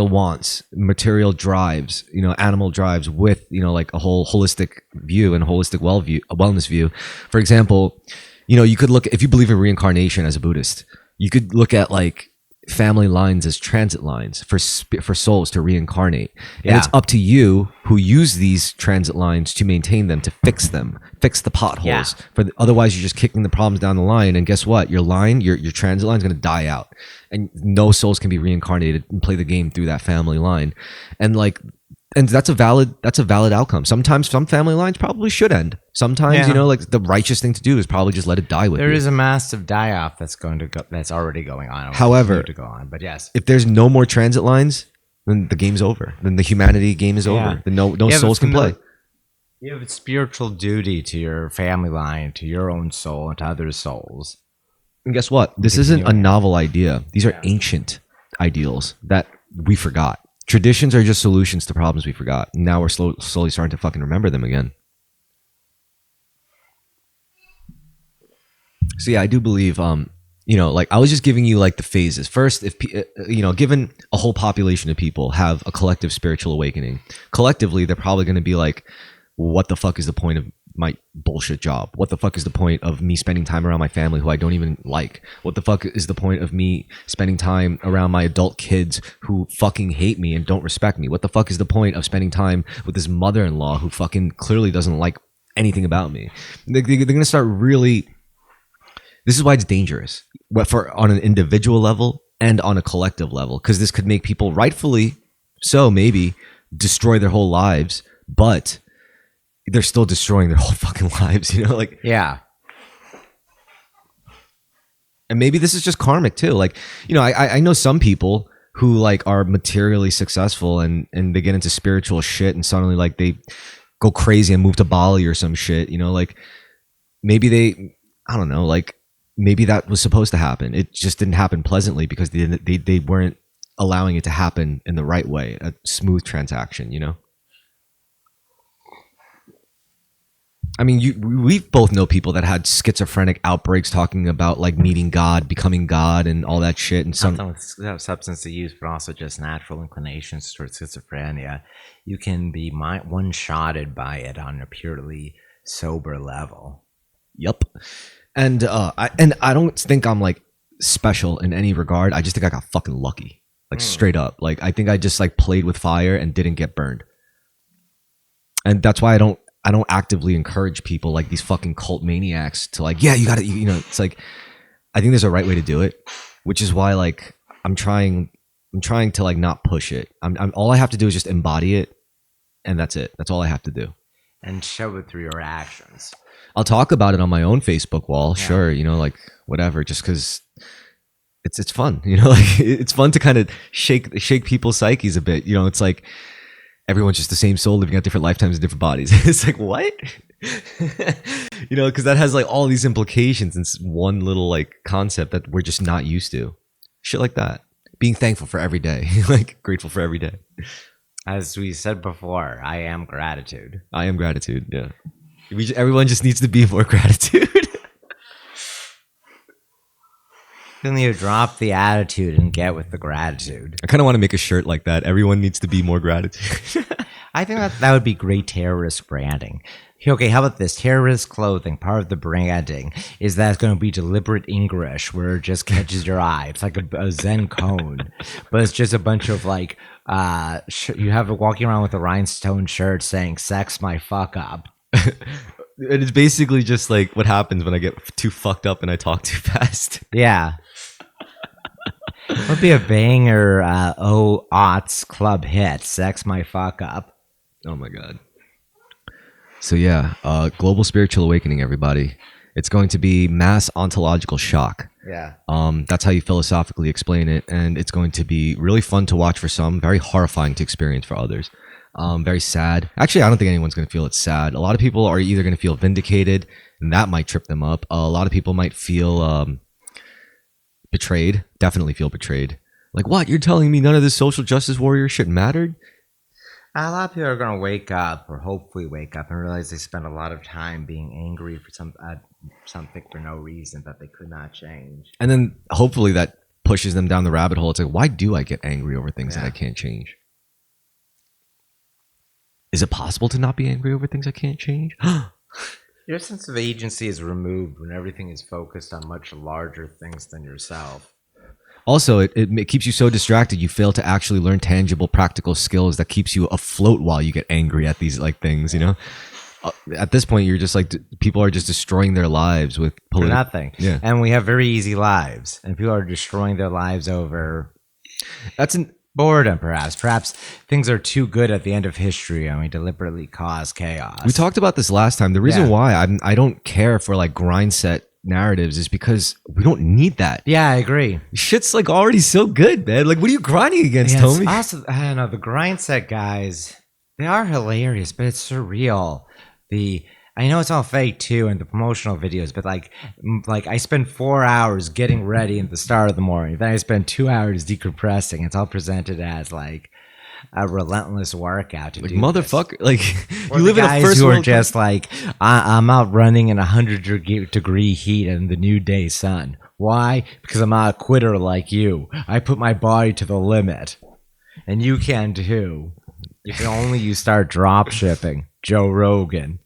wants, material drives, animal drives with, like a whole holistic view and holistic wellness view. For example, you could look, if you believe in reincarnation as a Buddhist, you could look at like family lines as transit lines for souls to reincarnate. And it's up to you who use these transit lines to maintain them, to fix the potholes. Otherwise, you're just kicking the problems down the line. And guess what? Your transit line is going to die out, and no souls can be reincarnated and play the game through that family line. And that's a valid outcome. Sometimes some family lines probably should end. Sometimes, like the righteous thing to do is probably just let it die with you. There is a massive die-off that's already going on. However, to go on, but yes, if there's no more transit lines, then the game's over. Then the humanity game is over. Then no souls can play. You have a spiritual duty to your family line, to your own soul, and to other souls. And guess what? This isn't a novel idea. These are ancient ideals that we forgot. Traditions are just solutions to problems we forgot. Now we're slowly starting to fucking remember them again. So yeah, I do believe, like I was just giving you like the phases. First, if given a whole population of people have a collective spiritual awakening, collectively they're probably going to be like, what the fuck is the point of my bullshit job? What the fuck is the point of me spending time around my family who I don't even like? What the fuck is the point of me spending time around my adult kids who fucking hate me and don't respect me? What the fuck is the point of spending time with this mother-in-law who fucking clearly doesn't like anything about me? They're going to start really... This is why it's dangerous, on an individual level and on a collective level, because this could make people, rightfully so, maybe destroy their whole lives, but they're still destroying their whole fucking lives, Yeah. And maybe this is just karmic too. Like, I know some people who like are materially successful and they get into spiritual shit and suddenly like they go crazy and move to Bali or some shit, like maybe I don't know, like maybe that was supposed to happen. It just didn't happen pleasantly because they weren't allowing it to happen in the right way, a smooth transaction, I mean, we both know people that had schizophrenic outbreaks talking about like meeting God, becoming God, and all that shit. And something with substance use, but also just natural inclinations towards schizophrenia. You can be one-shotted by it on a purely sober level. Yep. And I don't think I'm like special in any regard. I just think I got fucking lucky, like straight up. Like I think I just like played with fire and didn't get burned. And that's why I don't actively encourage people like these fucking cult maniacs to like, yeah, you gotta, it's like, I think there's a right way to do it, which is why like I'm trying to like not push it. I'm all I have to do is just embody it, and that's it. That's all I have to do. And show it through your actions. I'll talk about it on my own Facebook wall, sure, like whatever, just because it's fun, like it's fun to kind of shake people's psyches a bit. It's like everyone's just the same soul living out different lifetimes in different bodies. It's like, what? Because that has like all these implications in one little like concept that we're just not used to. Shit like that. Being thankful for every day, like grateful for every day. As we said before, I am gratitude. I am gratitude, yeah. Everyone just needs to be more gratitude. You need to drop the attitude and get with the gratitude. I kind of want to make a shirt like that. Everyone needs to be more gratitude. I think that would be great Terrorisk branding. Okay, how about this? Terrorist clothing, part of the branding is that it's going to be deliberate English where it just catches your eye. It's like a Zen cone, but it's just a bunch of like, you have it walking around with a rhinestone shirt saying, sex my fuck up. And it's basically just like what happens when I get too fucked up and I talk too fast. Yeah. Would be a banger aughts club hit, sex my fuck up. Oh my god. So yeah, global spiritual awakening, everybody. It's going to be mass ontological shock. Yeah. That's how you philosophically explain it, and it's going to be really fun to watch for some, very horrifying to experience for others. Very sad. Actually, I don't think anyone's going to feel it's sad. A lot of people are either going to feel vindicated, and that might trip them up. A lot of people might feel betrayed. Definitely feel betrayed. Like, what? You're telling me none of this social justice warrior shit mattered? A lot of people are going to wake up, or hopefully wake up, and realize they spent a lot of time being angry for something for no reason that they could not change. And then hopefully that pushes them down the rabbit hole. It's like, why do I get angry over things that I can't change? Is it possible to not be angry over things I can't change? Your sense of agency is removed when everything is focused on much larger things than yourself. Also, it keeps you so distracted you fail to actually learn tangible, practical skills that keeps you afloat while you get angry at these like things, you know? At this point, you're just like, people are just destroying their lives with for nothing. Yeah. And we have very easy lives, and people are destroying their lives over boredom, perhaps. Perhaps things are too good at the end of history, and we deliberately cause chaos. We talked about this last time. The reason why I don't care for like grind set narratives is because we don't need that. Yeah, I agree. Shit's like already so good, man. Like, what are you grinding against, Tommy? Also, I don't know, the grind set guys, they are hilarious, but it's surreal. I know it's all fake too, and the promotional videos, but like I spend 4 hours getting ready at the start of the morning. Then I spend 2 hours decompressing. It's all presented as like a relentless workout to like do motherfucker. this. Like Or you live in a first who world are just like, I'm out running in 100-degree heat in the new day sun. Why? Because I'm not a quitter like you. I put my body to the limit, and you can too. If only you start drop shipping, Joe Rogan.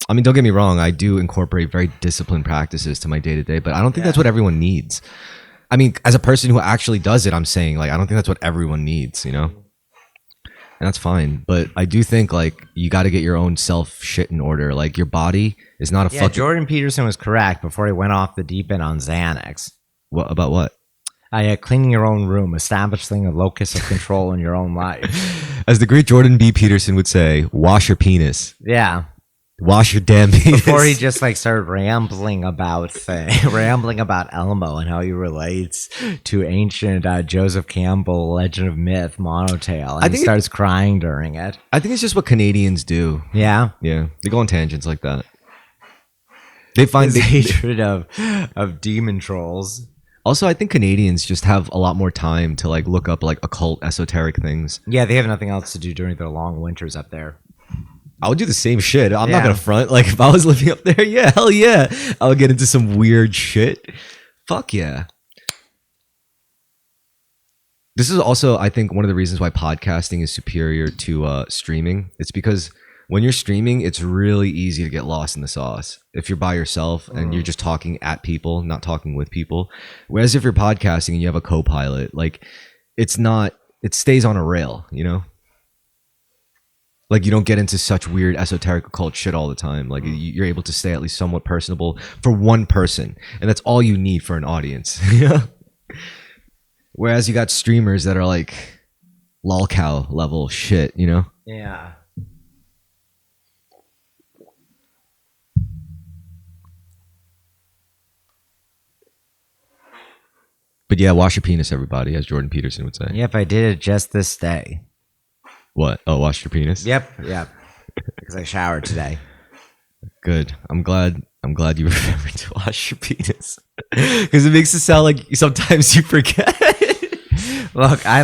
I mean, don't get me wrong. I do incorporate very disciplined practices to my day to day, but I don't think that's what everyone needs. I mean, as a person who actually does it, I'm saying like, I don't think that's what everyone needs, you know? And that's fine. But I do think like you got to get your own self shit in order. Like your body is not a fucking... Jordan Peterson was correct before he went off the deep end on Xanax. What about what? Cleaning your own room, establishing a locus of control in your own life. As the great Jordan B. Peterson would say, wash your penis. Yeah. Wash your damn penis. Before he just like started rambling about Elmo and how he relates to ancient Joseph Campbell Legend of Myth Monotale, and he starts crying during it. I think it's just what Canadians do. Yeah, yeah, they go on tangents like that. They find the hatred of demon trolls. Also, I think Canadians just have a lot more time to like look up like occult, esoteric things. Yeah, they have nothing else to do during their long winters up there. I would do the same shit. I'm not gonna front. Like if I was living up there, yeah, hell yeah, I would get into some weird shit. Fuck yeah. This is also, I think, one of the reasons why podcasting is superior to streaming. It's because when you're streaming, it's really easy to get lost in the sauce. If you're by yourself and you're just talking at people, not talking with people. Whereas if you're podcasting and you have a co-pilot, like it stays on a rail, you know? Like you don't get into such weird esoteric occult shit all the time. Like you're able to stay at least somewhat personable for one person, and that's all you need for an audience. Whereas you got streamers that are like lolcow level shit, you know? Yeah. But yeah, wash your penis, everybody, as Jordan Peterson would say. Yep, I did it just this day. What? Oh, wash your penis? Yep. Because I showered today. Good. I'm glad you remembered to wash your penis. Because it makes it sound like sometimes you forget. Look, look. I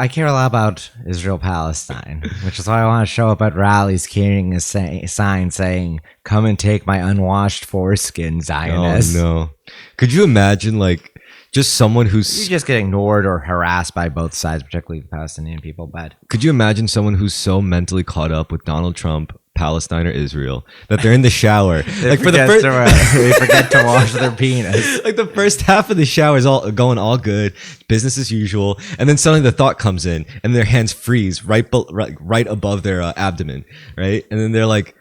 care a lot about Israel-Palestine, which is why I want to show up at rallies carrying a sign saying, "Come and take my unwashed foreskin, Zionists." Oh, no. Could you imagine, like, Just someone You who's. just get ignored or harassed by both sides, particularly the Palestinian people. But Could you imagine someone who's so mentally caught up with Donald Trump, Palestine, or Israel that they're in the shower, like for the first, they forget to wash their penis. like the first half of the shower is all going all good, business as usual, and then suddenly the thought comes in, and their hands freeze right above their abdomen, right, and then they're like,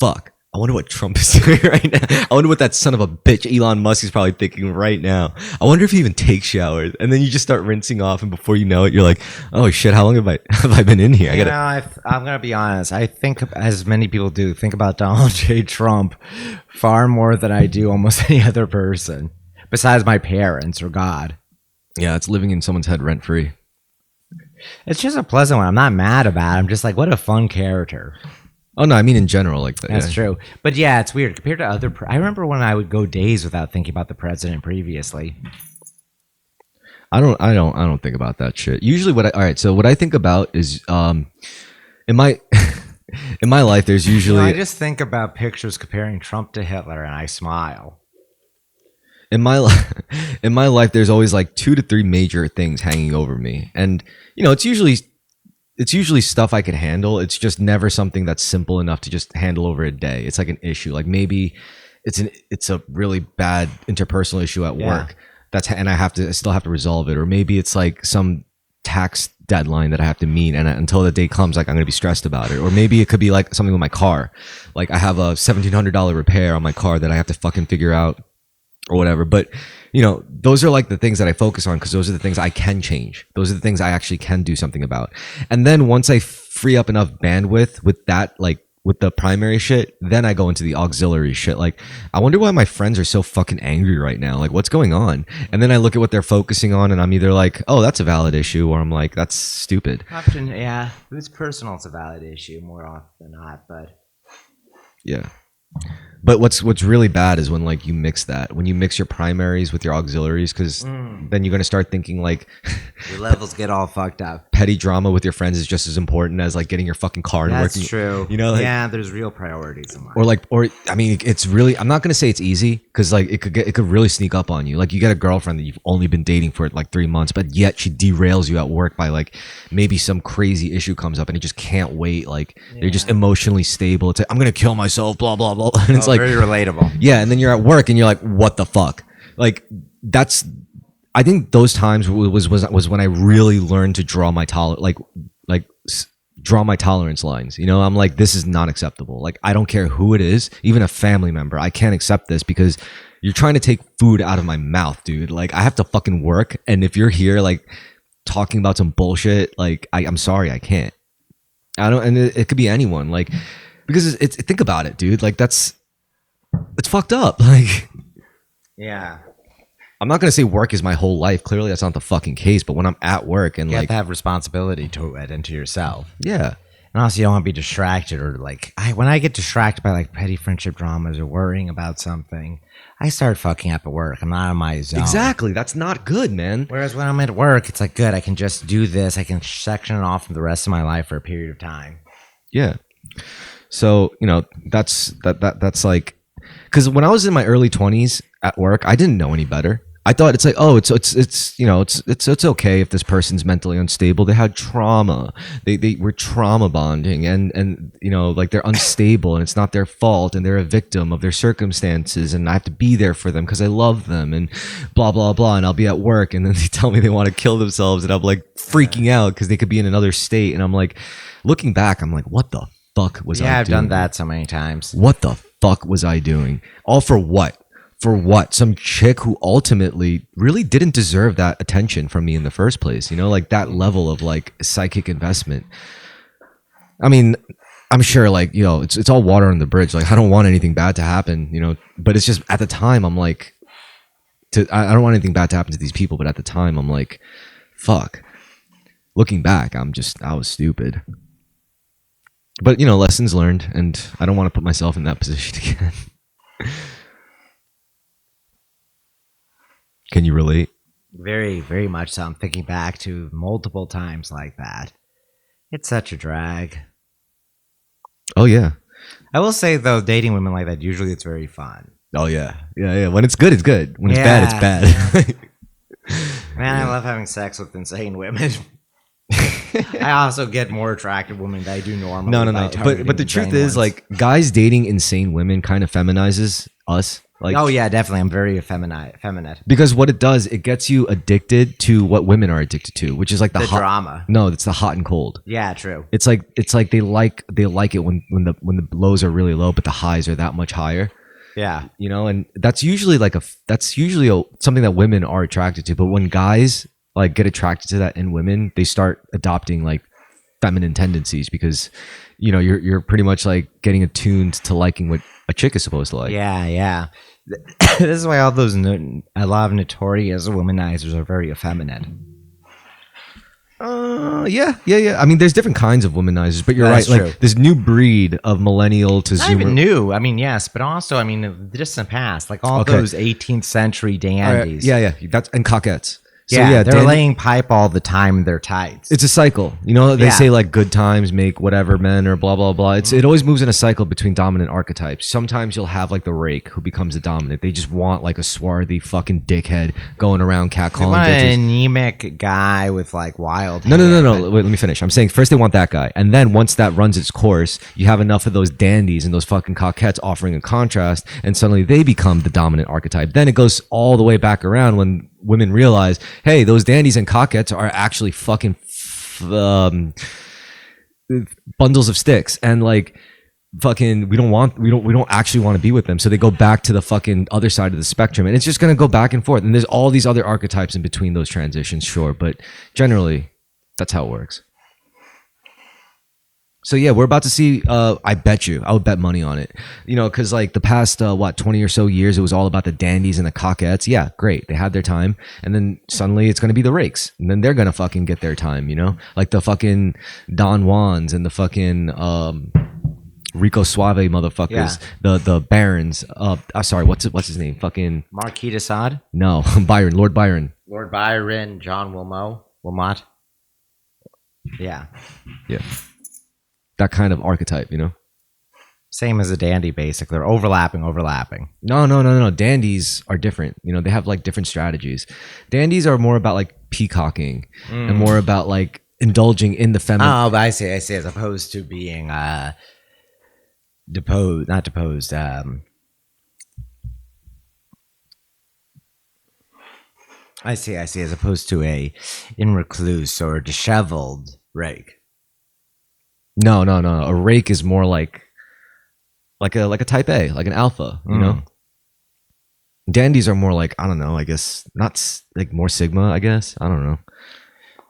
"Fuck." I wonder what Trump is doing right now. I wonder what that son of a bitch Elon Musk is probably thinking right now. I wonder if he even takes showers. And then you just start rinsing off, and before you know it, you're like, "Oh shit, how long have I been in here?" I'm gonna be honest. I think, as many people do, think about Donald J. Trump far more than I do almost any other person, besides my parents or God. Yeah, it's living in someone's head rent free. It's just a pleasant one. I'm not mad about it. I'm just like, what a fun character. Oh no, I mean in general, like that. That's true. But yeah, it's weird compared to other. I remember when I would go days without thinking about the president previously. I don't think about that shit. Usually, what I think about is, in my in my life, there's usually I just think about pictures comparing Trump to Hitler, and I smile. in my in my life, there's always like 2 to 3 major things hanging over me, and it's usually stuff I could handle. It's just never something that's simple enough to just handle over a day. It's like an issue. Like maybe it's a really bad interpersonal issue at work. And I still have to resolve it. Or maybe it's like some tax deadline that I have to meet, and until the day comes, like I'm gonna be stressed about it. Or maybe it could be like something with my car. Like I have a $1,700 repair on my car that I have to fucking figure out or whatever. But those are like the things that I focus on, because those are the things I can change. Those are the things I actually can do something about. And then once I free up enough bandwidth with that, like with the primary shit, then I go into the auxiliary shit. Like, I wonder why my friends are so fucking angry right now. Like, what's going on? And then I look at what they're focusing on, and I'm either like, oh, that's a valid issue, or I'm like, that's stupid. Often, yeah. If it's personal, it's a valid issue more often than not, but yeah. But what's really bad is when like you mix your primaries with your auxiliaries, because then you're gonna start thinking like your levels get all fucked up. Petty drama with your friends is just as important as like getting your fucking car and working. That's true. Like, there's real priorities in life. Or I mean, it's really. I'm not gonna say it's easy, because like it could really sneak up on you. Like you get a girlfriend that you've only been dating for like 3 months, but yet she derails you at work by like maybe some crazy issue comes up and you just can't wait. Like they're just emotionally stable. It's like, I'm gonna kill myself, blah blah blah, and it's like very relatable. Yeah, and then you're at work and you're like, what the fuck? Like I think those times was when I really learned to draw my draw my tolerance lines. I'm like, this is not acceptable. Like, I don't care who it is, even a family member. I can't accept this because you're trying to take food out of my mouth, dude. Like, I have to fucking work, and if you're here like talking about some bullshit, like I'm sorry, I can't. I don't, and it could be anyone, like, because it's think about it, dude. Like it's fucked up. Like, yeah. I'm not gonna say work is my whole life. Clearly, that's not the fucking case. But when I'm at work and you like have to have responsibility to it and to yourself. Yeah. And also, you don't want to be distracted, or like when I get distracted by like petty friendship dramas or worrying about something, I start fucking up at work. I'm not in my zone. Exactly. That's not good, man. Whereas when I'm at work, it's like, good. I can just do this. I can section it off from the rest of my life for a period of time. Yeah. So that's like, because when I was in my early 20s at work, I didn't know any better. I thought it's like, oh, it's okay if this person's mentally unstable. They had trauma. They were trauma bonding, and like they're unstable, and it's not their fault, and they're a victim of their circumstances, and I have to be there for them because I love them, and blah blah blah. And I'll be at work, and then they tell me they want to kill themselves, and I'm like freaking out because they could be in another state, and I'm like, looking back, I'm like, what the fuck was I doing? Yeah, I've done that so many times. What the fuck was I doing? All for what? For what? Some chick who ultimately really didn't deserve that attention from me in the first place. Like that level of like psychic investment. I mean, I'm sure like, it's all water on the bridge. Like, I don't want anything bad to happen, but it's just at the time I'm like, I don't want anything bad to happen to these people. But at the time I'm like, fuck. Looking back, I was stupid. But, lessons learned, and I don't want to put myself in that position again. Can you relate? Very, very much so. I'm thinking back to multiple times like that. It's such a drag. Oh, yeah. I will say, though, dating women like that, usually it's very fun. Oh, yeah. Yeah, yeah. When it's good, it's good. When it's bad, it's bad. Man, I love having sex with insane women. I also get more attractive women than I do normally. No. But the truth is, like, guys dating insane women kind of feminizes us. Like, oh yeah, definitely. I'm very effeminate. because what it does, it gets you addicted to what women are addicted to, which is like the hot, drama. No, it's the hot and cold. Yeah, true. It's like they like it when the lows are really low, but the highs are that much higher. Yeah, You know, and that's usually something that women are attracted to. But when guys like get attracted to that in women, they start adopting like feminine tendencies because, you know, you're pretty much like getting attuned to liking what a chick is supposed to like. yeah. This is why all those a lot of notorious womanizers are very effeminate. Yeah. I mean, there's different kinds of womanizers, but you're That's right. true. Like this new breed of millennial to Not Zoomer. even new. I mean, yes, but also, I mean, the distant past, like all Okay. those 18th century dandies. Yeah. That's and coquettes. So yeah, they're Dan- laying pipe all the time in their tights. It's a cycle. You know, they Yeah. say like good times make whatever men or blah, blah, blah. It always moves in a cycle between dominant archetypes. Sometimes you'll have like the rake who becomes the dominant. They just want like a swarthy fucking dickhead going around They catcalling want bitches. an anemic guy with like wild No. hair, Wait, let me finish. I'm saying first they want that guy. And then once that runs its course, you have enough of those dandies and those fucking coquettes offering a contrast. And suddenly they become the dominant archetype. Then it goes all the way back around when women realize, hey, those dandies and coquettes are actually fucking bundles of sticks. And like, fucking we don't actually want to be with them, so they go back to the fucking other side of the spectrum, and it's just going to go back and forth, and there's all these other archetypes in between those transitions, sure, but generally that's how it works. So yeah, we're about to see, I would bet money on it, you know, because like the past 20 or so years, it was all about the dandies and the coquettes. Yeah, great, they had their time, and then suddenly it's going to be the rakes, and then they're going to fucking get their time, you know, like the fucking Don Juans and the fucking Rico Suave motherfuckers, the Barons. Sorry, what's his name? Fucking Marquis de Sade, no, Lord Byron. Lord Byron, John Wilmot. Yeah, that kind of archetype, you know. same as a dandy, basically. They're overlapping. No. Dandies are different. You know, they have like different strategies. Dandies are more about like peacocking and more about like indulging in the feminine. Oh, but I see. As opposed to being not deposed. I see. As opposed to a in recluse or disheveled rake. No. A rake is more like a type A, like an alpha, you know? Dandies are more like, I don't know, I guess, like more sigma, I guess. I don't know.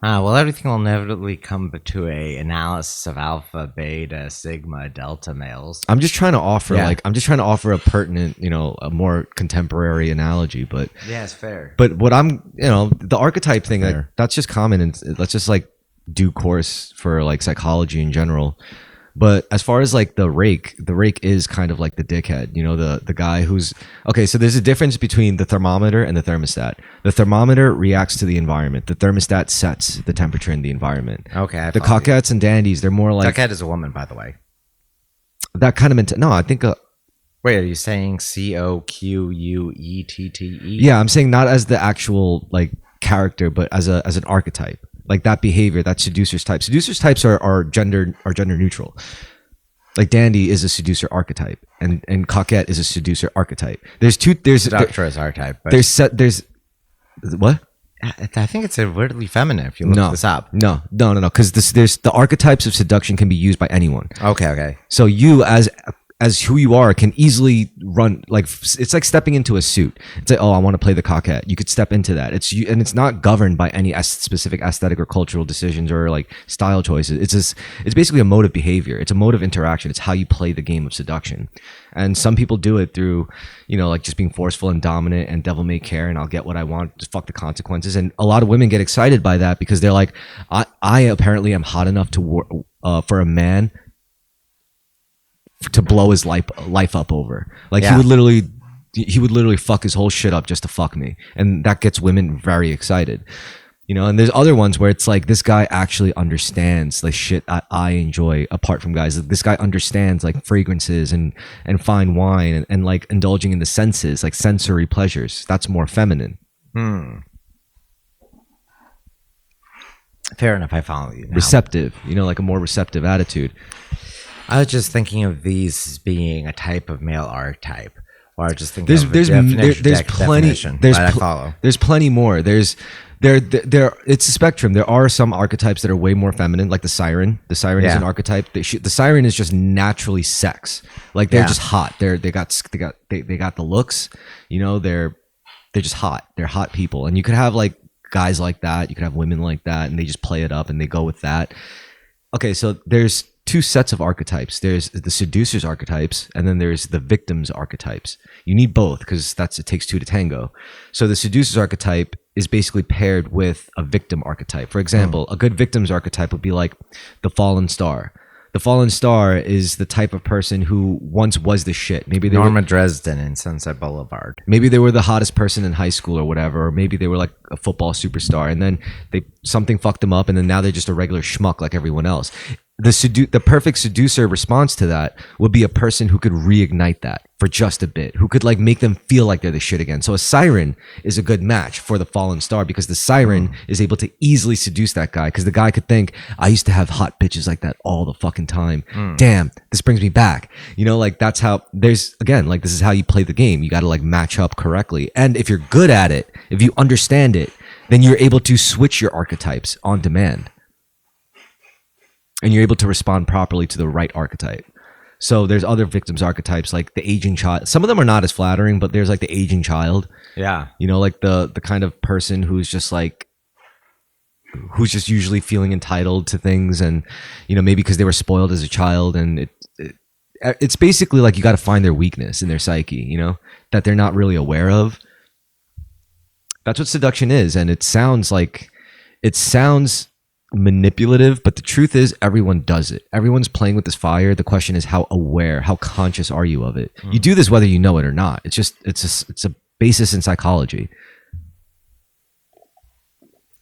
Well, everything will inevitably come to a analysis of alpha, beta, sigma, delta males. I'm just trying to offer a pertinent, you know, a more contemporary analogy, but Yeah, it's fair. But what I'm, you know, the archetype thing, Fair. that's just common, and let's just like do course for like psychology in general. But as far as like the rake is kind of like the dickhead, you know, the guy who's okay. So there's a difference between the thermometer and the thermostat. The thermometer reacts to the environment. The thermostat sets the temperature in the environment. Okay, The coquettes and dandies, they're more like coquette is a woman, by the way. that kind of no, I think. Wait, are you saying COQUETTE? Yeah, I'm saying not as the actual like character, but as an archetype. Like that behavior, that seducer's type. Seducer's types are gender neutral. Like dandy is a seducer archetype, and coquette is a seducer archetype. There's Seductress archetype. But there's what? I think it's weirdly feminine if you look this up. No. Because there's the archetypes of seduction can be used by anyone. Okay. So you as who you are can easily run, like it's like stepping into a suit. It's like, oh, I want to play the coquette. You could step into that. And it's not governed by any specific aesthetic or cultural decisions or like style choices. It's basically a mode of behavior. It's a mode of interaction. It's how you play the game of seduction. And some people do it through, you know, like just being forceful and dominant and devil may care, and I'll get what I want, just fuck the consequences. And a lot of women get excited by that because they're like, I apparently am hot enough for a man to blow his life up over. Like he would literally fuck his whole shit up just to fuck me, and that gets women very excited, you know. And there's other ones where it's like this guy actually understands the shit I enjoy apart from guys. This guy understands like fragrances and fine wine and, like indulging in the senses, like sensory pleasures. That's more feminine. Fair enough. I follow you now. Receptive, like a more receptive attitude. I was just thinking of these as being a type of male archetype, or I was just thinking There's of there's plenty I follow. There's plenty more. There it's a spectrum. There are some archetypes that are way more feminine, like the siren. The siren is an archetype. The siren is just naturally sex. Like they're just hot. They got the looks. They're just hot. They're hot people, and you could have like guys like that. You could have women like that, and they just play it up and they go with that. Okay, so there's two sets of archetypes. There's the seducer's archetypes, and then there's the victim's archetypes. You need both because it takes two to tango. So the seducer's archetype is basically paired with a victim archetype. For example, a good victim's archetype would be like the fallen star. The fallen star is the type of person who once was the shit. Maybe they Norma Dresden in Sunset Boulevard. Maybe they were the hottest person in high school or whatever, or maybe they were like a football superstar, and then something fucked them up, and then now they're just a regular schmuck like everyone else. The perfect seducer response to that would be a person who could reignite that for just a bit, who could like make them feel like they're the shit again. So a siren is a good match for the fallen star because the siren is able to easily seduce that guy, because the guy could think, I used to have hot bitches like that all the fucking time. Damn, this brings me back. Like that's how this is how you play the game. You got to like match up correctly. And if you're good at it, if you understand it, then you're able to switch your archetypes on demand. And you're able to respond properly to the right archetype. So there's other victims archetypes like the aging child. Some of them are not as flattering, but there's like the aging child. Yeah. Like the kind of person who's just usually feeling entitled to things, and maybe because they were spoiled as a child, and it's basically like you got to find their weakness in their psyche, that they're not really aware of. That's what seduction is, and it sounds manipulative, but the truth is everyone does it. Everyone's playing with this fire. The question is how aware, how conscious are you of it? You do this whether you know it or not. It's a basis in psychology.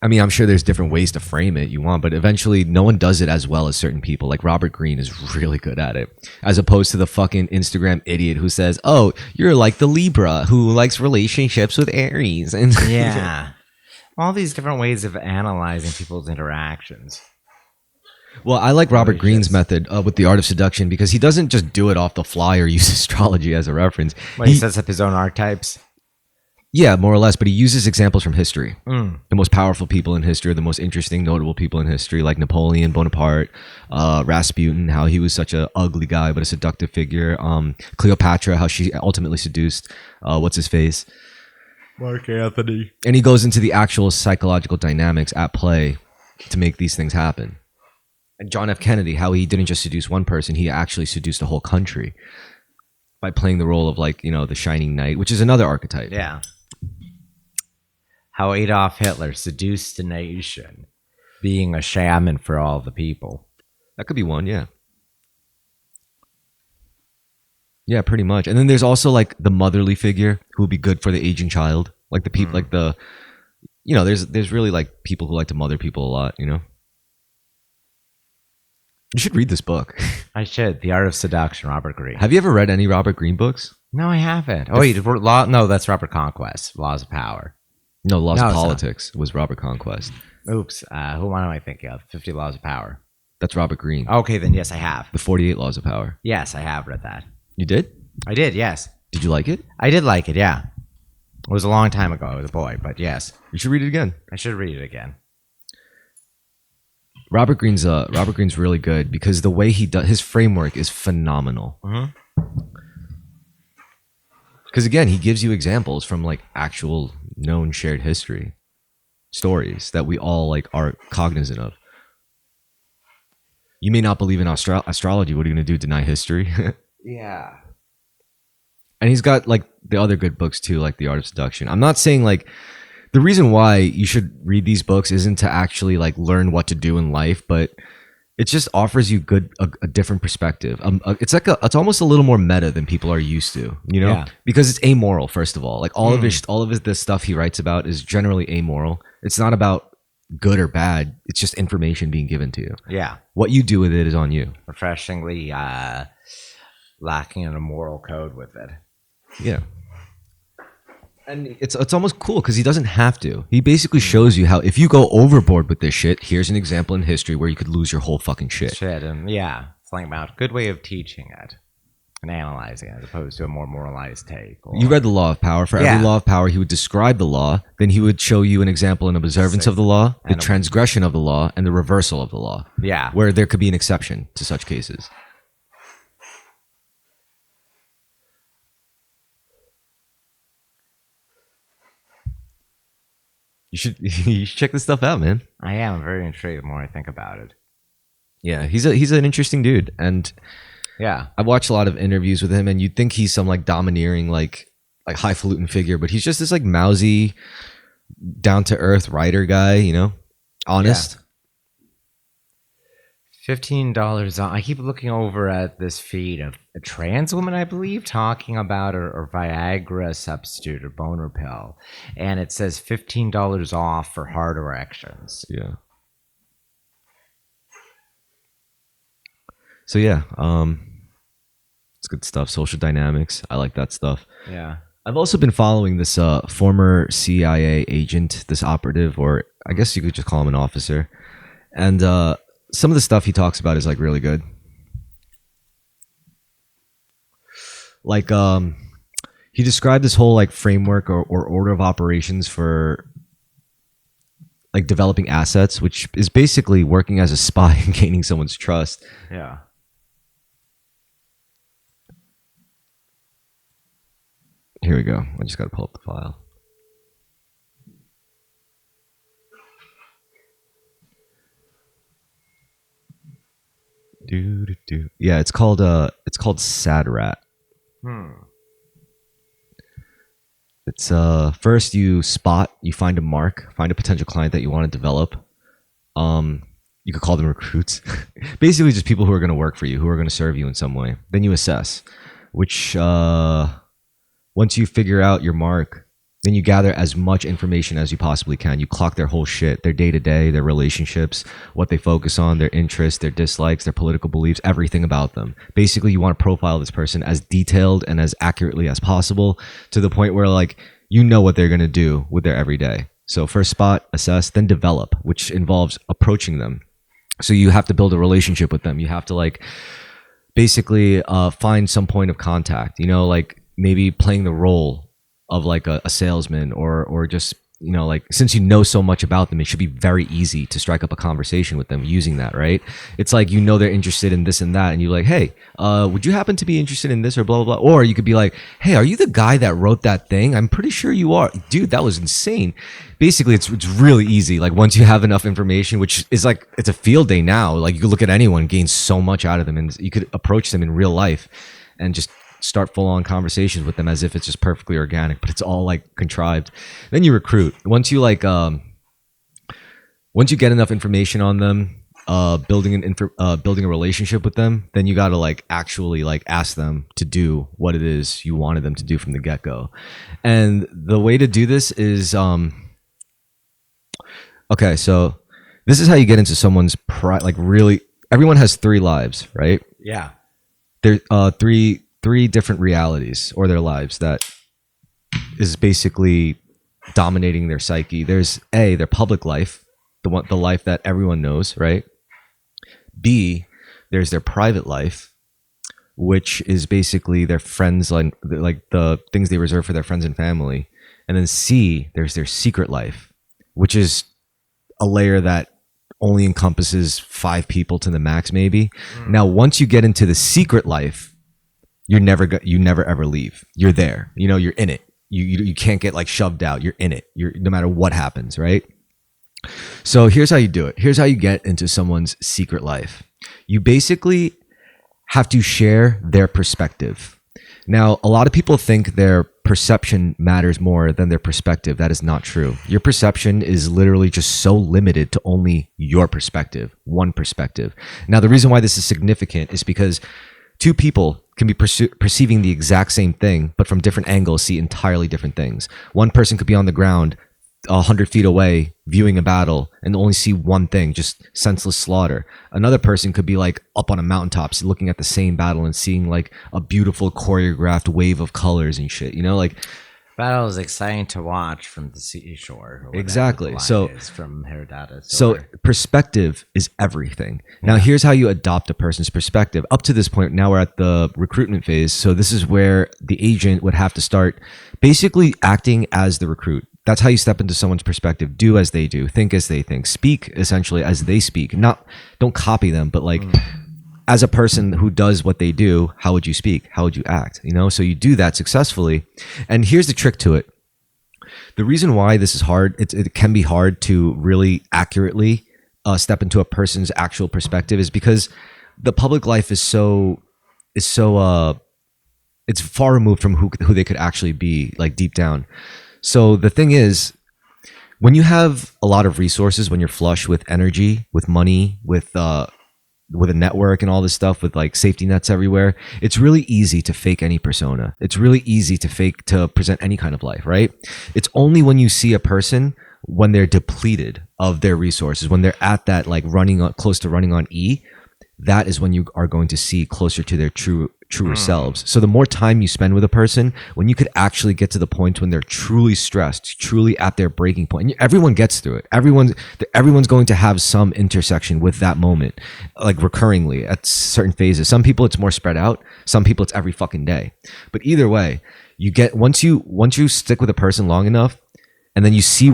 I mean, I'm sure there's different ways to frame it you want, but eventually no one does it as well as certain people. Like Robert Greene is really good at it, as opposed to the fucking Instagram idiot who says, oh, you're like the Libra who likes relationships with Aries. And yeah. All these different ways of analyzing people's interactions. Well, I like Robert Greene's method with the art of seduction because he doesn't just do it off the fly or use astrology as a reference. He sets up his own archetypes? Yeah, more or less, but he uses examples from history. The most powerful people in history, the most interesting, notable people in history, like Napoleon Bonaparte, Rasputin, how he was such an ugly guy but a seductive figure. Cleopatra, how she ultimately seduced, what's-his-face? Mark Anthony. And he goes into the actual psychological dynamics at play to make these things happen. And John F. Kennedy, how he didn't just seduce one person, he actually seduced a whole country by playing the role of the shining knight, which is another archetype. Yeah. How Adolf Hitler seduced a nation, being a shaman for all the people. That could be one, yeah. Yeah, pretty much. And then there's also like the motherly figure who would be good for the aging child. Like the people, like the, there's really like people who like to mother people a lot, You should read this book. I should. The Art of Seduction, Robert Greene. Have you ever read any Robert Greene books? No, I haven't. Oh, no, that's Robert Conquest, Laws of Power. No, Laws of Politics was Robert Conquest. Oops. Who am I thinking of? 50 Laws of Power. That's Robert Greene. Okay, then yes, I have. The 48 Laws of Power. Yes, I have read that. You did? I did, yes. Did you like it? I did like it, yeah. It was a long time ago. I was a boy, but yes. You should read it again. I should read it again. Robert Greene's really good because the way he does his framework is phenomenal. Because again, he gives you examples from like actual known shared history stories that we all like are cognizant of. You may not believe in astrology. What are you going to do? Deny history? Yeah. And he's got like the other good books too, like The Art of Seduction. I'm not saying like the reason why you should read these books isn't to actually like learn what to do in life, but it just offers you a different perspective. It's almost a little more meta than people are used to, Yeah. Because it's amoral. First of all, like all of the stuff he writes about is generally amoral. It's not about good or bad. It's just information being given to you. Yeah. What you do with it is on you. Refreshingly lacking in a moral code with it. Yeah. And it's almost cool because he doesn't have to. He basically shows you how if you go overboard with this shit, here's an example in history where you could lose your whole fucking shit. And yeah, something about good way of teaching it and analyzing it as opposed to a more moralized take. You read The Law of Power. For every law of power, he would describe the law. Then he would show you an example in observance of the law, the transgression of the law, and the reversal of the law. Yeah. Where there could be an exception to such cases. You should check this stuff out, man. I am very intrigued the more I think about it. Yeah, he's an interesting dude, and yeah, I've watched a lot of interviews with him, and you'd think he's some like domineering, like highfalutin figure, but he's just this like mousy, down to earth writer guy, you know, honest. Yeah. $15 on. I keep looking over at this feed of a trans woman, I believe, talking about her Viagra substitute or boner pill, and it says $15 off for hard erections. Yeah. So yeah, it's good stuff. Social dynamics. I like that stuff. Yeah. I've also been following this former CIA agent, this operative, or I guess you could just call him an officer, and some of the stuff he talks about is like really good. Like he described this whole like framework or order of operations for like developing assets, which is basically working as a spy and gaining someone's trust. Yeah. Here we go. I just got to pull up the file. Yeah, it's called Sad Rat. It's first you find a mark, find a potential client that you want to develop. You could call them recruits. Basically just people who are going to work for you, who are going to serve you in some way. Then you assess, which once you figure out your mark, then you gather as much information as you possibly can. You clock their whole shit, their day-to-day, their relationships, what they focus on, their interests, their dislikes, their political beliefs, everything about them. Basically, you want to profile this person as detailed and as accurately as possible to the point where like you know what they're going to do with their everyday. So first spot, assess, then develop, which involves approaching them. So you have to build a relationship with them. You have to like basically find some point of contact, you know, like maybe playing the role of like a salesman or just, you know, like since you know so much about them, it should be very easy to strike up a conversation with them using that, right? It's like, you know, they're interested in this and that, and you're like, hey, would you happen to be interested in this or blah, blah, blah? Or you could be like, hey, are you the guy that wrote that thing? I'm pretty sure you are. Dude, that was insane. Basically, it's really easy. Like once you have enough information, which is like, it's a field day now. Like you could look at anyone, gain so much out of them, and you could approach them in real life and just start full-on conversations with them as if it's just perfectly organic, but it's all like contrived. Then you recruit. Once you like once you get enough information on them, building a relationship with them, then you got to like actually like ask them to do what it is you wanted them to do from the get-go. And the way to do this is okay, so this is how you get into someone's like really, everyone has 3 lives, right? Yeah. There three different realities or their lives that is basically dominating their psyche. There's A, their public life, the life that everyone knows, right? B, there's their private life, which is basically their friends, like the things they reserve for their friends and family. And then C, there's their secret life, which is a layer that only encompasses 5 people to the max, maybe. Now, once you get into the secret life, you never ever leave. You're there. You know, you're in it. You can't get like shoved out. You're in it. You're no matter what happens, right? So here's how you do it. Here's how you get into someone's secret life. You basically have to share their perspective. Now, a lot of people think their perception matters more than their perspective. That is not true. Your perception is literally just so limited to only your perspective, one perspective. Now, the reason why this is significant is because 2 people can be perceiving the exact same thing, but from different angles see entirely different things. One person could be on the ground 100 feet away viewing a battle and only see one thing, just senseless slaughter. Another person could be like up on a mountaintop looking at the same battle and seeing like a beautiful choreographed wave of colors and shit, you know, like That was exciting to watch from the seashore. Or whatever Exactly. the line So is from Herodotus. So perspective is everything. Now, here's how you adopt a person's perspective. Up to this point, now we're at the recruitment phase. So this is where the agent would have to start basically acting as the recruit. That's how you step into someone's perspective. Do as they do, think as they think, speak essentially as they speak. Don't copy them, but like as a person who does what they do, how would you speak? How would you act? So you do that successfully. And here's the trick to it. The reason why this is hard, it can be hard to really accurately step into a person's actual perspective, is because the public life is it's far removed from who they could actually be, like deep down. So the thing is, when you have a lot of resources, when you're flush with energy, with money, with a network and all this stuff, with like safety nets everywhere, it's really easy to fake any persona. It's really easy to present any kind of life, right? It's only when you see a person when they're depleted of their resources, when they're at that like close to running on E, that is when you are going to see closer to their truer selves. So the more time you spend with a person, when you could actually get to the point when they're truly stressed, truly at their breaking point, and everyone gets through it. Everyone's going to have some intersection with that moment, like recurringly at certain phases. Some people it's more spread out. Some people it's every fucking day. But either way, you get once you stick with a person long enough, and then you see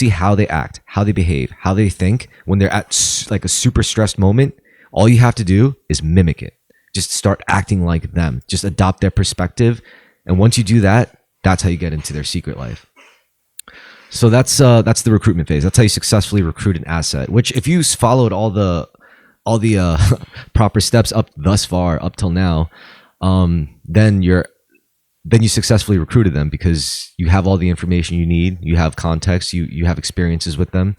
how they act, how they behave, how they think when they're at like a super stressed moment. All you have to do is mimic it. Just start acting like them. Just adopt their perspective. And once you do that, that's how you get into their secret life. So that's the recruitment phase. That's how you successfully recruit an asset, which if you followed all the proper steps up till now, then you successfully recruited them because you have all the information you need. You have context. You have experiences with them.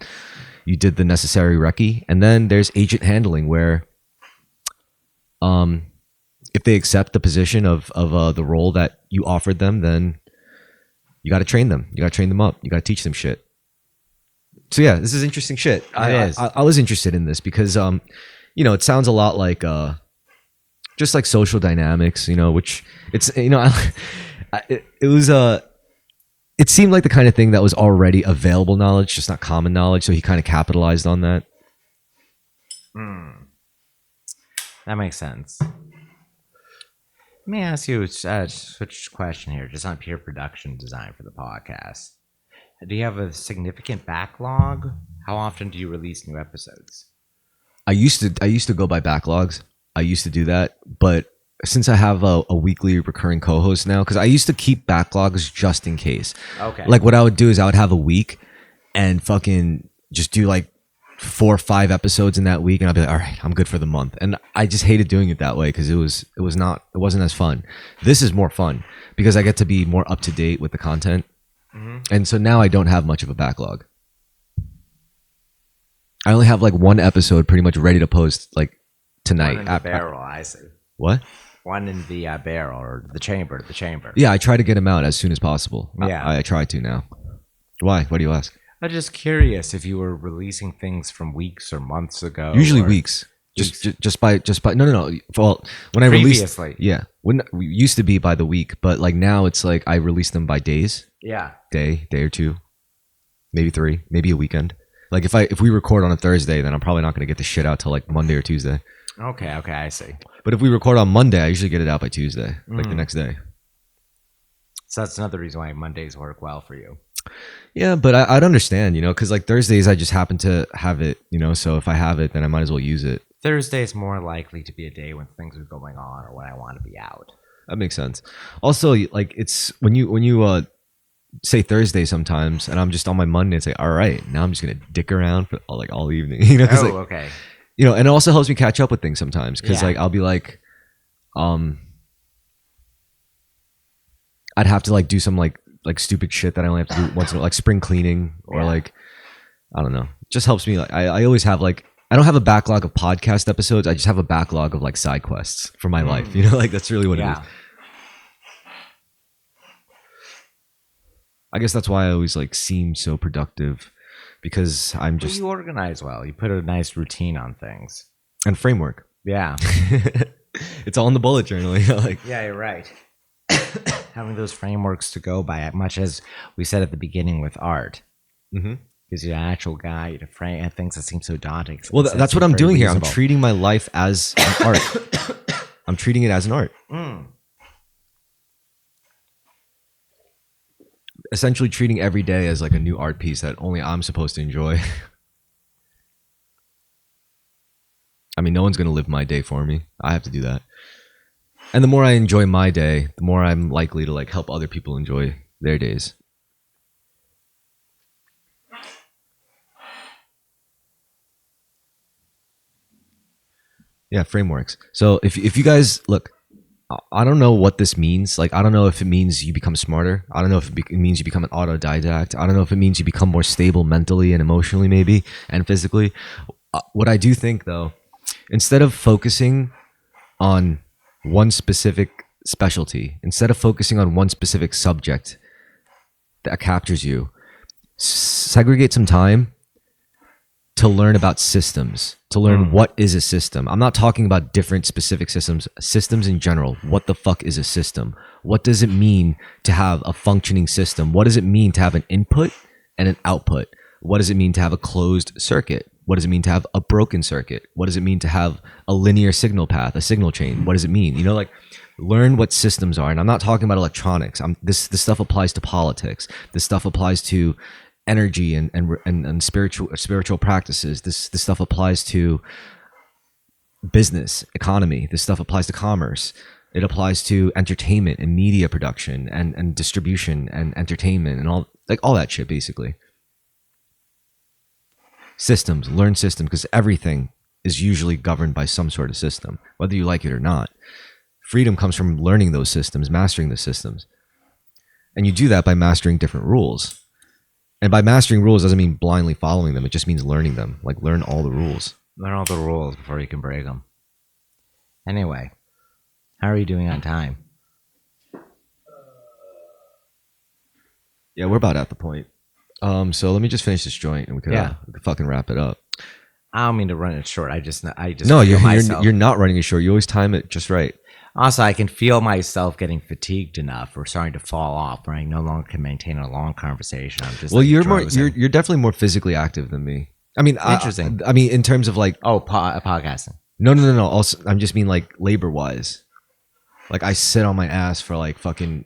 You did the necessary recce. And then there's agent handling, where if they accept the position of the role that you offered them, then you got to train them. You got to train them up. You got to teach them shit. So yeah, this is interesting shit. I was interested in this because it sounds a lot like just like social dynamics, which it's it seemed like the kind of thing that was already available knowledge, just not common knowledge. So he kind of capitalized on that. That makes sense. Let me ask you a switch question here, just on pure production design for the podcast. Do you have a significant backlog? How often do you release new episodes? I used to go by backlogs. I used to do that, but since I have a weekly recurring co-host now, because I used to keep backlogs just in case. Okay. Like what I would do is I would have a week and fucking just do like 4 or 5 episodes in that week, and I'd be like, all right, I'm good for the month. And I just hated doing it that way because it wasn't as fun. This is more fun because I get to be more up to date with the content. Mm-hmm. And so now I don't have much of a backlog. I only have like 1 episode pretty much ready to post like tonight. One in the barrel, I see. What? One in the barrel or the chamber. Yeah, I try to get them out as soon as possible. Yeah. I try to now. Why? What do you ask? I'm just curious if you were releasing things from weeks or months ago. Usually weeks. Just by no. Well, when I released, yeah, when we used to be by the week, but like now it's like I release them by days. Yeah. Day or two, maybe 3, maybe a weekend. Like if we record on a Thursday, then I'm probably not going to get the shit out till like Monday or Tuesday. Okay, I see. But if we record on Monday, I usually get it out by Tuesday, like the next day. So that's another reason why Mondays work well for you. Yeah, but I'd understand, because like Thursdays, I just happen to have it, so if I have it, then I might as well use it. Thursday is more likely to be a day when things are going on or when I want to be out. That makes sense. Also, like it's when you say Thursday sometimes, and I'm just on my Monday and say, all right, now I'm just gonna dick around for all evening, Okay. And it also helps me catch up with things sometimes because like I'll be like, I'd have to like do some like stupid shit that I only have to do once in a while, like spring cleaning or like I don't know. It just helps me. Like I always have like I don't have a backlog of podcast episodes. I just have a backlog of like side quests for my life. Like that's really what it is. I guess that's why I always like seem so productive because I'm just you organize well. You put a nice routine on things and framework. Yeah. It's all in the bullet journal. Like yeah, you're right. having those frameworks to go by, much as we said at the beginning with art. Mm-hmm. Gives you an actual guide to frame and things that seem so daunting. Well, that's what I'm doing here. I'm treating my life as an art. I'm treating it as an art. Essentially treating every day as like a new art piece that only I'm supposed to enjoy. I mean, no one's going to live my day for me. I have to do that. And the more I enjoy my day, the more I'm likely to like help other people enjoy their days. Yeah, frameworks. So if you guys look, I don't know what this means. Like, I don't know if it means you become smarter. I don't know if it means you become an autodidact. I don't know if it means you become more stable mentally and emotionally, maybe, and physically. What I do think, though, instead of focusing on one specific specialty, instead of focusing on one specific subject that captures you, segregate some time to learn about systems, to learn what is a system. I'm not talking about different specific systems, systems in general. What the fuck is a system? What does it mean to have a functioning system? What does it mean to have an input and an output? What does it mean to have a closed circuit? What does it mean to have a broken circuit? What does it mean to have a linear signal path, a signal chain? What does it mean? You know, like, learn what systems are. And I'm not talking about electronics. This stuff applies to politics. This stuff applies to energy and spiritual practices. This stuff applies to business, economy. This stuff applies to commerce. It applies to entertainment and media production and distribution and entertainment and all that shit, basically. Systems, learn systems, because everything is usually governed by some sort of system, whether you like it or not. Freedom comes from learning those systems, mastering the systems. And you do that by mastering different rules. And by mastering rules doesn't mean blindly following them. It just means learning them. Like, learn all the rules. Learn all the rules before you can break them. Anyway, how are you doing on time? Yeah, we're about at the point. So let me just finish this joint and we could fucking wrap it up. I don't mean to run it short. I just no, you're not running it short. You always time it just right. Also, I can feel myself getting fatigued enough or starting to fall off where I no longer can maintain a long conversation. I'm just you're definitely more physically active than me. I mean, interesting. I mean, in terms of like podcasting. No. Also, I'm just mean like labor wise. Like, I sit on my ass for like fucking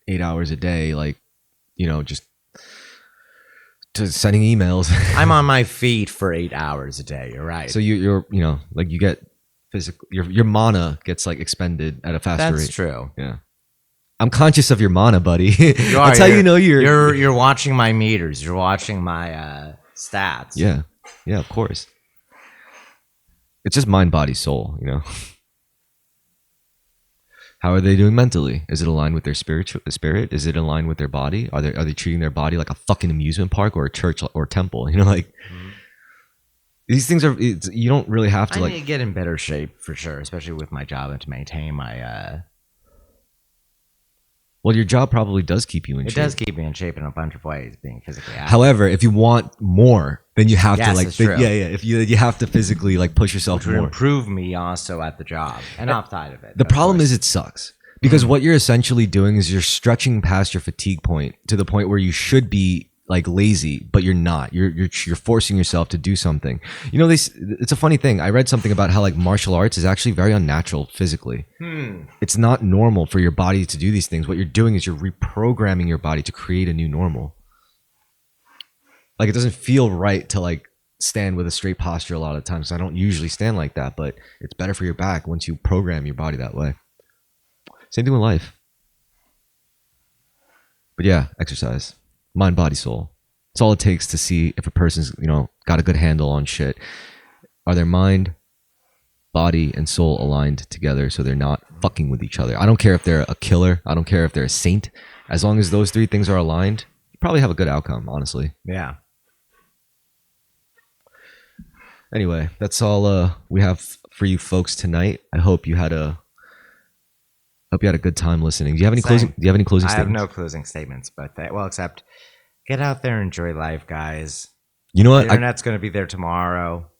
8 hours a day, like, you know, just sending emails. I'm on my feet for 8 hours a day. You're right. So you're you know, like, you get physical, your mana gets like expended at a faster rate. That's true. Yeah. I'm conscious of your mana, buddy. You are, That's how you know you're watching my meters. You're watching my stats. Yeah. Yeah, of course. It's just mind, body, soul, you know. How are they doing mentally? Is it aligned with their spirit? Is it aligned with their body? Are they treating their body like a fucking amusement park or a church or a temple? You know, like, these things are, you don't really have to, I like, need to get in better shape for sure, especially with my job and to maintain my well, your job probably does keep you in shape. It does keep me in shape in a bunch of ways, being physically active. However, if you want more, then you have to, like, that's true. If you have to physically, like, push yourself Which would more. improve me also at the job and outside of it. The problem is it sucks because what you're essentially doing is you're stretching past your fatigue point to the point where you should be like lazy, but you're not. You're forcing yourself to do something. You know, it's a funny thing. I read something about how, like, martial arts is actually very unnatural physically. It's not normal for your body to do these things. What you're doing is you're reprogramming your body to create a new normal. Like, it doesn't feel right to, like, stand with a straight posture a lot of times. I don't usually stand like that, but it's better for your back once you program your body that way. Same thing with life. But yeah, exercise. Mind, body, soul. It's all it takes to see if a person's, you know, got a good handle on shit. Are their mind, body, and soul aligned together so they're not fucking with each other? I don't care if they're a killer. I don't care if they're a saint. As long as those three things are aligned, you probably have a good outcome, honestly. Yeah. Anyway, that's all we have for you folks tonight. I hope you had a good time listening. Do you have any closing statements? I have no closing statements, but except get out there, enjoy life, guys. You know what? The internet's going to be there tomorrow,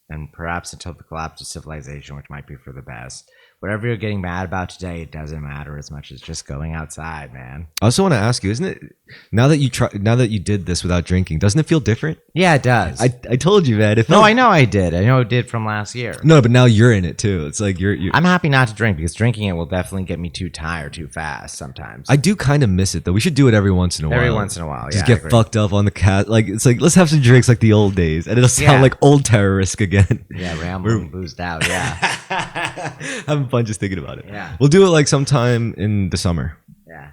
and perhaps until the collapse of civilization, which might be for the best. whatever you're getting mad about today, it doesn't matter as much as just going outside, man. I also want to ask you, isn't it now that you did this without drinking, doesn't it feel different? Yeah, it does. I told you, man. No, I know I did. I know it did from last year. No, but now you're in it too. It's like you're I'm happy not to drink because drinking it will definitely get me too tired too fast sometimes. I do kind of miss it though. We should do it every once in a while. Every once in a while, Just yeah. get fucked up on the cat. Like it's like let's have some drinks like the old days, and it'll sound Yeah. like old Terrorisk again. Yeah, rambling, boozed out. Yeah, Having fun just thinking about it. Yeah. We'll do it like sometime in the summer. yeah,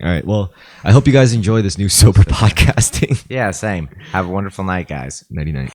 All right. Well, I hope you guys enjoy this new sober podcasting. yeah. Same. Have a wonderful night, guys. Nighty night.